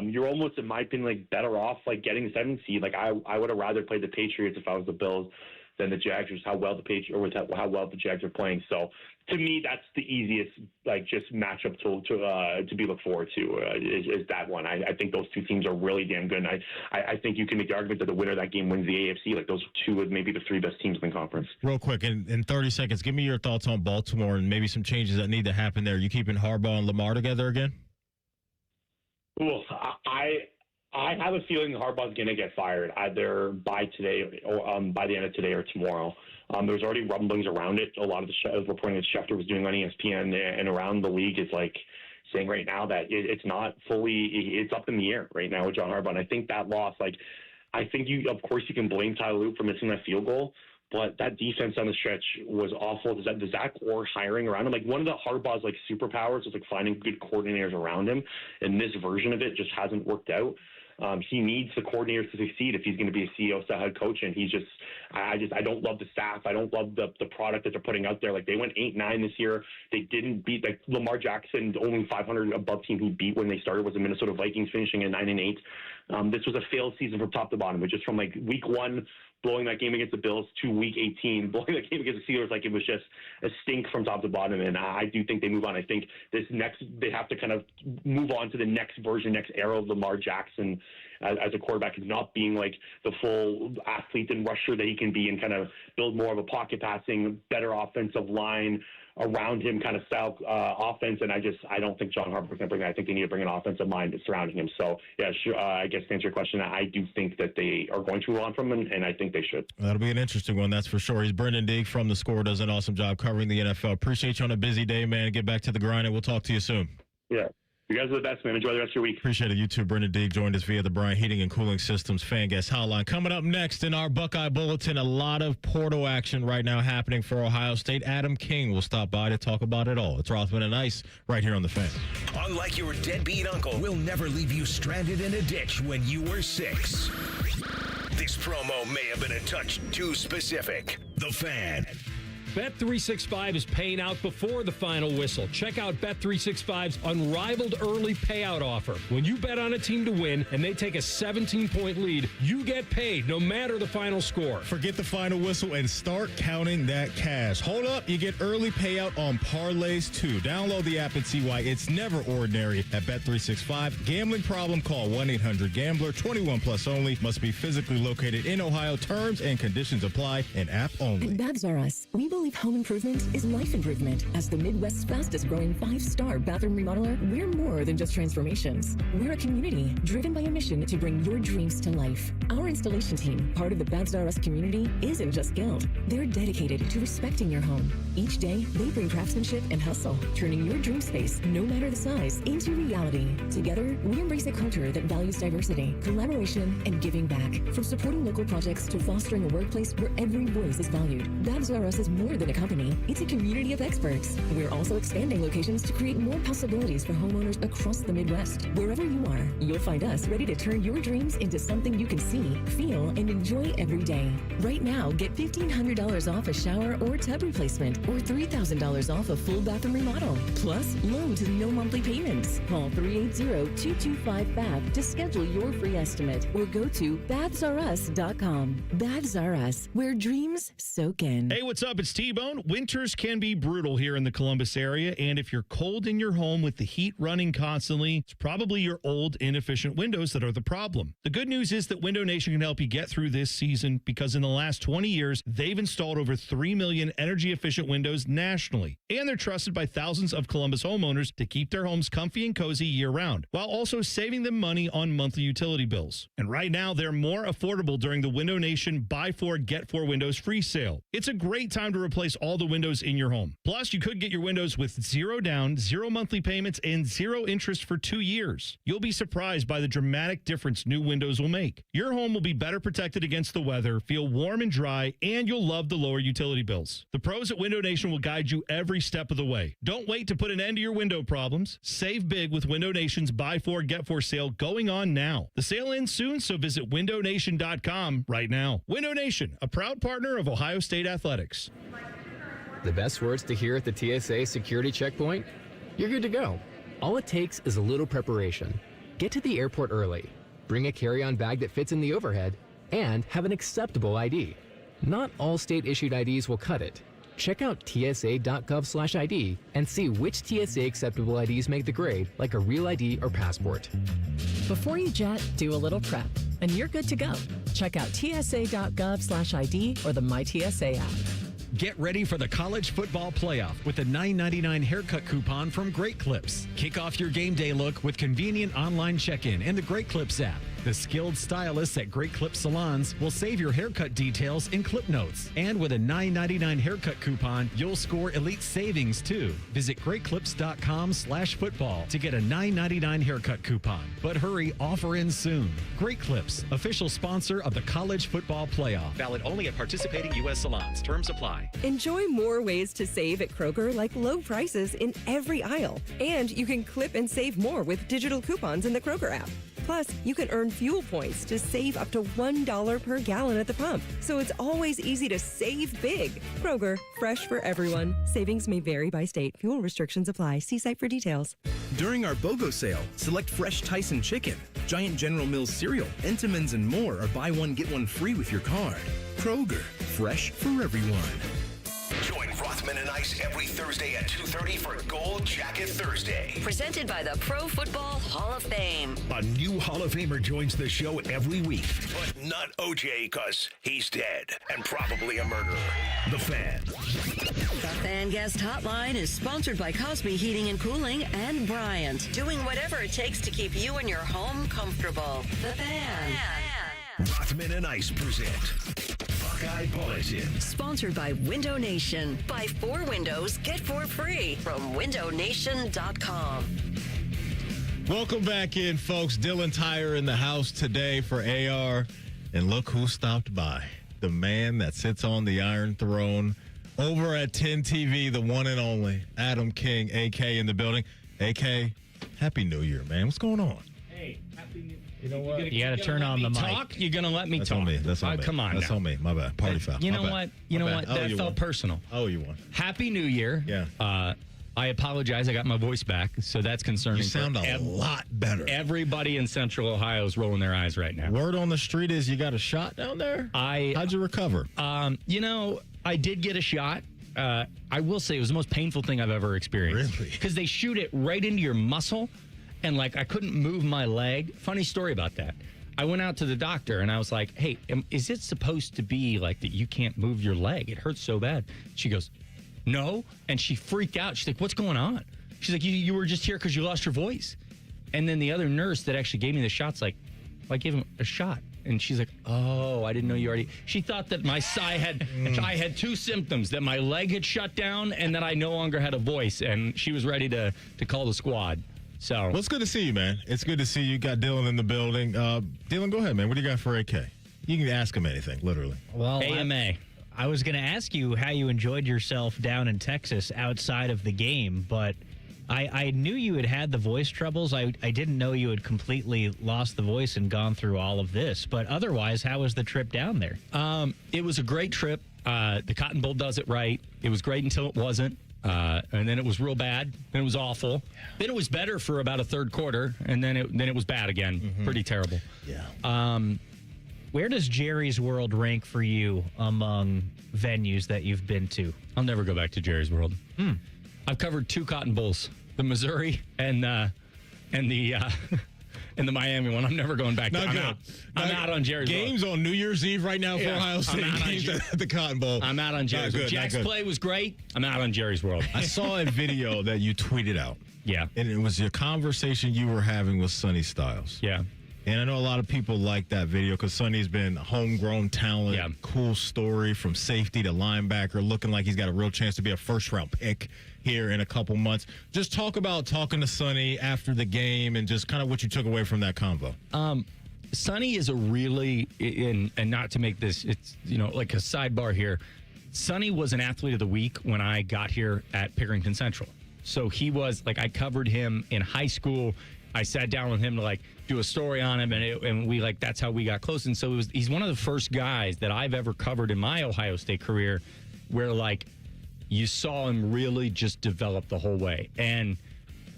You're almost, in my opinion, like, better off, like, getting the 7th seed. Like, I would have rather played the Patriots if I was the Bills than the Jags, or how well the Jags are playing. So, to me, that's the easiest, like, just matchup to be looked forward to is that one. I think those 2 teams are really damn good. And I think you can make the argument that the winner of that game wins the AFC. Like, those 2 are maybe the 3 best teams in the conference. Real quick, in 30 seconds, give me your thoughts on Baltimore and maybe some changes that need to happen there. You keeping Harbaugh and Lamar together again? Well, I have a feeling Harbaugh's going to get fired either by today or by the end of today or tomorrow. There's already rumblings around it. A lot of the reporting that Schefter was doing on ESPN and around the league is like saying right now that it's not fully, it's up in the air right now with John Harbaugh. And I think that loss, like, I think of course you can blame Ty Lue for missing that field goal, but that defense on the stretch was awful. The Zach Orr hiring around him, like, one of the Harbaugh's like superpowers is like finding good coordinators around him, and this version of it just hasn't worked out. He needs the coordinators to succeed if he's going to be a CEO style head coach. And I don't love the staff. I don't love the product that they're putting out there. Like, they went 8-9 this year. They didn't beat, like, Lamar Jackson, the only 500 above team he beat when they started was the Minnesota Vikings, finishing at 9-8. This was a failed season from top to bottom. But just from like week 1, blowing that game against the Bills, to week 18, blowing that game against the Steelers, like, it was just a stink from top to bottom. And I do think they move on. I think they have to kind of move on to the next version, next era of Lamar Jackson as a quarterback, and not being like the full athlete and rusher that he can be, and kind of build more of a pocket passing, better offensive line around him kind of style offense. And I don't think John Harbaugh can bring that. I think they need to bring an offensive mind surrounding him. So, yeah, sure, I guess to answer your question, I do think that they are going to move on from him, and I think they should. That'll be an interesting one, that's for sure. He's Brendan Deeg from The Score, does an awesome job covering the NFL. Appreciate you on a busy day, man. Get back to the grind, and we'll talk to you soon. Yeah. You guys are the best, man. Enjoy the rest of your week. Appreciate it. You too. Brendan Deeg joined us via the Bryant Heating and Cooling Systems Fan Guest Hotline. Coming up next in our Buckeye Bulletin, a lot of portal action right now happening for Ohio State. Adam King will stop by to talk about it all. It's Rothman and Ice right here on The Fan. Unlike your deadbeat uncle, we'll never leave you stranded in a ditch when you were 6. This promo may have been a touch too specific. The Fan. Bet365 is paying out before the final whistle. Check out Bet365's unrivaled early payout offer. When you bet on a team to win and they take a 17-point lead, you get paid no matter the final score. Forget the final whistle and start counting that cash. Hold up, you get early payout on parlays too. Download the app and see why it's never ordinary at Bet365. Gambling problem? Call 1-800-GAMBLER. 21 plus only. Must be physically located in Ohio. Terms and conditions apply. And app only. At Babs R Us, we believe home improvement is life improvement. As the Midwest's fastest growing 5-star bathroom remodeler, we're more than just transformations. We're a community driven by a mission to bring your dreams to life. Our installation team, part of the Babs R Us community, isn't just skilled. They're dedicated to respecting your home. Each day, they bring craftsmanship and hustle, turning your dream space, no matter the size, into reality. Together, we embrace a culture that values diversity, collaboration, and giving back. From supporting local projects to fostering a workplace where every voice is valued, Babs R Us is more than a company. It's a community of experts. We're also expanding locations to create more possibilities for homeowners across the Midwest. Wherever you are, you'll find us ready to turn your dreams into something you can see, feel, and enjoy every day. Right now, get $1,500 off a shower or tub replacement, or $3,000 off a full bathroom remodel. Plus, low to no monthly payments. Call 380-225-BAB to schedule your free estimate, or go to babsrus.com. Babs R Us, where dreams soak in. Hey, what's up? It's T-Bone. Winters can be brutal here in the Columbus area, and if you're cold in your home with the heat running constantly, it's probably your old, inefficient windows that are the problem. The good news is that Window Nation can help you get through this season, because in the last 20 years, they've installed over 3 million energy-efficient windows nationally, and they're trusted by thousands of Columbus homeowners to keep their homes comfy and cozy year-round, while also saving them money on monthly utility bills. And right now, they're more affordable during the Window Nation Buy 4, Get 4 Windows free sale. It's a great time to replace all the windows in your home. Plus, you could get your windows with 0 down, 0 monthly payments, and 0 interest for 2 years. You'll be surprised by the dramatic difference new windows will make. Your home will be better protected against the weather, feel warm and dry, and you'll love the lower utility bills. The pros at Window Nation will guide you every step of the way. Don't wait to put an end to your window problems. Save big with Window Nation's Buy 4, Get 4 sale going on now. The sale ends soon, so visit windownation.com right now. Window Nation, a proud partner of Ohio State Athletics. The best words to hear at the TSA security checkpoint? You're good to go. All it takes is a little preparation. Get to the airport early, bring a carry-on bag that fits in the overhead, and have an acceptable ID. Not all state-issued IDs will cut it. Check out tsa.gov/ID and see which TSA acceptable IDs make the grade, like a real ID or passport. Before you jet, do a little prep, and you're good to go. Check out tsa.gov/ID or the MyTSA app. Get ready for the college football playoff with a $9.99 haircut coupon from Great Clips. Kick off your game day look with convenient online check-in and the Great Clips app. The skilled stylists at Great Clips salons will save your haircut details in clip notes. And with a $9.99 haircut coupon, you'll score elite savings too. Visit greatclips.com/football to get a $9.99 haircut coupon. But hurry, offer ends soon. Great Clips, official sponsor of the college football playoff. Valid only at participating U.S. salons. Terms apply. Enjoy more ways to save at Kroger, like low prices in every aisle. And you can clip and save more with digital coupons in the Kroger app. Plus, you can earn fuel points to save up to $1 per gallon at the pump. So it's always easy to save big. Kroger, fresh for everyone. Savings may vary by state. Fuel restrictions apply. See site for details. During our BOGO sale, select fresh Tyson chicken, Giant General Mills cereal, Entenmann's, and more are buy one, get one free with your card. Kroger, fresh for everyone. Join Rothman and Ice every Thursday at 2:30 for Gold Jacket Thursday. Presented by the Pro Football Hall of Fame. A new Hall of Famer joins the show every week, but not OJ because he's dead and probably a murderer. The Fan. The Fan Guest Hotline is sponsored by Cosby Heating and Cooling and Bryant, doing whatever it takes to keep you and your home comfortable. The Fan. Rothman and Ice present Buckeye Bulletin. Sponsored by Window Nation. Buy 4 windows, get 4 free from windownation.com. Welcome back in, folks. Dylan Tyre in the house today for AR. And look who stopped by. The man that sits on the Iron Throne over at 10 TV, the one and only Adam King, AK, in the building. AK, Happy New Year, man. What's going on? Hey, Happy New Year. You know what? You got to turn on the mic. Talk? You're going to let me That's talk? on me. That's on me. Come on That's now. on me. My bad. Party foul. You My know bad. what? You know My what? bad. That felt personal. Oh, you won. Happy New Year. Yeah. I apologize. I got my voice back, so that's concerning. You sound a lot better. Everybody in Central Ohio is rolling their eyes right now. Word on the street is you got a shot down there? How'd you recover? You know, I did get a shot. I will say it was the most painful thing I've ever experienced. Really? Because they shoot it right into your muscle, and like I couldn't move my leg. Funny story about that. I went out to the doctor and I was like, hey, is it supposed to be like that you can't move your leg? It hurts so bad. She goes, no. And she freaked out. She's like, what's going on? She's like, you were just here because you lost your voice. And then the other nurse that actually gave me the shot's like, I gave him a shot. And she's like, oh, I didn't know you already. She thought that I had 2 symptoms, that my leg had shut down and that I no longer had a voice. And she was ready to call the squad. So, well, it's good to see you, man. It's good to see you. Got Dylan in the building. Dylan, go ahead, man. What do you got for AK? You can ask him anything, literally. Well, AMA. I was going to ask you how you enjoyed yourself down in Texas outside of the game, but I knew you had the voice troubles. I didn't know you had completely lost the voice and gone through all of this. But otherwise, how was the trip down there? It was a great trip. The Cotton Bowl does it right. It was great until it wasn't. And then it was real bad. Then it was awful. Then it was better for about a third quarter, and then it was bad again. Mm-hmm. Pretty terrible. Yeah. Where does Jerry's World rank for you among venues that you've been to? I'll never go back to Jerry's World. I've covered 2 Cotton Bowls, the Missouri and the and the Miami one. I'm never going back. I'm out on Jerry's World. Games on New Year's Eve right now for Ohio State. Games at the Cotton Bowl. I'm out on Jerry's World. Jack's play was great. I'm out on Jerry's World. I saw a video that you tweeted out. Yeah. And it was your conversation you were having with Sonny Styles. Yeah. And I know a lot of people like that video because Sonny's been homegrown talent, cool story from safety to linebacker, looking like he's got a real chance to be a first-round pick here in a couple months. Just talk about talking to Sonny after the game and just kind of what you took away from that convo. Sonny is a really, and not to make this, it's, like a sidebar here. Sonny was an athlete of the week when I got here at Pickerington Central. So he was, I covered him in high school. I sat down with him to do a story on him, and we that's how we got close. And so he's one of the first guys that I've ever covered in my Ohio State career where you saw him really just develop the whole way. And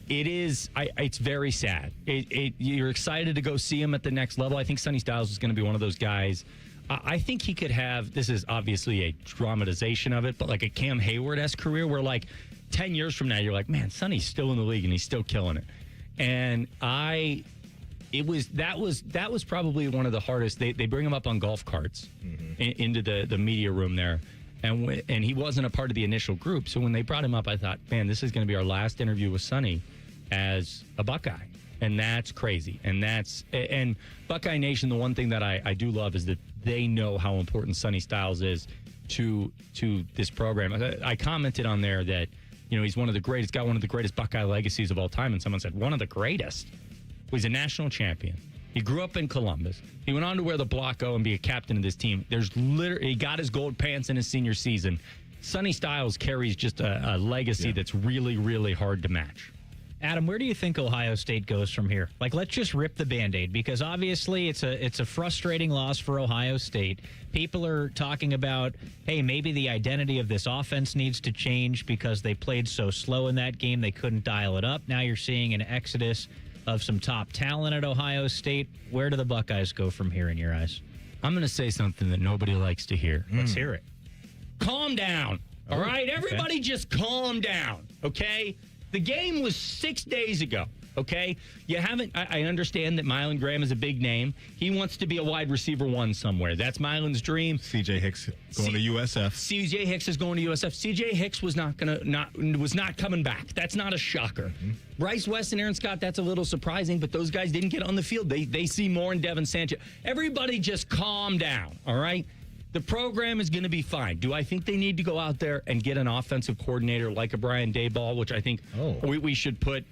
it's very sad. You're excited to go see him at the next level. I think Sonny Styles is going to be one of those guys. I think he could have, this is obviously a dramatization of it, but a Cam Hayward-esque career where 10 years from now, you're like, man, Sonny's still in the league and he's still killing it. And that was probably one of the hardest. They bring him up on golf carts into the media room there. And he wasn't a part of the initial group. So when they brought him up, I thought, man, this is going to be our last interview with Sonny as a Buckeye. And that's crazy. And Buckeye Nation, the one thing that I do love is that they know how important Sonny Styles is to this program. I commented on there that, he's one of the greatest, got one of the greatest Buckeye legacies of all time. And someone said, one of the greatest. Well, he's a national champion. He grew up in Columbus. He went on to wear the Block O and be a captain of this team. He got his gold pants in his senior season. Sonny Styles carries just a legacy that's really, really hard to match. Adam, where do you think Ohio State goes from here? Like, let's just rip the Band-Aid, because obviously it's a frustrating loss for Ohio State. People are talking about, hey, maybe the identity of this offense needs to change because they played so slow in that game they couldn't dial it up. Now you're seeing an exodus of some top talent at Ohio State. Where do the Buckeyes go from here in your eyes? I'm going to say something that nobody likes to hear. Let's hear it. Calm down. All right? Everybody just calm down, okay? The game was 6 days ago, okay? You haven't, I understand that Mylan Graham is a big name. He wants to be a wide receiver 1 somewhere. That's Mylan's dream. CJ Hicks going to USF. CJ Hicks is going to USF. CJ Hicks was not coming back. That's not a shocker. Bryce West and Aaron Scott, that's a little surprising, but those guys didn't get on the field. They see more in Devin Sanchez. Everybody just calm down, all right? The program is going to be fine. Do I think they need to go out there and get an offensive coordinator like a Brian Daboll, which I think we should put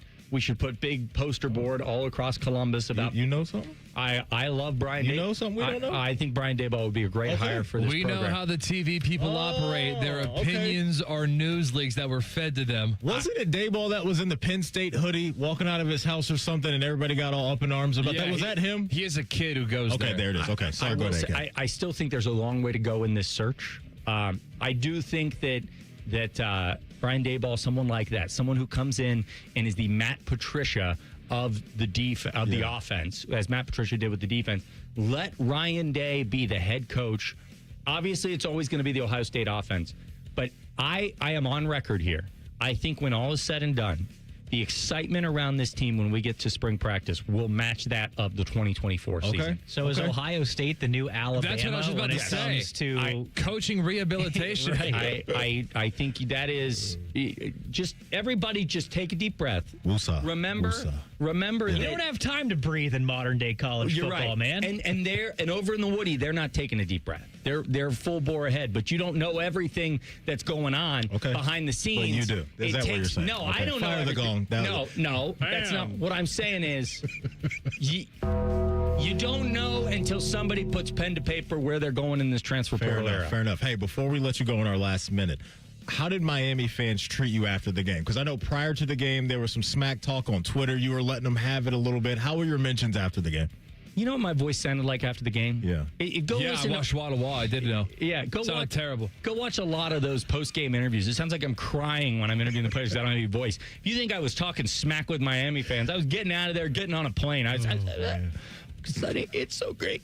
big poster board all across Columbus about? You know something? I love Brian. You know something we don't know? I think Brian Daboll would be a great hire for this program. We know how the TV people operate. Their opinions are news leaks that were fed to them. Wasn't it Daboll that was in the Penn State hoodie walking out of his house or something, and everybody got all up in arms about that? Was that him? He is a kid who goes there. Okay, there it is. Okay, sorry, go ahead. I still think there's a long way to go in this search. I do think that Brian Daboll, someone like that, someone who comes in and is the Matt Patricia of the offense, as Matt Patricia did with the defense. Let Ryan Day be the head coach. Obviously, it's always going to be the Ohio State offense, but I am on record here. I think when all is said and done, the excitement around this team when we get to spring practice will match that of the 2024 season. So is Ohio State the new Alabama? That's what I was just about to say. To coaching rehabilitation. I think that is just everybody just take a deep breath. Remember you don't have time to breathe in modern day college football, right, man. And over in the Woody, they're not taking a deep breath. They're full bore ahead, but you don't know everything that's going on behind the scenes. Well, you do. Is that what you're saying? No, I don't know. Fire the gong. No, that's not what I'm saying. Is you don't know until somebody puts pen to paper where they're going in this transfer portal era. Fair enough. Hey, before we let you go in our last minute, how did Miami fans treat you after the game? Because I know prior to the game, there was some smack talk on Twitter. You were letting them have it a little bit. How were your mentions after the game? You know what my voice sounded like after the game? Yeah. I watched Wall to Wall. I did know. Yeah, sounded terrible. Go watch a lot of those post-game interviews. It sounds like I'm crying when I'm interviewing the players. I don't have any voice. If you think I was talking smack with Miami fans, I was getting out of there, getting on a plane. Sonny, it's so great.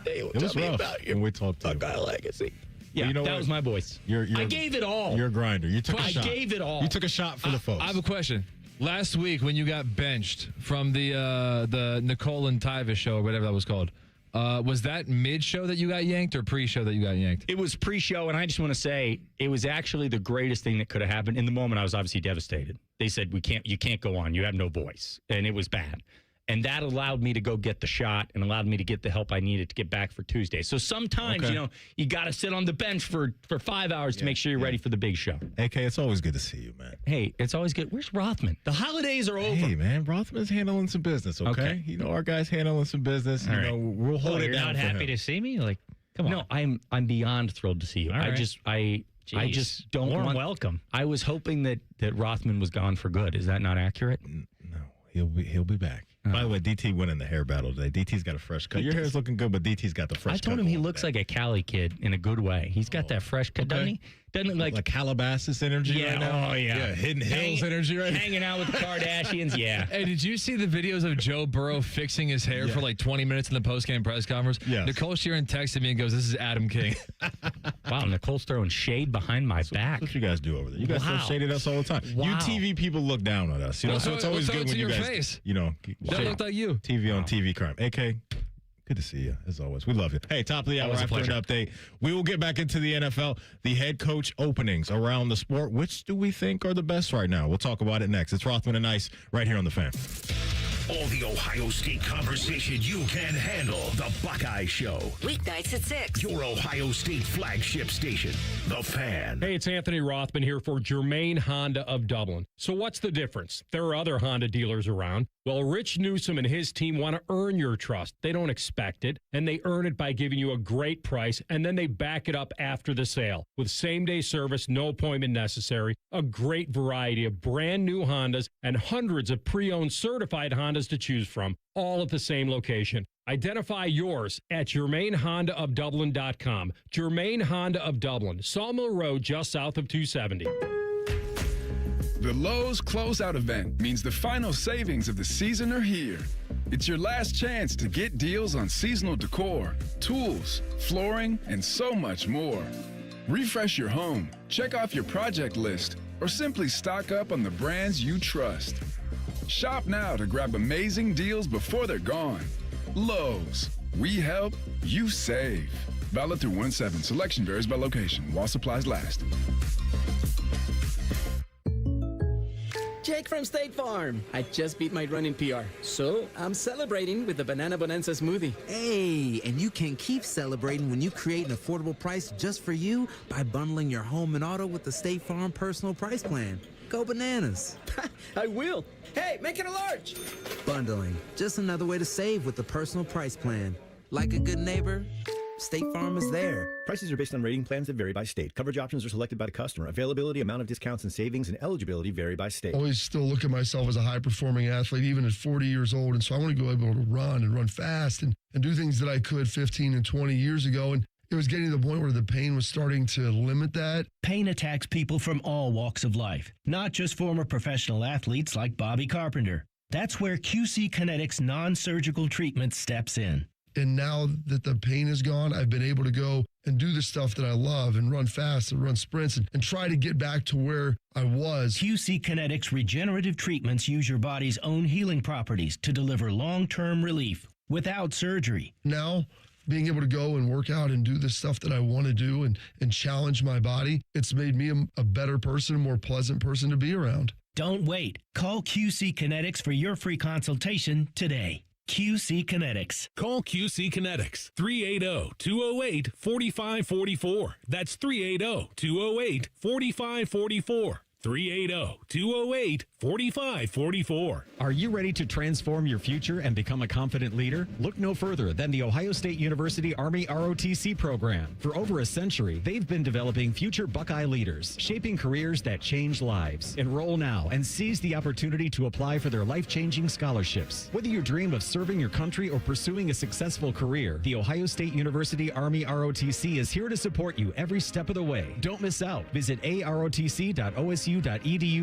It was rough about your Buckeye legacy. Yeah, that was my voice. I gave it all. You're a grinder. You took a shot. I gave it all. You took a shot for the folks. I have a question. Last week when you got benched from the Nicole and Tyvis show or whatever that was called, was that mid-show that you got yanked or pre-show that you got yanked? It was pre-show, and I just want to say it was actually the greatest thing that could have happened. In the moment, I was obviously devastated. They said, you can't go on. You have no voice. And it was bad. And that allowed me to go get the shot and allowed me to get the help I needed to get back for Tuesday. So sometimes, you got to sit on the bench for 5 hours to make sure you're ready for the big show. AK, it's always good to see you, man. Hey, it's always good. Where's Rothman? The holidays are over. Hey, man, Rothman's handling some business, okay? Our guy's handling some business. All right. We'll hold it down. You're not happy to see me? Like, come on. No, I'm beyond thrilled to see you. All right. I just don't want welcome. I was hoping that Rothman was gone for good. Is that not accurate? No, he'll be back. By the way, DT won in the hair battle today. DT's got a fresh cut. Your hair's looking good, but DT's got the fresh cut. I told him he looks like a Cali kid in a good way. He's got that fresh cut, doesn't he? Doesn't it like Calabasas energy right now? Oh, yeah. Hidden Hills energy right now. Hanging out with the Kardashians, yeah. Hey, did you see the videos of Joe Burrow fixing his hair for like 20 minutes in the post-game press conference? Yes. Nicole Sheeran texted me and goes, "This is Adam King." Wow, Nicole's throwing shade behind my back. That's what you guys do over there. You guys throw shade at us all the time. Wow. You TV people look down on us. So it's always good when you guys, face. That looked like you. TV on TV crime. AK, good to see you, as always. We love you. Hey, top of the hour after an update. We will get back into the NFL, the head coach openings around the sport. Which do we think are the best right now? We'll talk about it next. It's Rothman and Ice right here on The Fan. All the Ohio State conversation you can handle. The Buckeye Show. Weeknights at 6. Your Ohio State flagship station. The Fan. Hey, it's Anthony Rothman here for Germain Honda of Dublin. So what's the difference? There are other Honda dealers around. Well, Rich Newsom and his team want to earn your trust. They don't expect it, and they earn it by giving you a great price, and then they back it up after the sale. With same-day service, no appointment necessary, a great variety of brand new Hondas, and hundreds of pre-owned certified Hondas to choose from, all at the same location. Identify yours at GermainHondaofDublin.com. Germain Honda of Dublin, Sawmill Road, just south of 270. The Lowe's Closeout event means the final savings of the season are here. It's your last chance to get deals on seasonal decor, tools, flooring, and so much more. Refresh your home, check off your project list, or simply stock up on the brands you trust. Shop now to grab amazing deals before they're gone. Lowe's. We help, you save. Valid through 1/7. Selection varies by location while supplies last. Jake from State Farm. I just beat my running PR, so I'm celebrating with the Banana Bonanza smoothie. Hey, and you can keep celebrating when you create an affordable price just for you by bundling your home and auto with the State Farm Personal Price Plan. Go bananas. I will. Hey, make it a large. Bundling, just another way to save with the Personal Price Plan. Like a good neighbor, State Farm is there. Prices are based on rating plans that vary by state. Coverage options are selected by the customer. Availability, amount of discounts and savings, and eligibility vary by state. I always still look at myself as a high-performing athlete, even at 40 years old. And so I want to go able to run fast and do things that I could 15 and 20 years ago. And it was getting to the point where the pain was starting to limit that. Pain attacks people from all walks of life, not just former professional athletes like Bobby Carpenter. That's where QC Kinetics non-surgical treatment steps in. And now that the pain is gone, I've been able to go and do the stuff that I love and run fast and run sprints and try to get back to where I was. QC Kinetics regenerative treatments use your body's own healing properties to deliver long-term relief without surgery. Now, being able to go and work out and do the stuff that I want to do and challenge my body, it's made me a better person, a more pleasant person to be around. Don't wait. Call QC Kinetics for your free consultation today. QC Kinetics. Call QC Kinetics, 380-208-4544. That's 380-208-4544. 380-208-4544. Are you ready to transform your future and become a confident leader? Look no further than the Ohio State University Army ROTC program. For over a century, they've been developing future Buckeye leaders, shaping careers that change lives. Enroll now and seize the opportunity to apply for their life-changing scholarships. Whether you dream of serving your country or pursuing a successful career, the Ohio State University Army ROTC is here to support you every step of the way. Don't miss out. Visit arotc.osu.edu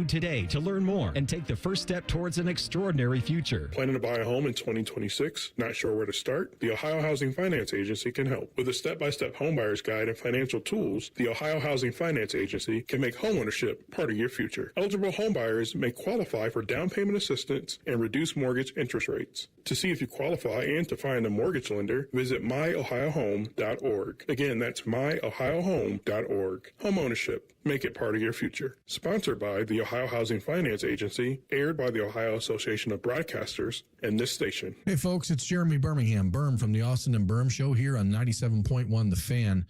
today to learn more and take the first step towards an extraordinary future. Planning to buy a home in 2026? Not sure where to start? The Ohio Housing Finance Agency can help. With a step-by-step homebuyer's guide and financial tools, the Ohio Housing Finance Agency can make homeownership part of your future. Eligible homebuyers may qualify for down payment assistance and reduced mortgage interest rates. To see if you qualify and to find a mortgage lender, visit myohiohome.org. Again, that's myohiohome.org. Homeownership. Make it part of your future. Sponsored by the Ohio Housing Finance Agency, aired by the Ohio Association of Broadcasters, and this station. Hey folks, it's Jeremy Birmingham, Berm from the Austin and Berm Show here on 97.1 The Fan.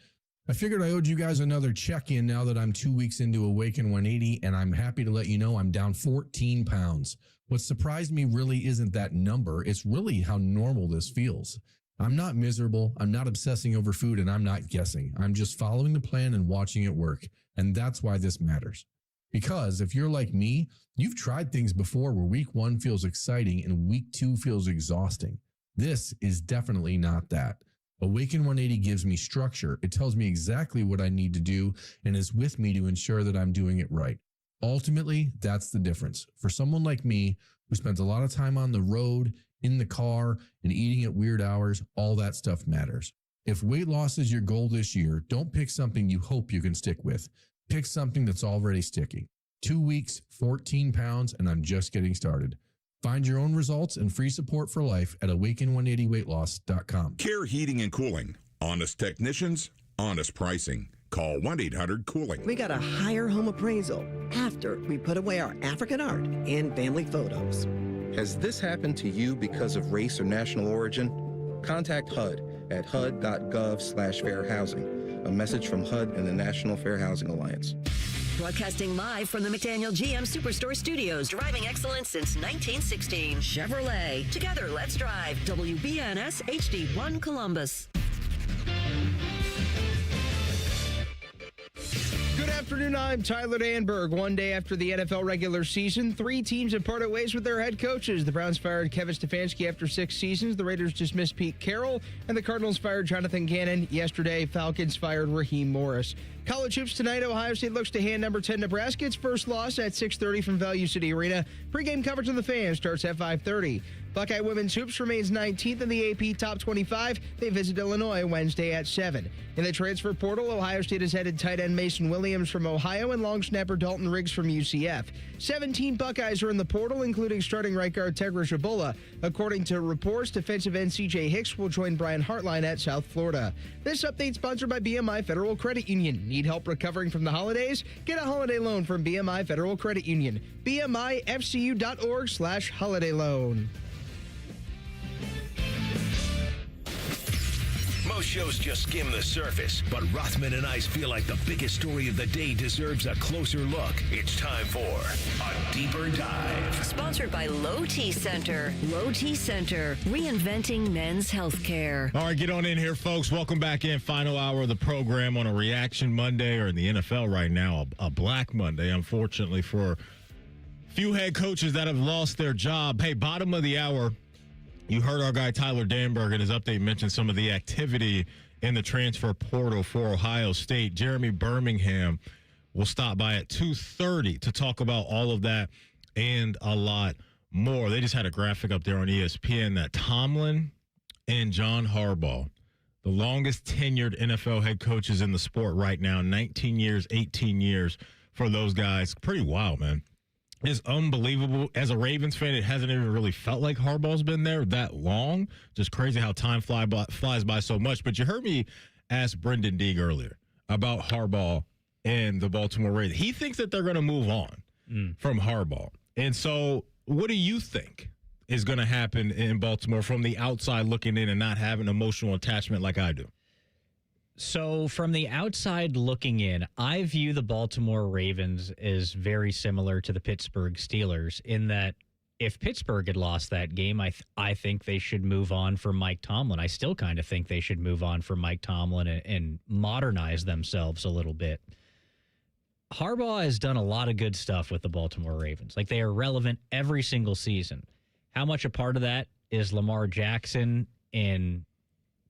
I figured I owed you guys another check-in now that I'm 2 weeks into Awaken 180, and I'm happy to let you know I'm down 14 pounds. What surprised me really isn't that number, it's really how normal this feels. I'm not miserable, I'm not obsessing over food, and I'm not guessing. I'm just following the plan and watching it work. And that's why this matters. Because if you're like me, you've tried things before where week 1 feels exciting and week 2 feels exhausting. This is definitely not that. Awaken 180 gives me structure. It tells me exactly what I need to do and is with me to ensure that I'm doing it right. Ultimately, that's the difference. For someone like me who spends a lot of time on the road, in the car, and eating at weird hours, all that stuff matters. If weight loss is your goal this year, don't pick something you hope you can stick with. Pick something that's already sticking. 2 weeks, 14 pounds, and I'm just getting started. Find your own results and free support for life at awaken180weightloss.com. Care Heating and Cooling. Honest technicians, honest pricing. Call 1-800-COOLING. We got a higher home appraisal after we put away our African art and family photos. Has this happened to you because of race or national origin? Contact HUD at hud.gov/fair housing. A message from HUD and the National Fair Housing Alliance. Broadcasting live from the McDaniel GM Superstore Studios. Driving excellence since 1916. Chevrolet. Together, let's drive. WBNS HD1 Columbus. Good afternoon, I'm Tyler Danberg. One day after the NFL regular season, 3 teams have parted ways with their head coaches. The Browns fired Kevin Stefanski after 6 seasons. The Raiders dismissed Pete Carroll, and the Cardinals fired Jonathan Gannon. Yesterday, Falcons fired Raheem Morris. College hoops tonight, Ohio State looks to hand number 10 Nebraska its first loss at 6:30 from Value City Arena. Pre-game coverage on the Fan starts at 5:30. Buckeye women's hoops remains 19th in the AP Top 25. They visit Illinois Wednesday at 7. In the transfer portal, Ohio State has headed tight end Mason Williams from Ohio and long snapper Dalton Riggs from UCF. 17 Buckeyes are in the portal, including starting right guard Tegra Shabola. According to reports, defensive end CJ Hicks will join Brian Hartline at South Florida. This update sponsored by BMI Federal Credit Union. Need help recovering from the holidays? Get a holiday loan from BMI Federal Credit Union. BMIFCU.org/holiday loan. Most shows just skim the surface, but Rothman and Ice feel like the biggest story of the day deserves a closer look. It's time for a deeper dive. Sponsored by Low T Center. Low T Center, reinventing men's healthcare. All right, get on in here, folks. Welcome back in. Final hour of the program on a Reaction Monday, or in the NFL right now, a Black Monday, unfortunately, for few head coaches that have lost their job. Hey, bottom of the hour. You heard our guy Tyler Danberg in his update mention some of the activity in the transfer portal for Ohio State. Jeremy Birmingham will stop by at 2:30 to talk about all of that and a lot more. They just had a graphic up there on ESPN that Tomlin and John Harbaugh, the longest tenured NFL head coaches in the sport right now, 19 years, 18 years for those guys. Pretty wild, man. It's unbelievable. As a Ravens fan, it hasn't even really felt like Harbaugh's been there that long. Just crazy how time flies by so much. But you heard me ask Brendan Deeg earlier about Harbaugh and the Baltimore Ravens. He thinks that they're going to move on from Harbaugh. And so what do you think is going to happen in Baltimore from the outside looking in and not having emotional attachment like I do? So from the outside looking in, I view the Baltimore Ravens as very similar to the Pittsburgh Steelers in that if Pittsburgh had lost that game, I think they should move on from Mike Tomlin. I still kind of think they should move on from Mike Tomlin and modernize themselves a little bit. Harbaugh has done a lot of good stuff with the Baltimore Ravens. Like, they are relevant every single season. How much a part of that is Lamar Jackson and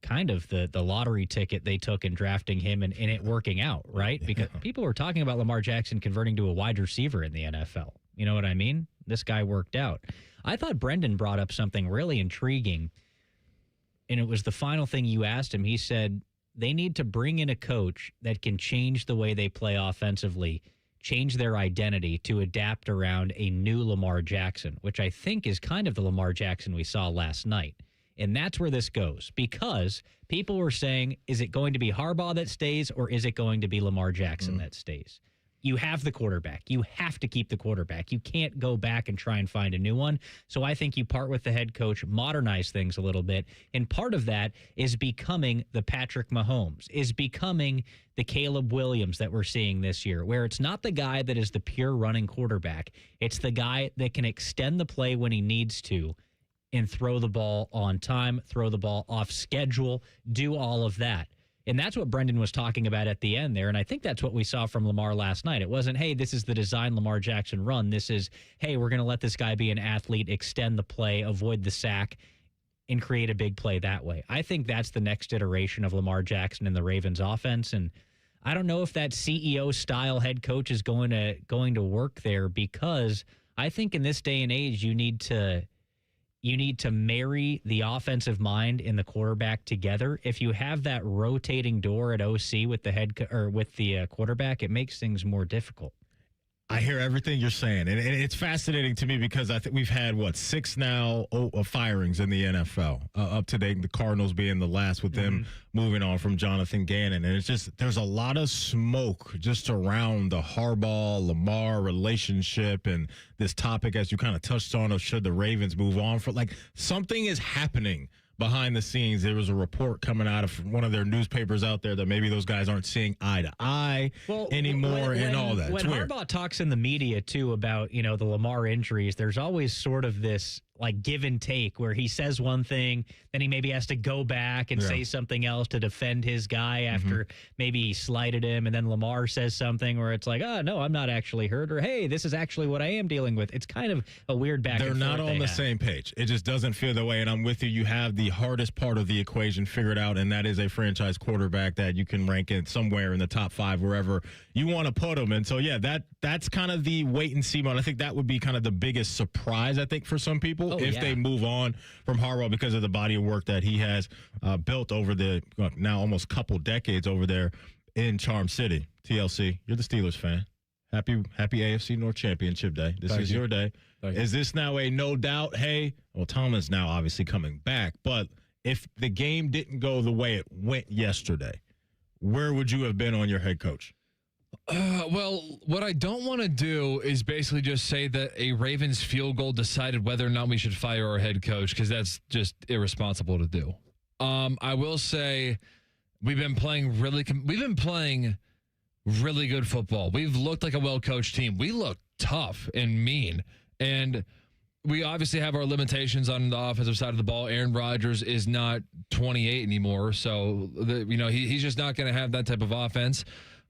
kind of the lottery ticket they took in drafting him and it working out, right? Because people were talking about Lamar Jackson converting to a wide receiver in the NFL. You know what I mean? This guy worked out. I thought Brendan brought up something really intriguing, and it was the final thing you asked him. He said they need to bring in a coach that can change the way they play offensively, change their identity to adapt around a new Lamar Jackson, which I think is kind of the Lamar Jackson we saw last night. And that's where this goes, because people were saying, is it going to be Harbaugh that stays or is it going to be Lamar Jackson that stays? You have the quarterback. You have to keep the quarterback. You can't go back and try and find a new one. So I think you part with the head coach, modernize things a little bit. And part of that is becoming the Patrick Mahomes, is becoming the Caleb Williams that we're seeing this year, where it's not the guy that is the pure running quarterback. It's the guy that can extend the play when he needs to and throw the ball on time, throw the ball off schedule, do all of that. And that's what Brendan was talking about at the end there. And I think that's what we saw from Lamar last night. It wasn't, hey, this is the design Lamar Jackson run. This is, hey, we're going to let this guy be an athlete, extend the play, avoid the sack, and create a big play that way. I think that's the next iteration of Lamar Jackson in the Ravens offense. And I don't know if that CEO-style head coach is going to work there, because I think in this day and age, you need to marry the offensive mind and the quarterback together. If you have that rotating door at OC with the quarterback, it makes things more difficult. I hear everything you're saying, and it's fascinating to me because I think we've had, 6 now firings in the NFL, up to date, the Cardinals being the last with them moving on from Jonathan Gannon. And it's just, there's a lot of smoke just around the Harbaugh-Lamar relationship and this topic, as you kind of touched on, of should the Ravens move on. Something is happening behind the scenes, there was a report coming out of one of their newspapers out there that maybe those guys aren't seeing eye to eye anymore and all that. When Harbaugh talks in the media, too, about, the Lamar injuries, there's always sort of this, give and take where he says one thing, then he maybe has to go back and say something else to defend his guy after maybe he slighted him, and then Lamar says something where it's like, oh, no, I'm not actually hurt, or hey, this is actually what I am dealing with. It's kind of a weird back and forth. They're not on the same page. It just doesn't feel that way, and I'm with you. You have the hardest part of the equation figured out, and that is a franchise quarterback that you can rank in somewhere in the top 5, wherever you want to put him. And so, that's kind of the wait and see mode. I think that would be kind of the biggest surprise, I think, for some people if they move on from Harbaugh because of the body of work that he has built over the now almost couple decades over there in Charm City. TLC, you're the Steelers fan. Happy AFC North Championship Day. This is your day. Is this now a no doubt, hey, well, Tomlin's now obviously coming back, but if the game didn't go the way it went yesterday, where would you have been on your head coach? Well, what I don't want to do is basically just say that a Ravens field goal decided whether or not we should fire our head coach, because that's just irresponsible to do. I will say we've been playing really good football. We've looked like a well-coached team. We look tough and mean, and we obviously have our limitations on the offensive side of the ball. Aaron Rodgers is not 28 anymore, so he's just not going to have that type of offense.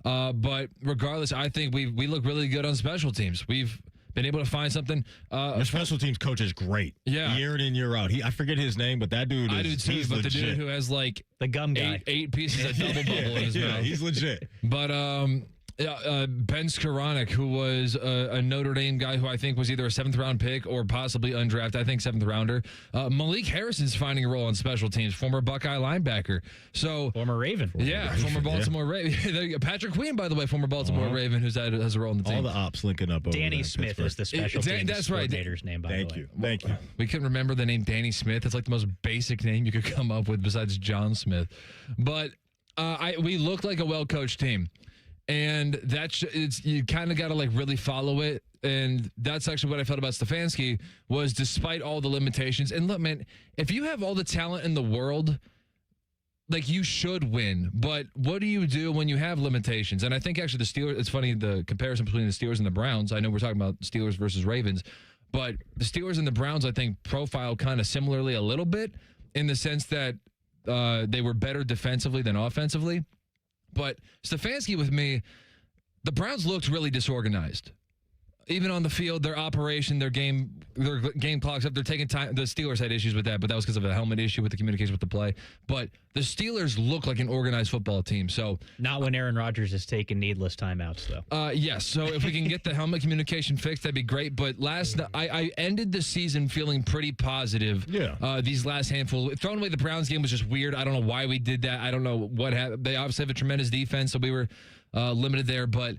But regardless, I think we look really good on special teams. We've been able to find something. Your special teams coach is great. Yeah. Year in, year out. I forget his name, but that dude is I do too, he's but legit. the dude who has the gum guy. eight pieces of double bubble in his mouth. He's legit. But Ben Skoranek, who was a Notre Dame guy who I think was either a 7th-round pick or possibly undrafted, I think 7th rounder. Malik Harrison's finding a role on special teams, former Buckeye linebacker. Former Raven. Former Baltimore Raven. Patrick Queen, by the way, former Baltimore Raven, has a role on the team. All the ops linking up over Danny there Smith Pittsburgh. is the special teams that's right. coordinator's name, by the way. Thank you. We couldn't remember the name Danny Smith. It's like the most basic name you could come up with besides John Smith. But we looked like a well-coached team. And you kind of got to really follow it. And that's actually what I felt about Stefanski was despite all the limitations. And look, man, if you have all the talent in the world, you should win. But what do you do when you have limitations? And I think actually the Steelers, it's funny, the comparison between the Steelers and the Browns. I know we're talking about Steelers versus Ravens, but the Steelers and the Browns, I think, profile kind of similarly a little bit in the sense that they were better defensively than offensively. But Stefanski with me, the Browns looked really disorganized. Even on the field, their operation, their game clocks up. They're taking time. The Steelers had issues with that, but that was because of a helmet issue with the communication with the play. But the Steelers look like an organized football team. So not when Aaron Rodgers is taking needless timeouts, though. Yes. So if we can get the helmet communication fixed, that'd be great. But I ended the season feeling pretty positive. Yeah. These last handful. Throwing away the Browns game was just weird. I don't know why we did that. I don't know what happened. They obviously have a tremendous defense, so we were limited there. But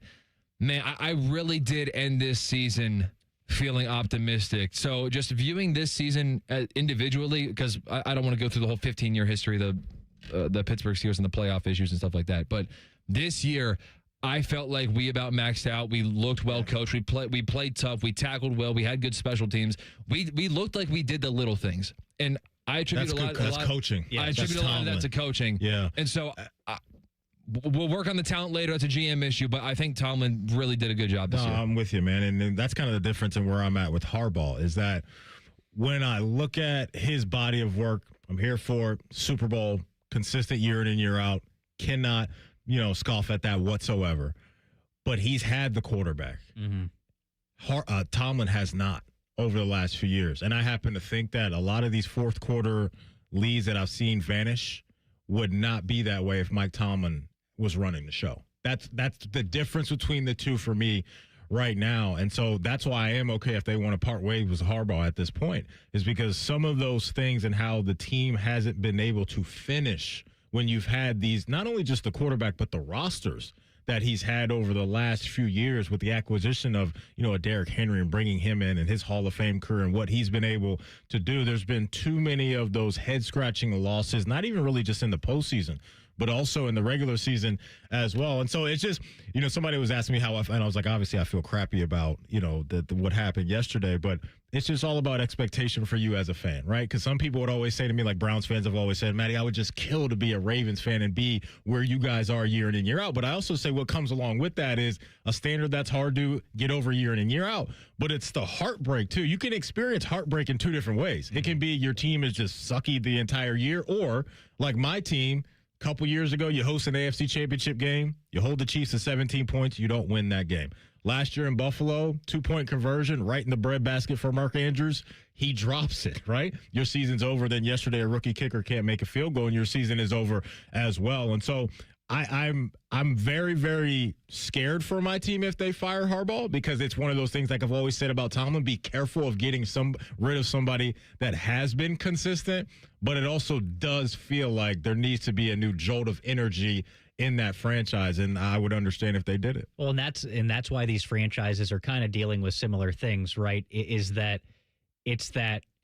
man, I really did end this season feeling optimistic. So just viewing this season individually, because I don't want to go through the whole 15-year history of the Pittsburgh Steelers and the playoff issues and stuff like that. But this year, I felt like we about maxed out. We looked well coached. We played tough. We tackled well. We had good special teams. We looked like we did the little things. And I attribute That's coaching. I attribute a lot of that to coaching. Yeah. And so we'll work on the talent later. It's a GM issue, but I think Tomlin really did a good job this year. I'm with you, man. And that's kind of the difference in where I'm at with Harbaugh is that when I look at his body of work, I'm here for Super Bowl, consistent year in and year out, cannot, scoff at that whatsoever. But he's had the quarterback. Mm-hmm. Tomlin has not over the last few years. And I happen to think that a lot of these fourth quarter leads that I've seen vanish would not be that way if Mike Tomlin was running the show. That's the difference between the two for me right now. And so that's why I am okay if they want to part ways with Harbaugh at this point, is because some of those things and how the team hasn't been able to finish when you've had these, not only just the quarterback, but the rosters that he's had over the last few years with the acquisition of, a Derrick Henry and bringing him in and his Hall of Fame career and what he's been able to do. There's been too many of those head-scratching losses, not even really just in the postseason, but also in the regular season as well. And so it's just, somebody was asking me how I feel, and I was like, obviously I feel crappy about, what happened yesterday, but it's just all about expectation for you as a fan, right? Because some people would always say to me, like Browns fans have always said, Matty, I would just kill to be a Ravens fan and be where you guys are year in and year out. But I also say what comes along with that is a standard that's hard to get over year in and year out. But it's the heartbreak, too. You can experience heartbreak in two different ways. It can be your team is just sucky the entire year, or like my team, a couple years ago, you host an AFC championship game, you hold the Chiefs to 17 points, you don't win that game. Last year in Buffalo, 2-point conversion right in the breadbasket for Mark Andrews. He drops it, right? Your season's over. Then yesterday, a rookie kicker can't make a field goal, and your season is over as well. And so I'm very, very scared for my team if they fire Harbaugh, because it's one of those things, like I've always said about Tomlin, be careful of getting rid of somebody that has been consistent. But it also does feel like there needs to be a new jolt of energy in that franchise, and I would understand if they did it. Well, and that's why these franchises are kind of dealing with similar things, right? It's that,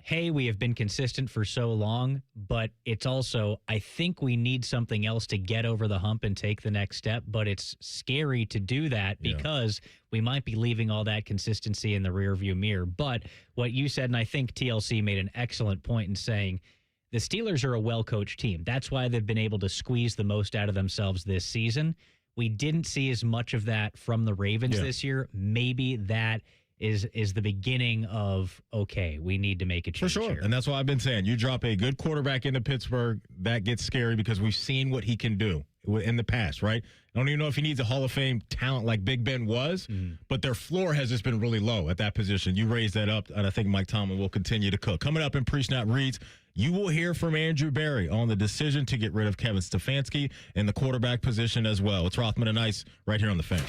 hey, we have been consistent for so long, but it's also, I think we need something else to get over the hump and take the next step, but it's scary to do that because we might be leaving all that consistency in the rearview mirror. But what you said, and I think TLC made an excellent point in saying, the Steelers are a well-coached team. That's why they've been able to squeeze the most out of themselves this season. We didn't see as much of that from the Ravens this year. Maybe that is the beginning of, okay, we need to make a change for sure. Here. And that's why I've been saying, you drop a good quarterback into Pittsburgh, that gets scary because we've seen what he can do in the past, right? I don't even know if he needs a Hall of Fame talent like Big Ben was, but their floor has just been really low at that position. You raise that up, and I think Mike Tomlin will continue to cook. Coming up in Pre-Snap Reads, you will hear from Andrew Berry on the decision to get rid of Kevin Stefanski in the quarterback position as well. It's Rothman and Ice right here on The Fan.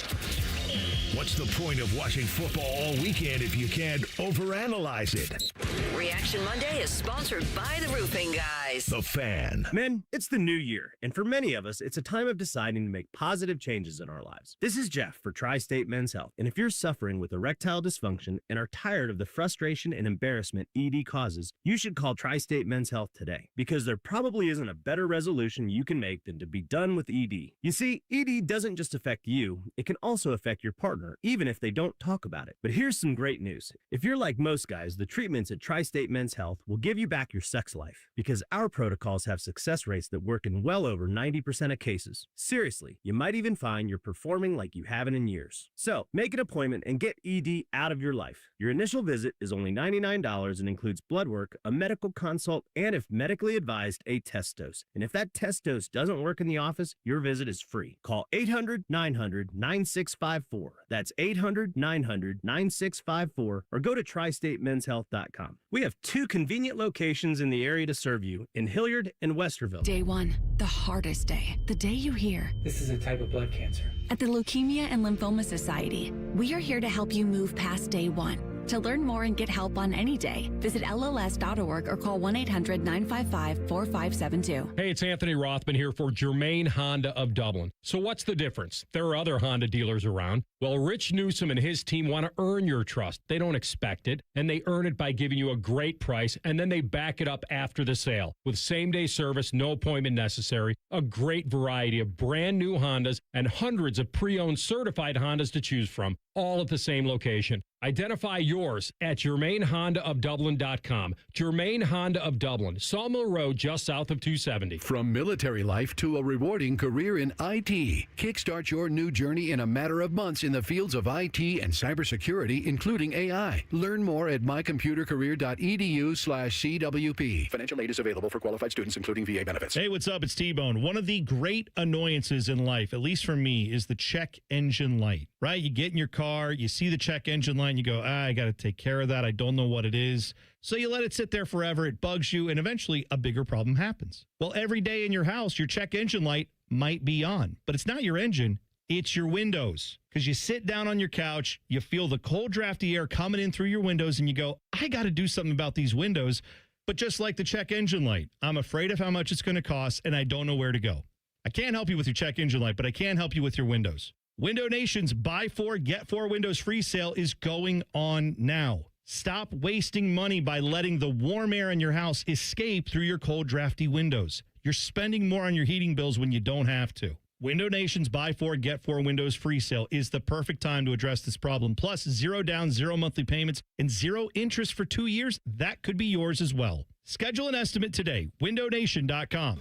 What's the point of watching football all weekend if you can't overanalyze it? Reaction Monday is sponsored by the Roofing Guys. The Fan. Men, it's the new year, and for many of us, it's a time of deciding to make positive changes in our lives. This is Jeff for Tri-State Men's Health, and if you're suffering with erectile dysfunction and are tired of the frustration and embarrassment ED causes, you should call Tri-State Men's Health today, because there probably isn't a better resolution you can make than to be done with ED. You see, ED doesn't just affect you, it can also affect your partner, even if they don't talk about it. But here's some great news. If you're like most guys, the treatments at Tri-State Men's Health will give you back your sex life, because our protocols have success rates that work in well over 90% of cases. Seriously, you might even find you're performing like you haven't in years. So, make an appointment and get ED out of your life. Your initial visit is only $99 and includes blood work, a medical consult, and if medically advised, a test dose. And if that test dose doesn't work in the office, your visit is free. Call 800-900-9654. That's 800-900-9654, or go to tristatemenshealth.com. We have 2 convenient locations in the area to serve you, in Hilliard and Westerville. Day 1, the hardest day. The day you hear, this is a type of blood cancer. At the Leukemia and Lymphoma Society, we are here to help you move past day 1. To learn more and get help on any day, visit LLS.org or call 1-800-955-4572. Hey, it's Anthony Rothman here for Germain Honda of Dublin. So what's the difference? There are other Honda dealers around. Well, Rich Newsom and his team want to earn your trust. They don't expect it, and they earn it by giving you a great price, and then they back it up after the sale with same-day service, no appointment necessary, a great variety of brand new Hondas, and hundreds of pre-owned certified Hondas to choose from, all at the same location. Identify yours at GermainHondaofDublin.com. Germain Honda of Dublin, Sawmill Road, just south of 270. From military life to a rewarding career in IT, kickstart your new journey in a matter of months in the fields of IT and cybersecurity, including AI. Learn more at mycomputercareer.edu/CWP. Financial aid is available for qualified students, including VA benefits. Hey, what's up? It's T-Bone. One of the great annoyances in life, at least for me, is the check engine light, right? You get in your car, you see the check engine light, and you go, I got to take care of that. I don't know what it is. So you let it sit there forever. It bugs you, and eventually a bigger problem happens. Well, every day in your house, your check engine light might be on, but it's not your engine. It's your windows. Because you sit down on your couch, you feel the cold, drafty air coming in through your windows, and you go, I got to do something about these windows. But just like the check engine light, I'm afraid of how much it's going to cost, and I don't know where to go. I can't help you with your check engine light, but I can help you with your windows. Window Nation's Buy 4, Get 4 Windows Free sale is going on now. Stop wasting money by letting the warm air in your house escape through your cold, drafty windows. You're spending more on your heating bills when you don't have to. Window Nation's Buy 4, Get 4 Windows free sale is the perfect time to address this problem. Plus, 0 down, 0 monthly payments, and 0 interest for 2 years. That could be yours as well. Schedule an estimate today. WindowNation.com.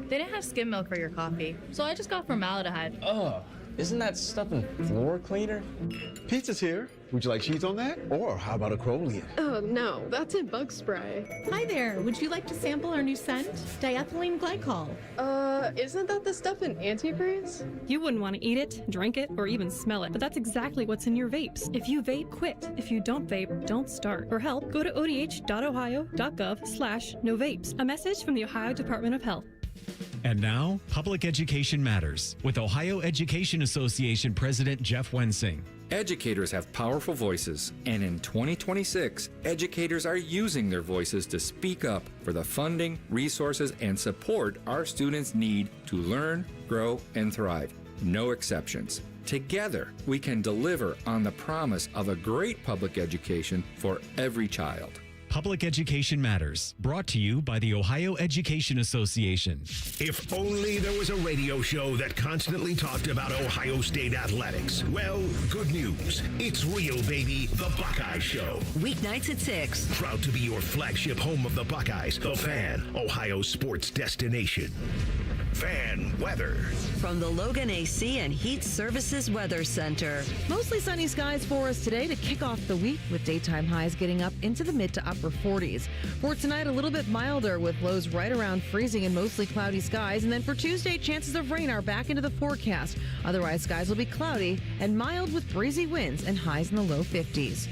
They didn't have skim milk for your coffee, so I just got formaldehyde. Oh, isn't that stuff in floor cleaner? Pizza's here. Would you like cheese on that? Or how about a Crowley? Oh, no, that's in bug spray. Hi there, would you like to sample our new scent? Diethylene glycol. Isn't that the stuff in antifreeze? You wouldn't want to eat it, drink it, or even smell it, but that's exactly what's in your vapes. If you vape, quit. If you don't vape, don't start. For help, go to odh.ohio.gov/no vapes. A message from the Ohio Department of Health. And now, Public Education Matters with Ohio Education Association President Jeff Wensing. Educators have powerful voices, and in 2026, educators are using their voices to speak up for the funding, resources, and support our students need to learn, grow, and thrive. No exceptions. Together, we can deliver on the promise of a great public education for every child. Public Education Matters, brought to you by the Ohio Education Association. If only there was a radio show that constantly talked about Ohio State athletics. Well, good news. It's real, baby. The Buckeye Show. Weeknights at 6. Proud to be your flagship home of the Buckeyes. The Fan, Ohio's sports destination. Fan weather. From the Logan AC and Heat Services Weather Center. Mostly sunny skies for us today to kick off the week with daytime highs getting up into the mid to upper 40s. For tonight, a little bit milder with lows right around freezing and mostly cloudy skies. And then for Tuesday, chances of rain are back into the forecast. Otherwise, skies will be cloudy and mild with breezy winds and highs in the low 50s.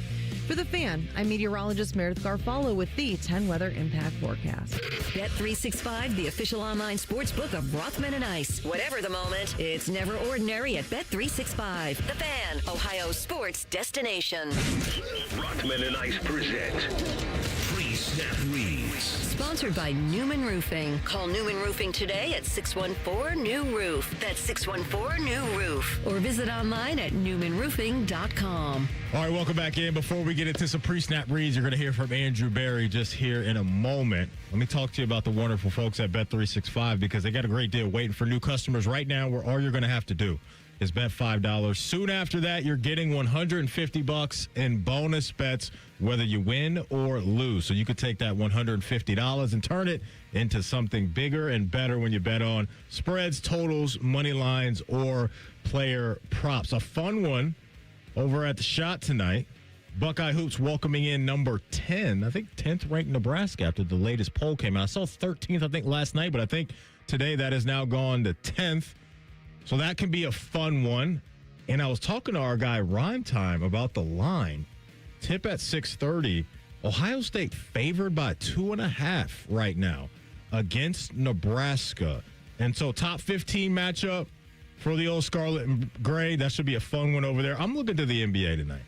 For the Fan, I'm meteorologist Meredith Garfalo with the 10 Weather Impact Forecast. Bet365, the official online sports book of Rothman Ice. Whatever the moment, it's never ordinary at Bet365. The Fan, Ohio's sports destination. Rothman Ice present Pre-Snap Reads. Sponsored by Newman Roofing. Call Newman Roofing today at 614-NEW-ROOF. That's 614-NEW-ROOF. Or visit online at newmanroofing.com. All right, welcome back in. Before we get into some pre-snap reads, you're going to hear from Andrew Berry just here in a moment. Let me talk to you about the wonderful folks at Bet365 because they got a great deal waiting for new customers right now where all you're going to have to do is bet $5. Soon after that, you're getting $150 in bonus bets, whether you win or lose. So you could take that $150 and turn it into something bigger and better when you bet on spreads, totals, money lines, or player props. A fun one over at the Shot tonight. Buckeye Hoops welcoming in number 10. I think 10th ranked Nebraska after the latest poll came out. I saw 13th, I think, last night, but I think today that has now gone to 10th. So that can be a fun one. And I was talking to our guy Rhyme Time about the line. Tip at 6:30. Ohio State favored by 2.5 right now against Nebraska. And so top 15 matchup for the old Scarlet and Gray. That should be a fun one over there. I'm looking to the NBA tonight.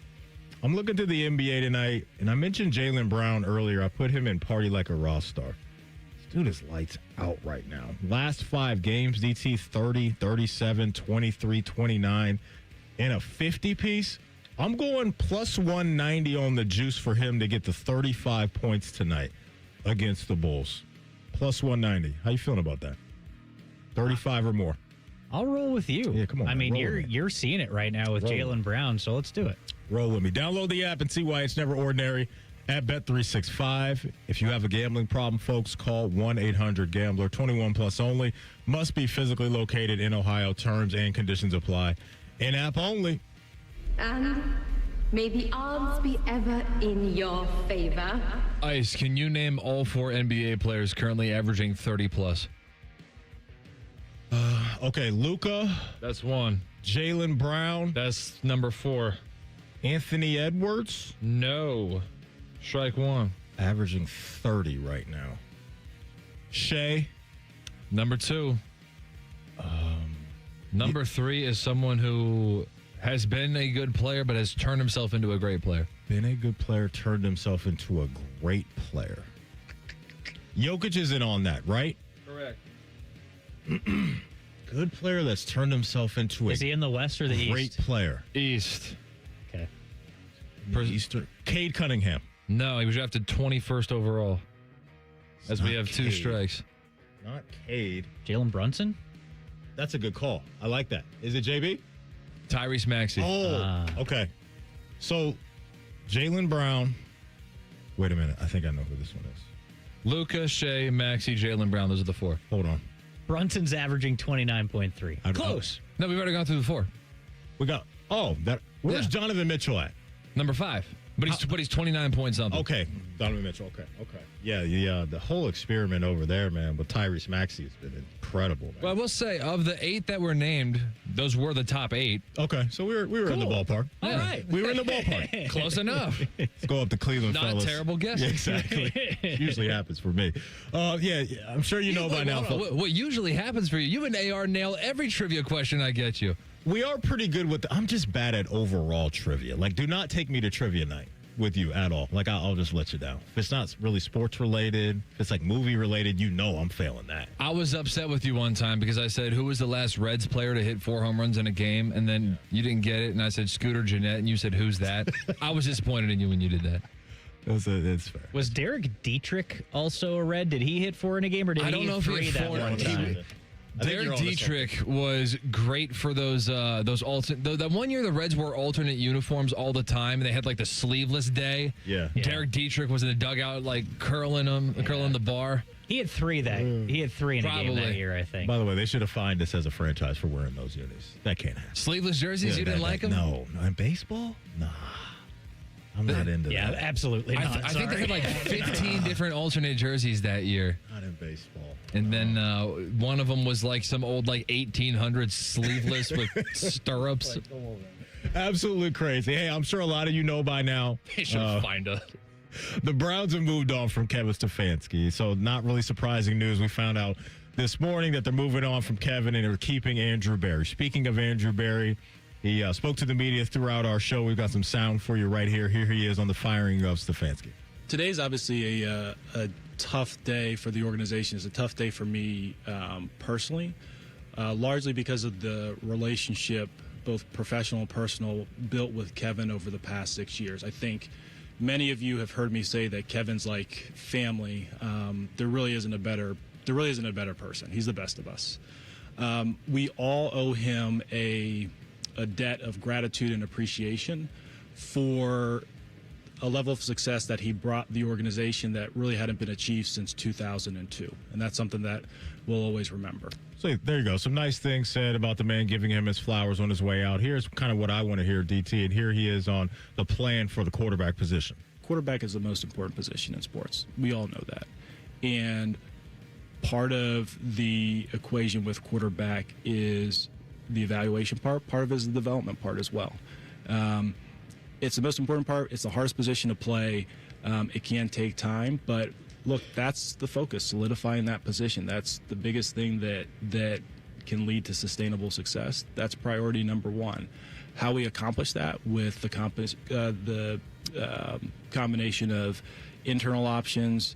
And I mentioned Jaylen Brown earlier. I put him in Party Like a Raw Star. Dude is lights out right now. Last 5 games, DT 30, 37, 23, 29, and a 50-piece. I'm going plus 190 on the juice for him to get the 35 points tonight against the Bulls. Plus 190. How you feeling about that? 35 or more. I'll roll with you. Yeah, come on. I mean, roll you're seeing it right now with Jaylen Brown, so let's do it. Roll with me. Download the app and see why it's never ordinary at Bet365. If you have a gambling problem, folks, call 1-800-GAMBLER. 21 plus only. Must be physically located in Ohio. Terms and conditions apply. In-app only. And may the odds be ever in your favor. Ice, can you name all 4 NBA players currently averaging 30 plus? Okay, Luka. That's 1. Jaylen Brown. That's number 4. Anthony Edwards. No. Strike 1. Averaging 30 right now. Shea. Number 2. Number 3 is someone who has been a good player but has turned himself into a great player. Been a good player, turned himself into a great player. Jokic isn't on that, right? Correct. Good player that's turned himself into Is he in the West or the East? Great player. East. Okay. Eastern. Cade Cunningham. No, he was drafted 21st overall. As we have 2 strikes. Not Cade. Jalen Brunson? That's a good call. I like that. Is it JB? Tyrese Maxey. Oh, okay. So, Jaylen Brown. Wait a minute. I think I know who this one is. Luka, Shea, Maxey, Jaylen Brown. Those are the 4. Hold on. Brunson's averaging 29.3. Close. No, we've already gone through the 4. We got. Oh, that. Where's Donovan Mitchell at? Number 5. But he's 29 point something. Okay, Donovan Mitchell. Okay. Yeah. The whole experiment over there, man, with Tyrese Maxey has been incredible. Man. Well, I will say, of the 8 that were named, those were the top 8. Okay, so we were in the ballpark. All right. We were in the ballpark. Close enough. Let's go up to Cleveland, Not fellas. terrible guess. Yeah, exactly. Usually happens for me. Yeah, I'm sure you know by now. What usually happens for you? You and AR nail every trivia question I get you. We are pretty good with I'm just bad at overall trivia. Like, do not take me to trivia night with you at all. Like, I'll just let you down. If it's not really sports related, if it's like movie related, I'm failing that. I was upset with you one time because I said, who was the last Reds player to hit 4 home runs in a game? And then you didn't get it. And I said, Scooter Gennett. And you said, who's that? I was disappointed in you when you did that. It's fair. Was Derek Dietrich also a Red? Did he hit 4 in a game, or did he hit 3 that one time? Derek Dietrich was great for those alternate. That one year the Reds wore alternate uniforms all the time, and they had like the sleeveless day. Yeah. Derek Dietrich was in the dugout like curling the bar. He had 3 He had 3 in a game that year, I think. By the way, they should have fined us as a franchise for wearing those unis. That can't happen. Sleeveless jerseys, you didn't like them? No. In baseball? Nah. I'm not into that. Yeah, absolutely not. I think they had like 15 different alternate jerseys that year. Not in baseball. And then one of them was like some old like 1800s sleeveless with stirrups. Absolutely crazy. Hey, I'm sure a lot of you know by now. They should find us. The Browns have moved on from Kevin Stefanski, so not really surprising news. We found out this morning that they're moving on from Kevin and they're keeping Andrew Berry. Speaking of Andrew Berry, he spoke to the media throughout our show. We've got some sound for you right here. Here he is on the firing of Stefanski. Today's obviously a tough day for the organization. It's a tough day for me personally, largely because of the relationship, both professional and personal, built with Kevin over the past 6 years. I think many of you have heard me say that Kevin's like family. There really isn't a better person. He's the best of us. We all owe him a debt of gratitude and appreciation for a level of success that he brought the organization that really hadn't been achieved since 2002. And that's something that we'll always remember. So there you go. Some nice things said about the man, giving him his flowers on his way out. Here's kind of what I want to hear, DT. And here he is on the plan for the quarterback position. Quarterback is the most important position in sports. We all know that. And part of the equation with quarterback is the evaluation part. Part of it is the development part as well. It's the most important part. It's the hardest position to play. It can take time, but look, that's the focus, solidifying that position. That's the biggest thing that can lead to sustainable success. That's priority number one. How we accomplish that with the combination of internal options,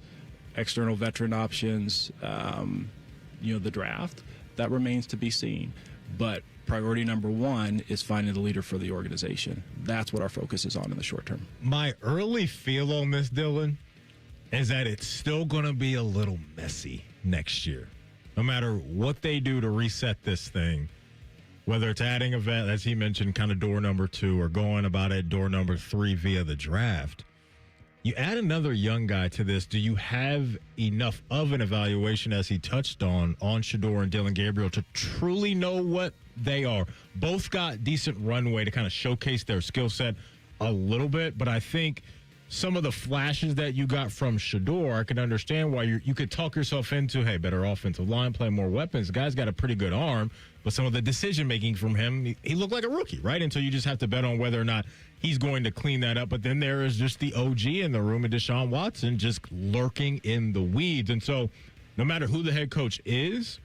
external veteran options, the draft, that remains to be seen. But priority number one is finding the leader for the organization. That's what our focus is on in the short term. My early feel on this, Dylan, is that it's still going to be a little messy next year. No matter what they do to reset this thing, whether it's adding a vet, as he mentioned, kind of door number 2, or going about it door number 3 via the draft. You add another young guy to this. Do you have enough of an evaluation, as he touched on Shedeur and Dylan Gabriel, to truly know what they are? Both got decent runway to kind of showcase their skill set a little bit, but I think some of the flashes that you got from Shedeur, I can understand why you could talk yourself into, hey, better offensive line, play more weapons. The guy's got a pretty good arm, but some of the decision-making from him, he looked like a rookie, right? Until you just have to bet on whether or not he's going to clean that up. But then there is just the OG in the room, and Deshaun Watson just lurking in the weeds. And so no matter who the head coach is,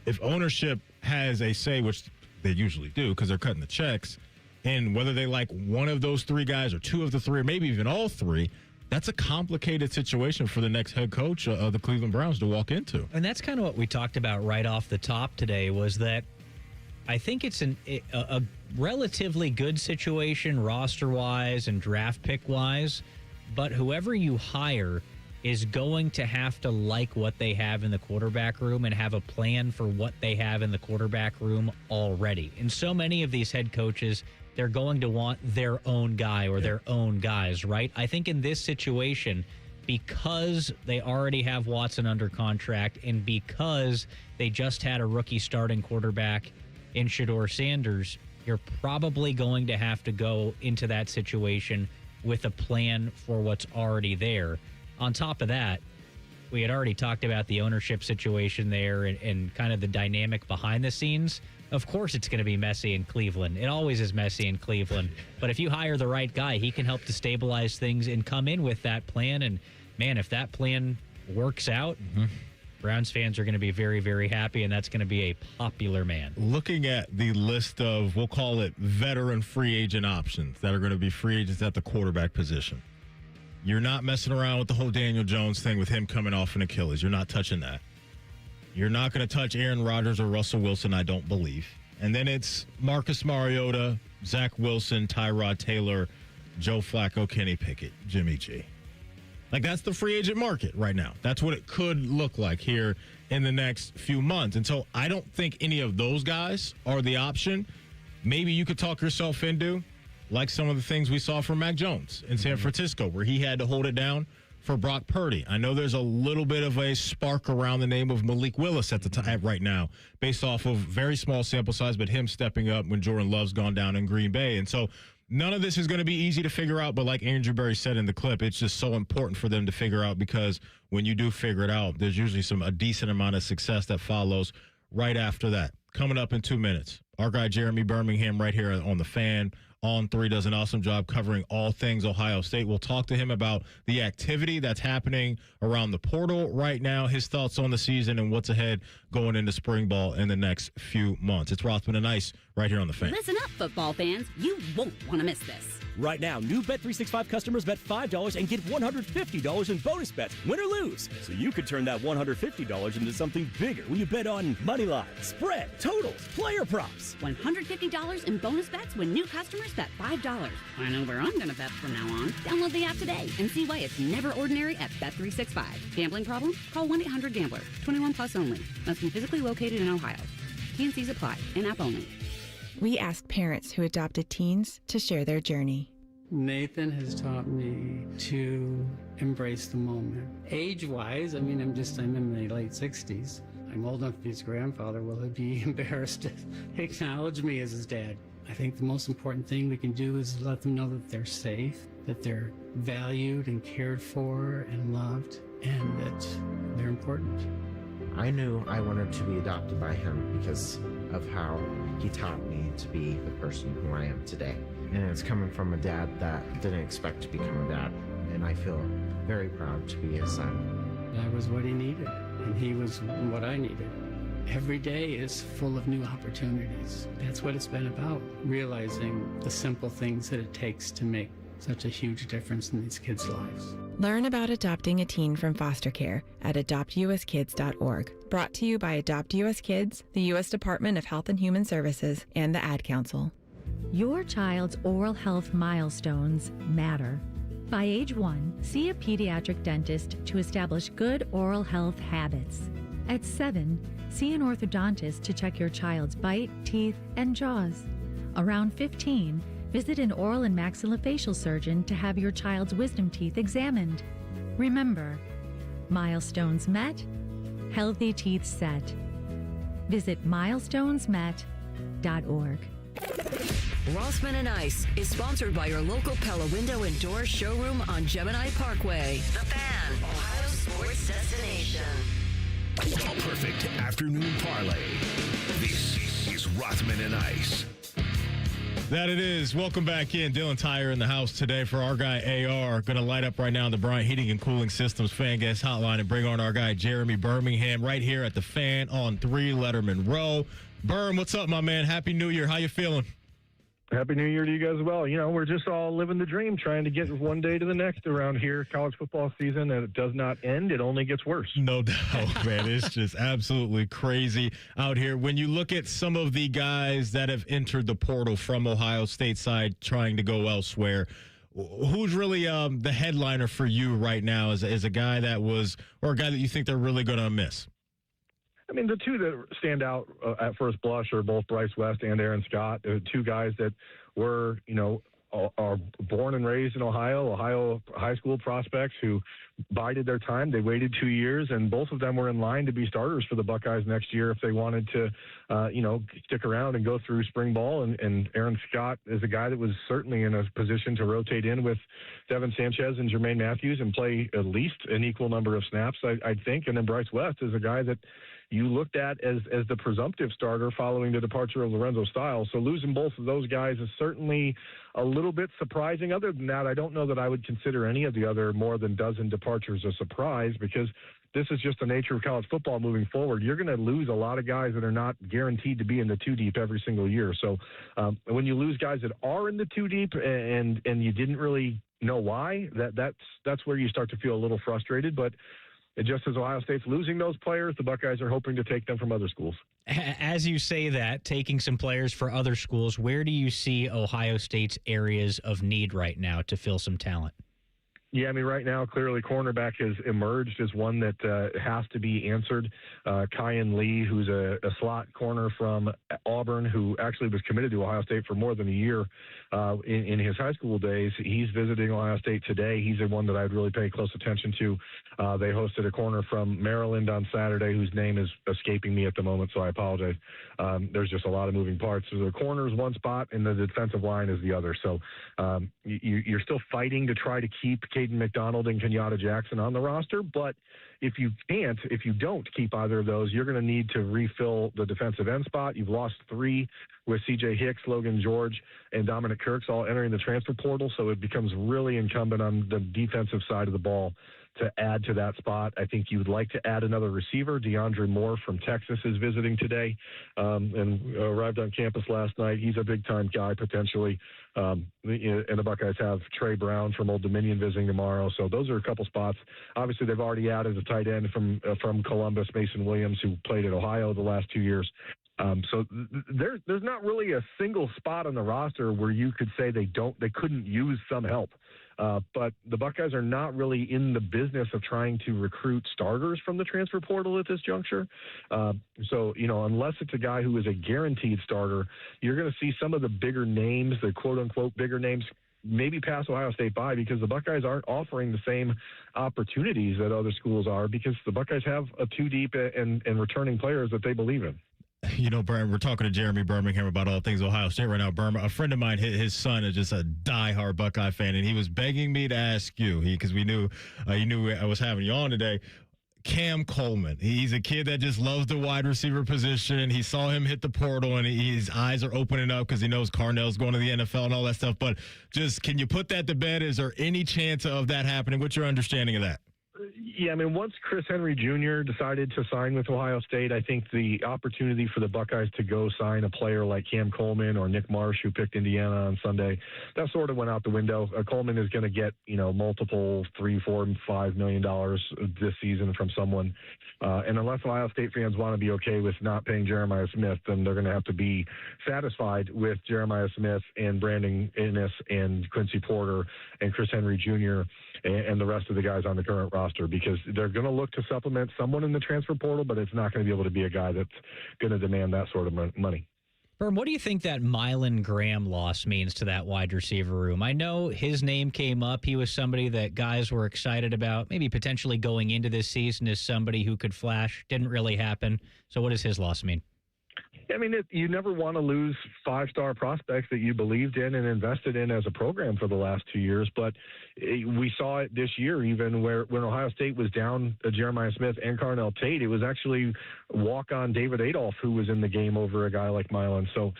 if ownership has a say, which they usually do because they're cutting the checks, and whether they like one of those 3 guys or 2 of the 3 or maybe even all 3, that's a complicated situation for the next head coach of the Cleveland Browns to walk into. And that's kind of what we talked about right off the top today, was that I think it's a relatively good situation roster-wise and draft pick-wise, but whoever you hire is going to have to like what they have in the quarterback room and have a plan for what they have in the quarterback room already. And so many of these head coaches, they're going to want their own guy or their own guys, right? I think in this situation, because they already have Watson under contract and because they just had a rookie starting quarterback in Shedeur Sanders, you're probably going to have to go into that situation with a plan for what's already there. On top of that, we had already talked about the ownership situation there and kind of the dynamic behind the scenes. Of course, it's going to be messy in Cleveland. It always is messy in Cleveland. But if you hire the right guy, he can help to stabilize things and come in with that plan. And, man, if that plan works out, Browns fans are going to be very, very happy, and that's going to be a popular man. Looking at the list of, we'll call it veteran free agent options that are going to be free agents at the quarterback position. You're not messing around with the whole Daniel Jones thing with him coming off an Achilles. You're not touching that. You're not going to touch Aaron Rodgers or Russell Wilson, I don't believe. And then it's Marcus Mariota, Zach Wilson, Tyrod Taylor, Joe Flacco, Kenny Pickett, Jimmy G. Like, that's the free agent market right now. That's what it could look like here in the next few months. And so I don't think any of those guys are the option. Maybe you could talk yourself into, like some of the things we saw from Mac Jones in San Francisco, where he had to hold it down for Brock Purdy. I know there's a little bit of a spark around the name of Malik Willis at the time right now, based off of very small sample size, but him stepping up when Jordan Love's gone down in Green Bay. And so none of this is going to be easy to figure out, but like Andrew Berry said in the clip, it's just so important for them to figure out, because when you do figure it out, there's usually a decent amount of success that follows right after that. Coming up in 2 minutes, our guy Jeremy Birmingham right here on The Fan. On 3 does an awesome job covering all things Ohio State. We'll talk to him about the activity that's happening around the portal right now, his thoughts on the season, and what's ahead going into spring ball in the next few months. It's Rothman and Ice right here on The Fan. Listen up, football fans. You won't want to miss this. Right now, new Bet365 customers bet $5 and get $150 in bonus bets, win or lose. So you could turn that $150 into something bigger when you bet on money line, spread, totals, player props. $150 in bonus bets when new customers bet $5. I know where I'm going to bet from now on. Download the app today and see why it's never ordinary at Bet365. Gambling problem? Call 1-800-GAMBLER. 21 plus only. Must be physically located in Ohio. T&Cs apply. In-app only. We asked parents who adopted teens to share their journey. Nathan has taught me to embrace the moment. Age-wise, I'm in my late 60s. I'm old enough to be his grandfather. Will he be embarrassed to acknowledge me as his dad? I think the most important thing we can do is let them know that they're safe, that they're valued and cared for and loved, and that they're important. I knew I wanted to be adopted by him because of how he taught me to be the person who I am today. And it's coming from a dad that didn't expect to become a dad. And I feel very proud to be his son. I was what he needed, and he was what I needed. Every day is full of new opportunities. That's what it's been about, realizing the simple things that it takes to make such a huge difference in these kids' lives. Learn about adopting a teen from foster care at adoptuskids.org. Brought to you by Adopt US Kids, the U.S. Department of Health and Human Services, and the Ad Council. Your child's oral health milestones matter. By age 1, see a pediatric dentist to establish good oral health habits. At 7, see an orthodontist to check your child's bite, teeth, and jaws. Around 15, visit an oral and maxillofacial surgeon to have your child's wisdom teeth examined. Remember, milestones met, healthy teeth set. Visit milestonesmet.org. Rothman and Ice is sponsored by your local Pella Window and Door showroom on Gemini Parkway. The Fan, Ohio sports destination. A perfect afternoon parlay. This is Rothman and Ice. That it is. Welcome back in. Dylan Tyre in the house today for our guy AR. Going to light up right now the Bryant Heating and Cooling Systems Fan Guest Hotline and bring on our guy Jeremy Birmingham right here at the Fan on 3 Letterman Row. Berm, what's up, my man? Happy New Year. How you feeling? Happy New Year to you guys as well. You know, we're just all living the dream, trying to get one day to the next around here. College football season, and it does not end. It only gets worse. No doubt, man. It's just absolutely crazy out here. When you look at some of the guys that have entered the portal from Ohio State side trying to go elsewhere, who's really the headliner for you right now as a guy that was, or a guy that you think they're really going to miss? I mean, the two that stand out at first blush are both Bryce West and Aaron Scott, two guys that were, are born and raised in Ohio high school prospects who bided their time. They waited 2 years, and both of them were in line to be starters for the Buckeyes next year if they wanted to, stick around and go through spring ball. And Aaron Scott is a guy that was certainly in a position to rotate in with Devin Sanchez and Jermaine Matthews and play at least an equal number of snaps, I think. And then Bryce West is a guy that you looked at as the presumptive starter following the departure of Lorenzo Styles. So losing both of those guys is certainly a little bit surprising. Other than that, I don't know that I would consider any of the other more than dozen departures a surprise, because this is just the nature of college football moving forward. You're going to lose a lot of guys that are not guaranteed to be in the two deep every single year. So when you lose guys that are in the two deep and you didn't really know why, that's where you start to feel a little frustrated. But just as Ohio State's losing those players, the Buckeyes are hoping to take them from other schools. As you say that, taking some players for other schools, where do you see Ohio State's areas of need right now to fill some talent? Yeah, I mean, right now, clearly cornerback has emerged as one that has to be answered. Kyan Lee, who's a slot corner from Auburn, who actually was committed to Ohio State for more than a year in his high school days. He's visiting Ohio State today. He's the one that I'd really pay close attention to. They hosted a corner from Maryland on Saturday, whose name is escaping me at the moment, so I apologize. There's just a lot of moving parts. So the corner is one spot, and the defensive line is the other. So you're still fighting to try to keep Caden McDonald and Kenyatta Jackson on the roster, but if you don't keep either of those, you're going to need to refill the defensive end spot. You've lost 3 with C.J. Hicks, Logan George, and Dominic Kirks all entering the transfer portal, so it becomes really incumbent on the defensive side of the ball to add to that spot. I think you would like to add another receiver. DeAndre Moore from Texas is visiting today and arrived on campus last night. He's a big-time guy, potentially. And the Buckeyes have Trey Brown from Old Dominion visiting tomorrow. So those are a couple spots. Obviously, they've already added a tight end from Columbus, Mason Williams, who played at Ohio the last 2 years. So there's not really a single spot on the roster where you could say they couldn't use some help. But the Buckeyes are not really in the business of trying to recruit starters from the transfer portal at this juncture. So, unless it's a guy who is a guaranteed starter, you're going to see some of the bigger names, the quote-unquote bigger names, maybe pass Ohio State by, because the Buckeyes aren't offering the same opportunities that other schools are, because the Buckeyes have a two-deep and returning players that they believe in. Brian, we're talking to Jeremy Birmingham about all things Ohio State right now. A friend of mine, his son is just a diehard Buckeye fan, and he was begging me to ask you, because he knew I was having you on today. Cam Coleman, he's a kid that just loves the wide receiver position. He saw him hit the portal, and his eyes are opening up because he knows Carnell's going to the NFL and all that stuff. But just, can you put that to bed? Is there any chance of that happening? What's your understanding of that? Yeah, I mean, once Chris Henry Jr. decided to sign with Ohio State, I think the opportunity for the Buckeyes to go sign a player like Cam Coleman or Nick Marsh, who picked Indiana on Sunday, that sort of went out the window. Coleman is going to get, multiple $3, $4, $5 million this season from someone. And unless Ohio State fans want to be okay with not paying Jeremiah Smith, then they're going to have to be satisfied with Jeremiah Smith and Brandon Inniss and Quincy Porter and Chris Henry Jr. and the rest of the guys on the current roster, because they're going to look to supplement someone in the transfer portal, but it's not going to be able to be a guy that's going to demand that sort of money. Berm, what do you think that Mylan Graham loss means to that wide receiver room? I know his name came up. He was somebody that guys were excited about, maybe potentially going into this season as somebody who could flash. Didn't really happen. So what does his loss mean? I mean, you never want to lose 5-star prospects that you believed in and invested in as a program for the last 2 years. But we saw it this year, even when Ohio State was down Jeremiah Smith and Carnell Tate. It was actually walk-on David Adolph who was in the game over a guy like Mylan. So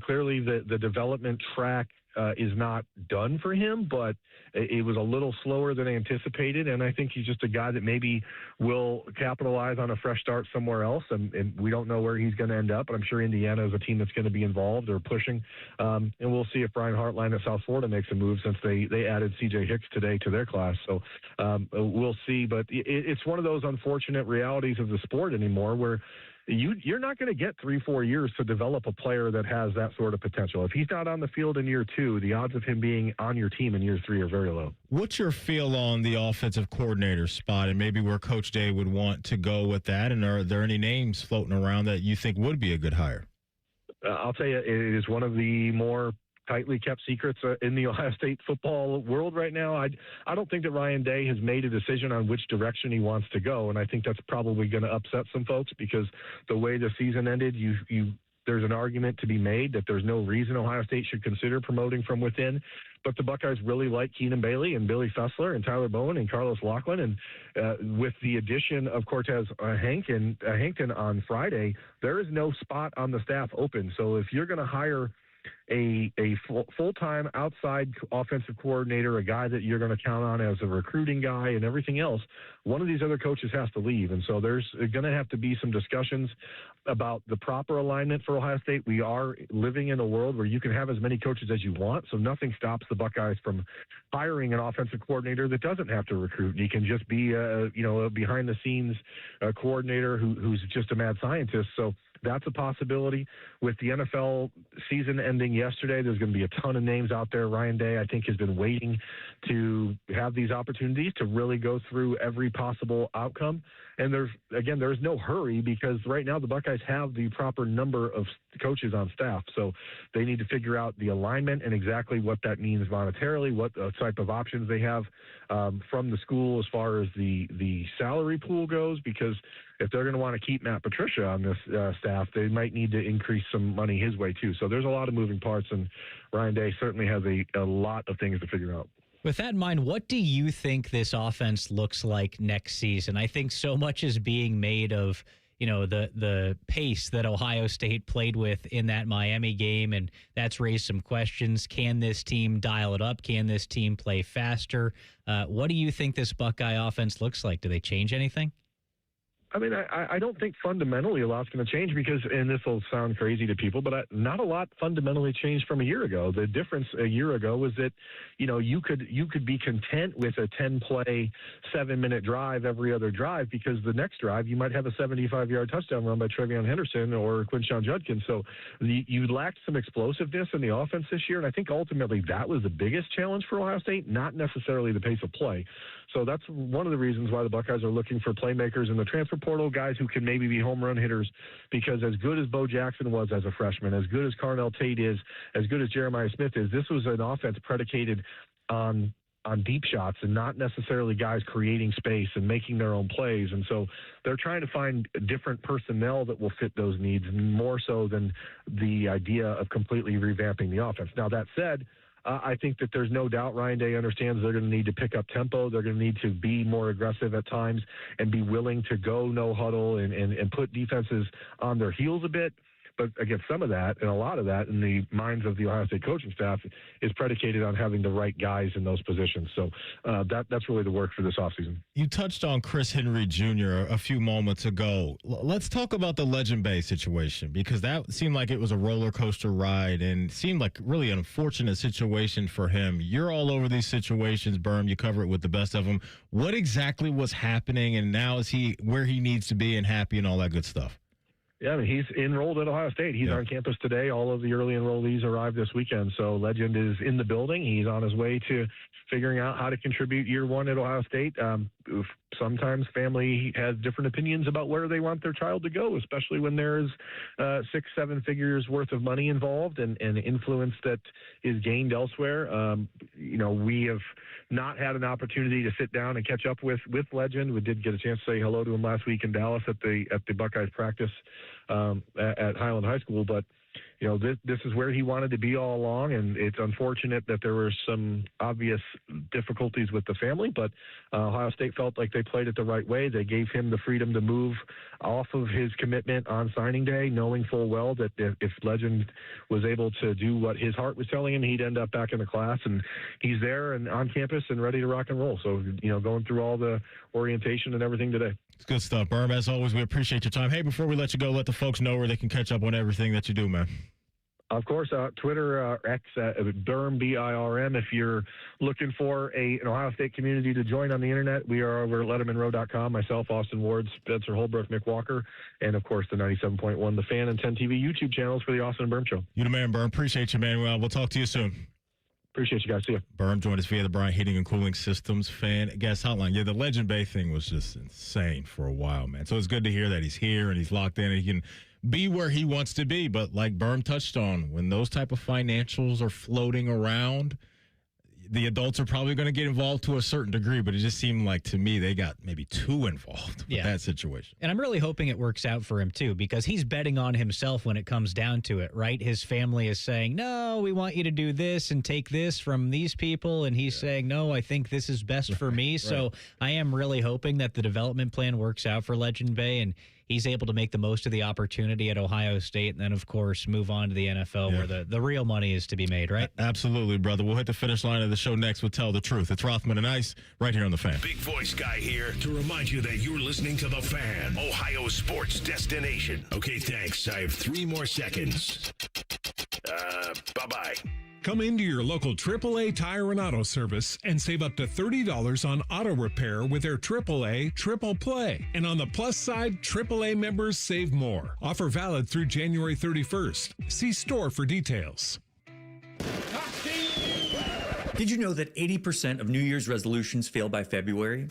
clearly the development track is not done for him, but it was a little slower than anticipated, and I think he's just a guy that maybe will capitalize on a fresh start somewhere else, and we don't know where he's going to end up, but I'm sure Indiana is a team that's going to be involved or pushing, and we'll see if Brian Hartline at South Florida makes a move, since they added C.J. Hicks today to their class, so we'll see, but it's one of those unfortunate realities of the sport anymore where you're not going to get 3-4 years to develop a player that has that sort of potential. If he's not on the field in year 2, the odds of him being on your team in year 3 are very low. What's your feel on the offensive coordinator spot and maybe where Coach Day would want to go with that? And are there any names floating around that you think would be a good hire? I'll tell you, it is one of the more tightly kept secrets in the Ohio State football world right now. I don't think that Ryan Day has made a decision on which direction he wants to go, and I think that's probably going to upset some folks because the way the season ended, there's an argument to be made that there's no reason Ohio State should consider promoting from within. But the Buckeyes really like Keenan Bailey and Billy Fessler and Tyler Bowen and Carlos Lachlan. And with the addition of Cortez Hankton on Friday, there is no spot on the staff open. So if you're going to hire a full-time outside offensive coordinator, a guy that you're going to count on as a recruiting guy and everything else, one of these other coaches has to leave. And so there's going to have to be some discussions about the proper alignment for Ohio State. We are living in a world where you can have as many coaches as you want, so nothing stops the Buckeyes from hiring an offensive coordinator that doesn't have to recruit. He can just be a behind-the-scenes coordinator who's just a mad scientist. So that's a possibility. With the NFL season ending yesterday, there's going to be a ton of names out there. Ryan Day, I think, has been waiting to have these opportunities to really go through every possible outcome. And there's no hurry because right now the Buckeyes have the proper number of coaches on staff. So they need to figure out the alignment and exactly what that means monetarily, what type of options they have from the school as far as the salary pool goes, because if they're going to want to keep Matt Patricia on this staff, they might need to increase some money his way too. So there's a lot of moving parts, and Ryan Day certainly has a lot of things to figure out. With that in mind, what do you think this offense looks like next season? I think so much is being made of, the pace that Ohio State played with in that Miami game, and that's raised some questions. Can this team dial it up? Can this team play faster? What do you think this Buckeye offense looks like? Do they change anything? I mean, I don't think fundamentally a lot's going to change because, and this will sound crazy to people, but not a lot fundamentally changed from a year ago. The difference a year ago was that, you could be content with a 10-play, 7-minute drive every other drive because the next drive you might have a 75-yard touchdown run by Trevion Henderson or Quinshon Judkins. So you lacked some explosiveness in the offense this year, and I think ultimately that was the biggest challenge for Ohio State, not necessarily the pace of play. So that's one of the reasons why the Buckeyes are looking for playmakers in the transfer portal, guys who can maybe be home run hitters, because as good as Bo Jackson was as a freshman, as good as Carnell Tate is, as good as Jeremiah Smith is, this was an offense predicated on deep shots and not necessarily guys creating space and making their own plays. And so they're trying to find different personnel that will fit those needs more so than the idea of completely revamping the offense. Now, that said, I think that there's no doubt Ryan Day understands they're going to need to pick up tempo. They're going to need to be more aggressive at times and be willing to go no huddle and put defenses on their heels a bit. But again, some of that and a lot of that in the minds of the Ohio State coaching staff is predicated on having the right guys in those positions. So that's really the work for this offseason. You touched on Chris Henry Jr. a few moments ago. Let's talk about the Legend Bay situation, because that seemed like it was a roller coaster ride and seemed like really an unfortunate situation for him. You're all over these situations, Berm. You cover it with the best of them. What exactly was happening, and now is he where he needs to be and happy and all that good stuff? Yeah, I mean, he's enrolled at Ohio State. He's on campus today. All of the early enrollees arrived this weekend. So Legend is in the building. He's on his way to figuring out how to contribute year one at Ohio State. Sometimes family has different opinions about where they want their child to go, especially when there's 6-7 figures worth of money involved and influence that is gained elsewhere. We have not had an opportunity to sit down and catch up with Legend. We did get a chance to say hello to him last week in Dallas at the Buckeyes practice at Highland High School, but this is where he wanted to be all along, and it's unfortunate that there were some obvious difficulties with the family, but Ohio State felt like they played it the right way. They gave him the freedom to move off of his commitment on signing day, knowing full well that if Legend was able to do what his heart was telling him, he'd end up back in the class, and he's there and on campus and ready to rock and roll. So, going through all the orientation and everything today. It's good stuff, Berm. As always, we appreciate your time. Hey, before we let you go, let the folks know where they can catch up on everything that you do, man. Of course, Twitter, X, Birm, BIRM. If you're looking for an Ohio State community to join on the internet, we are over at lettermanrow.com. Myself, Austin Ward, Spencer Holbrook, Mick Walker, and, of course, the 97.1 The Fan and 10 TV YouTube channels for the Austin and Berm Show. You the man, Berm. Appreciate you, man. Well, we'll talk to you soon. Appreciate you guys. See you. Berm joined us via the Bryant Heating and Cooling Systems fan guest hotline. Yeah, the Legend Bay thing was just insane for a while, man. So it's good to hear that he's here and he's locked in and he can be where he wants to be. But like Berm touched on, when those type of financials are floating around, the adults are probably going to get involved to a certain degree, but it just seemed like to me they got maybe too involved with that situation. And I'm really hoping it works out for him too, because he's betting on himself when it comes down to it, right? His family is saying, no, we want you to do this and take this from these people. And he's saying, no, I think this is best for me. So I am really hoping that the development plan works out for Legend Bay and he's able to make the most of the opportunity at Ohio State and then, of course, move on to the NFL where the real money is to be made, right? Absolutely, brother. We'll hit the finish line of the show next with Tell the Truth. It's Rothman and Ice right here on The Fan. Big voice guy here to remind you that you're listening to The Fan, Ohio sports destination. Okay, thanks. I have 3 more seconds. Bye-bye. Come into your local AAA Tire and Auto Service and save up to $30 on auto repair with their AAA Triple Play. And on the plus side, AAA members save more. Offer valid through January 31st. See store for details. Did you know that 80% of New Year's resolutions fail by February?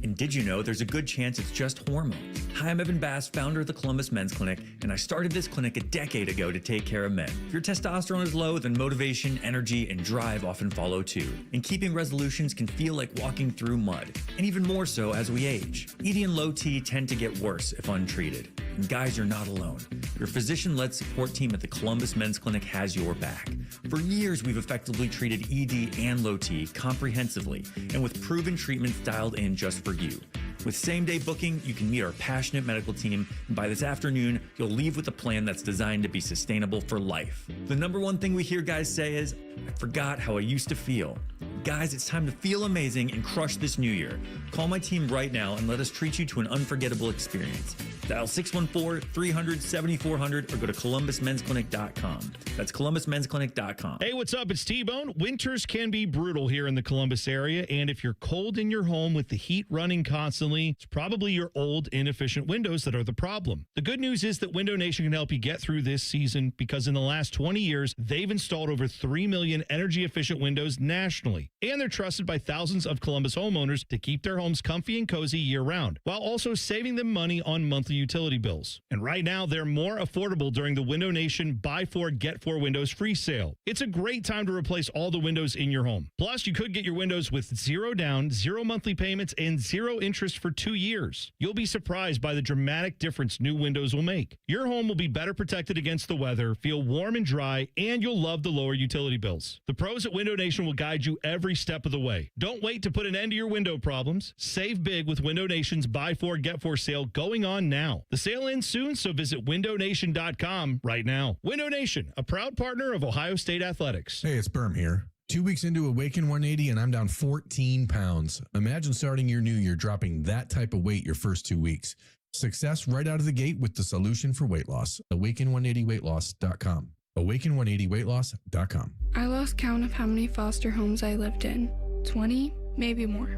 And did you know there's a good chance it's just hormones? Hi, I'm Evan Bass, founder of the Columbus Men's Clinic, and I started this clinic a decade ago to take care of men. If your testosterone is low, then motivation, energy, and drive often follow too. And keeping resolutions can feel like walking through mud, and even more so as we age. ED and low T tend to get worse if untreated. And guys, you're not alone. Your physician-led support team at the Columbus Men's Clinic has your back. For years, we've effectively treated ED and low T comprehensively, and with proven treatments dialed in just for you. With same-day booking, you can meet our passionate medical team, and by this afternoon, you'll leave with a plan that's designed to be sustainable for life. The number one thing we hear guys say is, I forgot how I used to feel. Guys, it's time to feel amazing and crush this new year. Call my team right now and let us treat you to an unforgettable experience. Dial 614-300-7400 or go to columbusmensclinic.com. That's columbusmensclinic.com. Hey, what's up? It's T-Bone. Winters can be brutal here in the Columbus area, and if you're cold in your home with the heat running constantly, it's probably your old, inefficient windows that are the problem. The good news is that Window Nation can help you get through this season because in the last 20 years, they've installed over 3 million energy-efficient windows nationally, and they're trusted by thousands of Columbus homeowners to keep their homes comfy and cozy year-round, while also saving them money on monthly utility bills. And right now, they're more affordable during the Window Nation Buy 4, Get 4 Windows free sale. It's a great time to replace all the windows in your home. Plus, you could get your windows with 0 down, 0 monthly payments, and 0 interest for 2 years. You'll be surprised by the dramatic difference new windows will make. Your home will be better protected against the weather, feel warm and dry, and you'll love the lower utility bills. The pros at Window Nation will guide you every step of the way. Don't wait to put an end to your window problems. Save big with Window Nation's Buy 4, Get 4 sale going on now. The sale ends soon, so visit windownation.com right now. Window Nation, a proud partner of Ohio State Athletics. Hey, it's Berm here. 2 weeks into Awaken 180 and I'm down 14 pounds. Imagine starting your new year dropping that type of weight your first 2 weeks. Success right out of the gate with the solution for weight loss. Awaken180weightloss.com. Awaken180weightloss.com. I lost count of how many foster homes I lived in. 20, maybe more.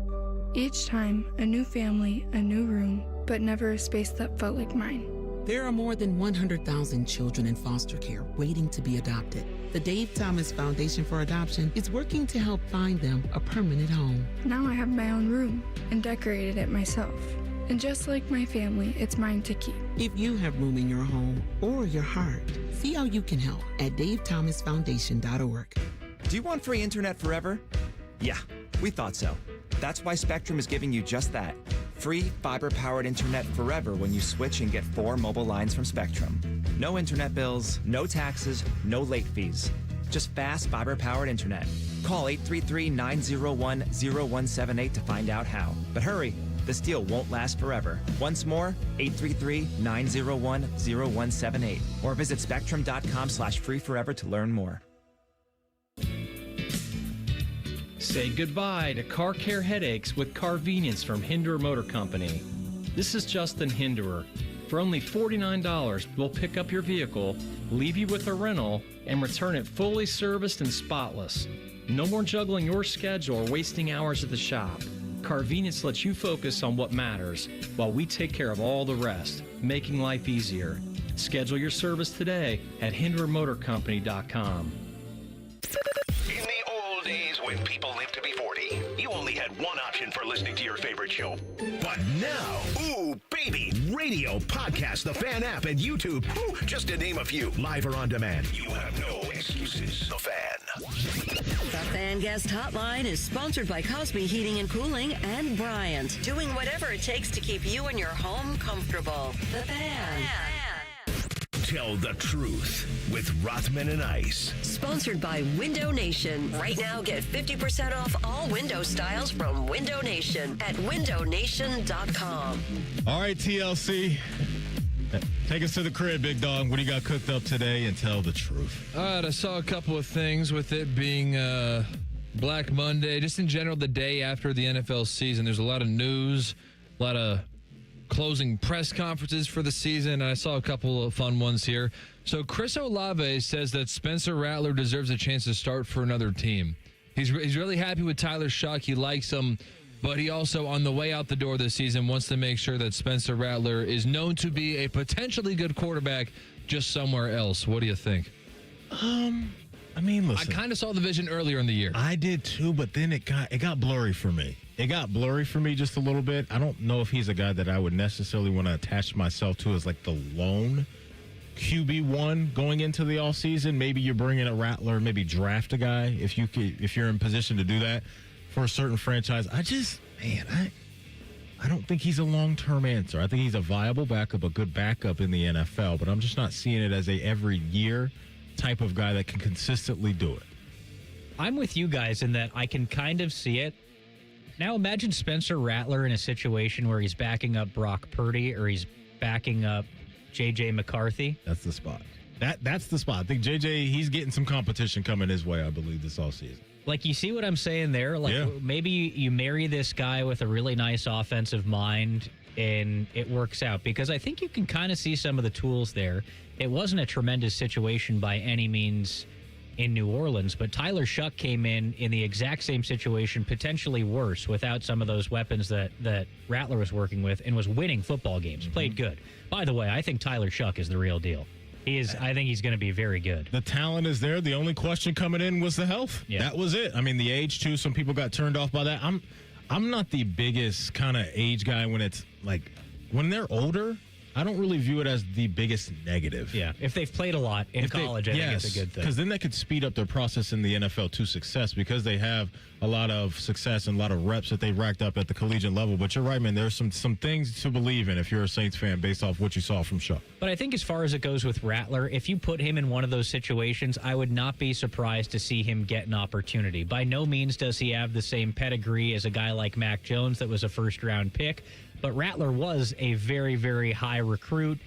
Each time, a new family, a new room, but never a space that felt like mine. There are more than 100,000 children in foster care waiting to be adopted. The Dave Thomas Foundation for Adoption is working to help find them a permanent home. Now I have my own room and decorated it myself. And just like my family, it's mine to keep. If you have room in your home or your heart, see how you can help at davethomasfoundation.org. Do you want free internet forever? Yeah, we thought so. That's why Spectrum is giving you just that. Free fiber-powered internet forever when you switch and get 4 mobile lines from Spectrum. No internet bills, no taxes, no late fees. Just fast fiber-powered internet. Call 833-901-0178 to find out how. But hurry, this deal won't last forever. Once more, 833-901-0178. Or visit spectrum.com/free forever to learn more. Say goodbye to car care headaches with Carvenience from Hinderer Motor Company. This is Justin Hinderer. For only $49, we'll pick up your vehicle, leave you with a rental, and return it fully serviced and spotless. No more juggling your schedule or wasting hours at the shop. Carvenience lets you focus on what matters while we take care of all the rest, making life easier. Schedule your service today at HinderMotorCompany.com. In the old days when people lived to be 40, you only had one option for listening to your favorite show. But now, ooh, baby, radio, podcast, the Fan app, and YouTube, ooh, just to name a few, live or on demand. You have no excuses. The Fan. The Fan Guest Hotline is sponsored by Cosby Heating and Cooling and Bryant, doing whatever it takes to keep you and your home comfortable. The Fan. Tell the truth with Rothman and Ice. Sponsored by Window Nation. Right now, get 50% off all window styles from Window Nation at windownation.com. All right, TLC. Take us to the crib, big dog. What do you got cooked up today, and tell the truth? All right, I saw a couple of things with it being Black Monday. Just in general, the day after the NFL season, there's a lot of news, a lot of closing press conferences for the season, and I saw a couple of fun ones here. So Chris Olave says that Spencer Rattler deserves a chance to start for another team. He's really happy with Tyler Shuck. He likes him. But he also, on the way out the door this season, wants to make sure that Spencer Rattler is known to be a potentially good quarterback just somewhere else. What do you think? I mean, listen. I kind of saw the vision earlier in the year. I did too, but then it got blurry for me. It got blurry for me just a little bit. I don't know if he's a guy that I would necessarily want to attach myself to as like the lone QB1 going into the offseason. Maybe you're bringing a Rattler, maybe draft a guy if you're in position to do that for a certain franchise. I don't think he's a long-term answer. I think he's a viable backup, a good backup in the NFL, but I'm just not seeing it as a every year type of guy that can consistently do it. I'm with you guys in that I can kind of see it. Now imagine Spencer Rattler in a situation where he's backing up Brock Purdy or he's backing up J.J. McCarthy. That's the spot. That's the spot. I think J.J., he's getting some competition coming his way, I believe, this offseason. Like, you see what I'm saying there? Like, maybe you marry this guy with a really nice offensive mind and it works out, because I think you can kind of see some of the tools there. It wasn't a tremendous situation by any means in New Orleans, but Tyler Shuck came in the exact same situation, potentially worse, without some of those weapons that Rattler was working with, and was winning football games, played good. By the way, I think Tyler Shuck is the real deal. I think he's going to be very good. The talent is there. The only question coming in was the health. Yeah. That was it. I mean, the age, too. Some people got turned off by that. I'm not the biggest kind of age guy when it's like, when they're older, I don't really view it as the biggest negative. Yeah, if they've played a lot in college, I think it's a good thing. Because then that could speed up their process in the NFL to success, because they have a lot of success and a lot of reps that they've racked up at the collegiate level. But you're right, man, there's some things to believe in if you're a Saints fan based off what you saw from Shuck. But I think as far as it goes with Rattler, if you put him in one of those situations, I would not be surprised to see him get an opportunity. By no means does he have the same pedigree as a guy like Mac Jones that was a first-round pick. But Rattler was a very, very high recruit.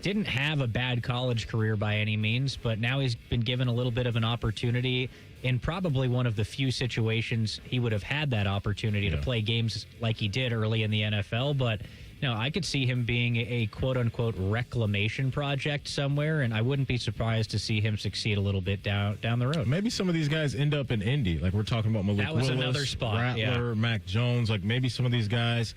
Didn't have a bad college career by any means, but now he's been given a little bit of an opportunity in probably one of the few situations he would have had that opportunity to play games like he did early in the NFL. But I could see him being a quote-unquote reclamation project somewhere, and I wouldn't be surprised to see him succeed a little bit down the road. Maybe some of these guys end up in Indy. Like we're talking about Malik Willis, another spot. Rattler, Mac Jones. Like maybe some of these guys.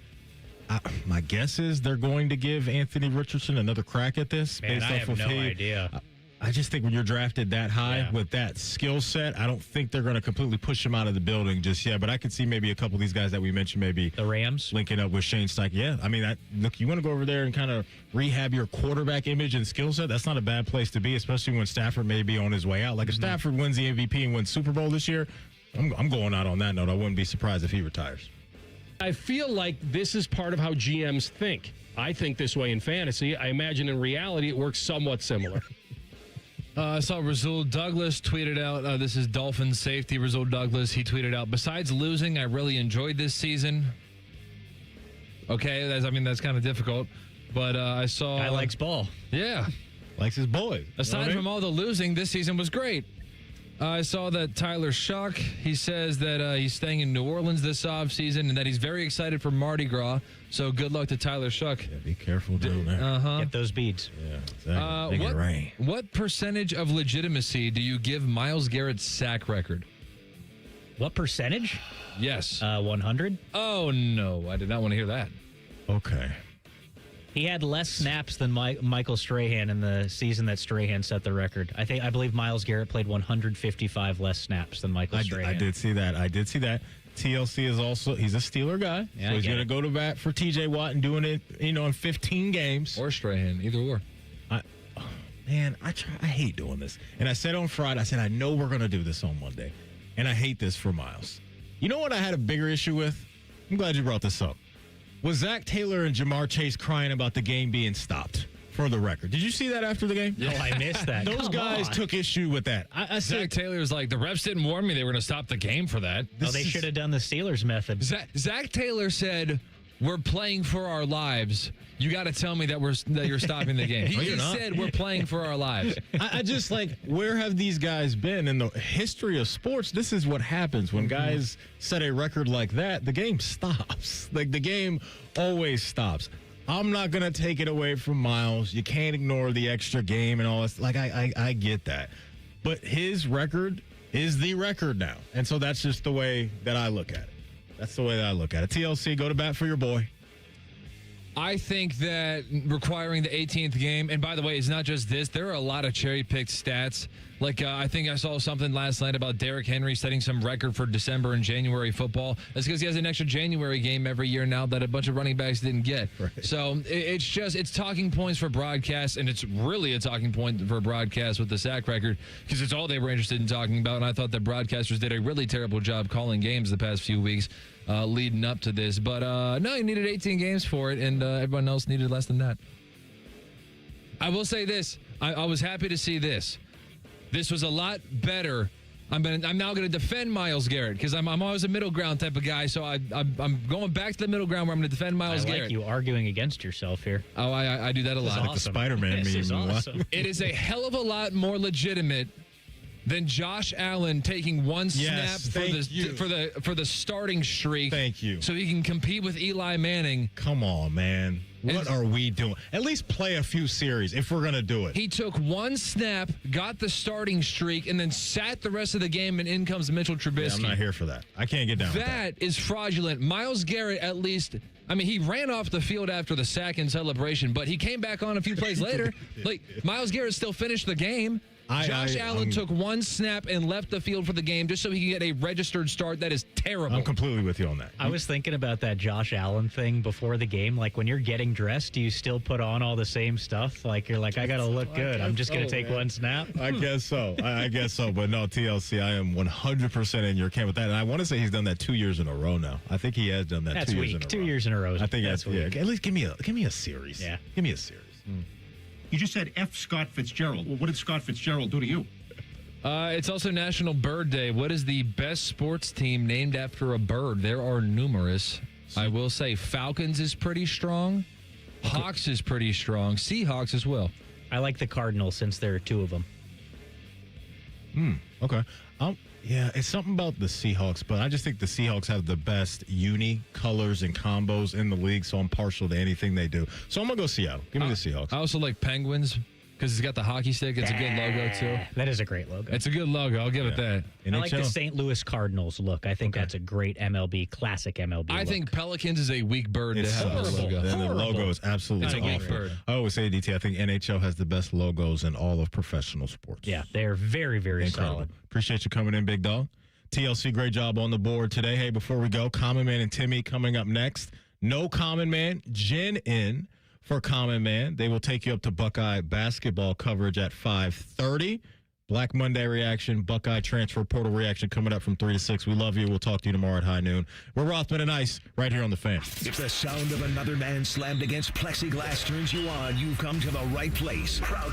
My guess is they're going to give Anthony Richardson another crack at this. Man, I have no idea. I just think when you're drafted that high with that skill set, I don't think they're going to completely push him out of the building just yet. But I could see maybe a couple of these guys that we mentioned, maybe the Rams linking up with Shane Steichen. Yeah, I mean, look, you want to go over there and kind of rehab your quarterback image and skill set. That's not a bad place to be, especially when Stafford may be on his way out. Like if Stafford wins the MVP and wins Super Bowl this year, I'm going out on that note. I wouldn't be surprised if he retires. I feel like this is part of how GMs think. I think this way in fantasy. I imagine in reality it works somewhat similar. I saw Rasul Douglas tweeted out, this is Dolphins safety Rasul Douglas. He tweeted out, besides losing, I really enjoyed this season. Okay, that's kind of difficult. But I saw... Guy likes ball. Yeah. Likes his boy. Aside from all the losing, this season was great. I saw that Tyler Shuck, he says that he's staying in New Orleans this offseason and that he's very excited for Mardi Gras. So good luck to Tyler Shuck. Yeah, be careful down there. Uh-huh. Get those beads. Yeah, exactly. Make it rain. What percentage of legitimacy do you give Myles Garrett's sack record? What percentage? Yes. 100. Oh, no. I did not want to hear that. Okay. He had less snaps than Michael Strahan in the season that Strahan set the record. I believe Myles Garrett played 155 less snaps than Michael Strahan. I did see that. TLC is also, he's a Steeler guy. Yeah, so he's going to go to bat for TJ Watt and doing it, in 15 games. Or Strahan, either or. I hate doing this. And I said on Friday, I said, I know we're going to do this on Monday. And I hate this for Myles. You know what I had a bigger issue with? I'm glad you brought this up. Was Zach Taylor and Jamar Chase crying about the game being stopped, for the record. Did you see that after the game? Oh, I missed that. Those guys took issue with that. I Zach Taylor was like, the refs didn't warn me they were going to stop the game for that. They should have done the Steelers method. Zach Taylor said, we're playing for our lives. You got to tell me that you're stopping the game. He said we're playing for our lives. I just where have these guys been in the history of sports? This is what happens when guys set a record like that. The game stops. The game always stops. I'm not going to take it away from Myles. You can't ignore the extra game and all this. I get that. But his record is the record now. And so that's just the way that I look at it. That's the way that I look at it. TLC, go to bat for your boy. I think that requiring the 18th game, and by the way, it's not just this. There are a lot of cherry-picked stats. I think I saw something last night about Derrick Henry setting some record for December and January football. That's because he has an extra January game every year now that a bunch of running backs didn't get. Right. So it's talking points for broadcast, and it's really a talking point for broadcast with the sack record because it's all they were interested in talking about, and I thought that broadcasters did a really terrible job calling games the past few weeks leading up to this. But no, he needed 18 games for it, and everyone else needed less than that. I will say this. I was happy to see this. This was a lot better. I'm now going to defend Myles Garrett because I'm always a middle ground type of guy. So I'm going back to the middle ground where I'm going to defend Myles Garrett. I like you arguing against yourself here. Oh, I do that a lot. Like awesome. The Spider-Man meme. This is awesome. It is a hell of a lot more legitimate than Josh Allen taking one snap for the starting streak. Thank you. So he can compete with Eli Manning. Come on, man. What are we doing? At least play a few series if we're going to do it. He took one snap, got the starting streak, and then sat the rest of the game, and in comes Mitchell Trubisky. Yeah, I'm not here for that. I can't get down with that. That is fraudulent. Myles Garrett, at least, he ran off the field after the sack and celebration, but he came back on a few plays later. Myles Garrett still finished the game. Josh Allen took one snap and left the field for the game just so he could get a registered start. That is terrible. I'm completely with you on that. I was thinking about that Josh Allen thing before the game. When you're getting dressed, do you still put on all the same stuff? You're like, I got to look good. I'm just going to take one snap. I guess so. I guess so. But no, TLC, I am 100% in your camp with that. And I want to say he's done that 2 years in a row now. I think he has done that 2 years in a row. 2 years in a row. I think that's weak. At least give me a series. Yeah. Give me a series. You just said F. Scott Fitzgerald. Well, what did Scott Fitzgerald do to you? It's also National Bird Day. What is the best sports team named after a bird? There are numerous. I will say Falcons is pretty strong. Hawks is pretty strong. Seahawks as well. I like the Cardinals since there are two of them. Okay. Yeah, it's something about the Seahawks, but I just think the Seahawks have the best uni colors and combos in the league, so I'm partial to anything they do. So I'm going to go Seattle. Give me the Seahawks. I also like Penguins because it's got the hockey stick. It's a good logo, too. That is a great logo. It's a good logo. I'll give it that. I like the St. Louis Cardinals look. I think that's a great classic MLB I think Pelicans is a weak bird to have a logo. And the logo is absolutely It's a weak bird. I always say, DT, I think NHL has the best logos in all of professional sports. Yeah, they're very, very incredible. solid. Appreciate you coming in, big dog. TLC, great job on the board today. Hey, before we go, Common Man and Timmy coming up next. No Common Man, Jen in for Common Man. They will take you up to Buckeye basketball coverage at 5:30. Black Monday reaction, Buckeye transfer portal reaction coming up from 3 to 6. We love you. We'll talk to you tomorrow at high noon. We're Rothman and Ice right here on The Fan. If the sound of another man slammed against plexiglass turns you on, you've come to the right place. Proud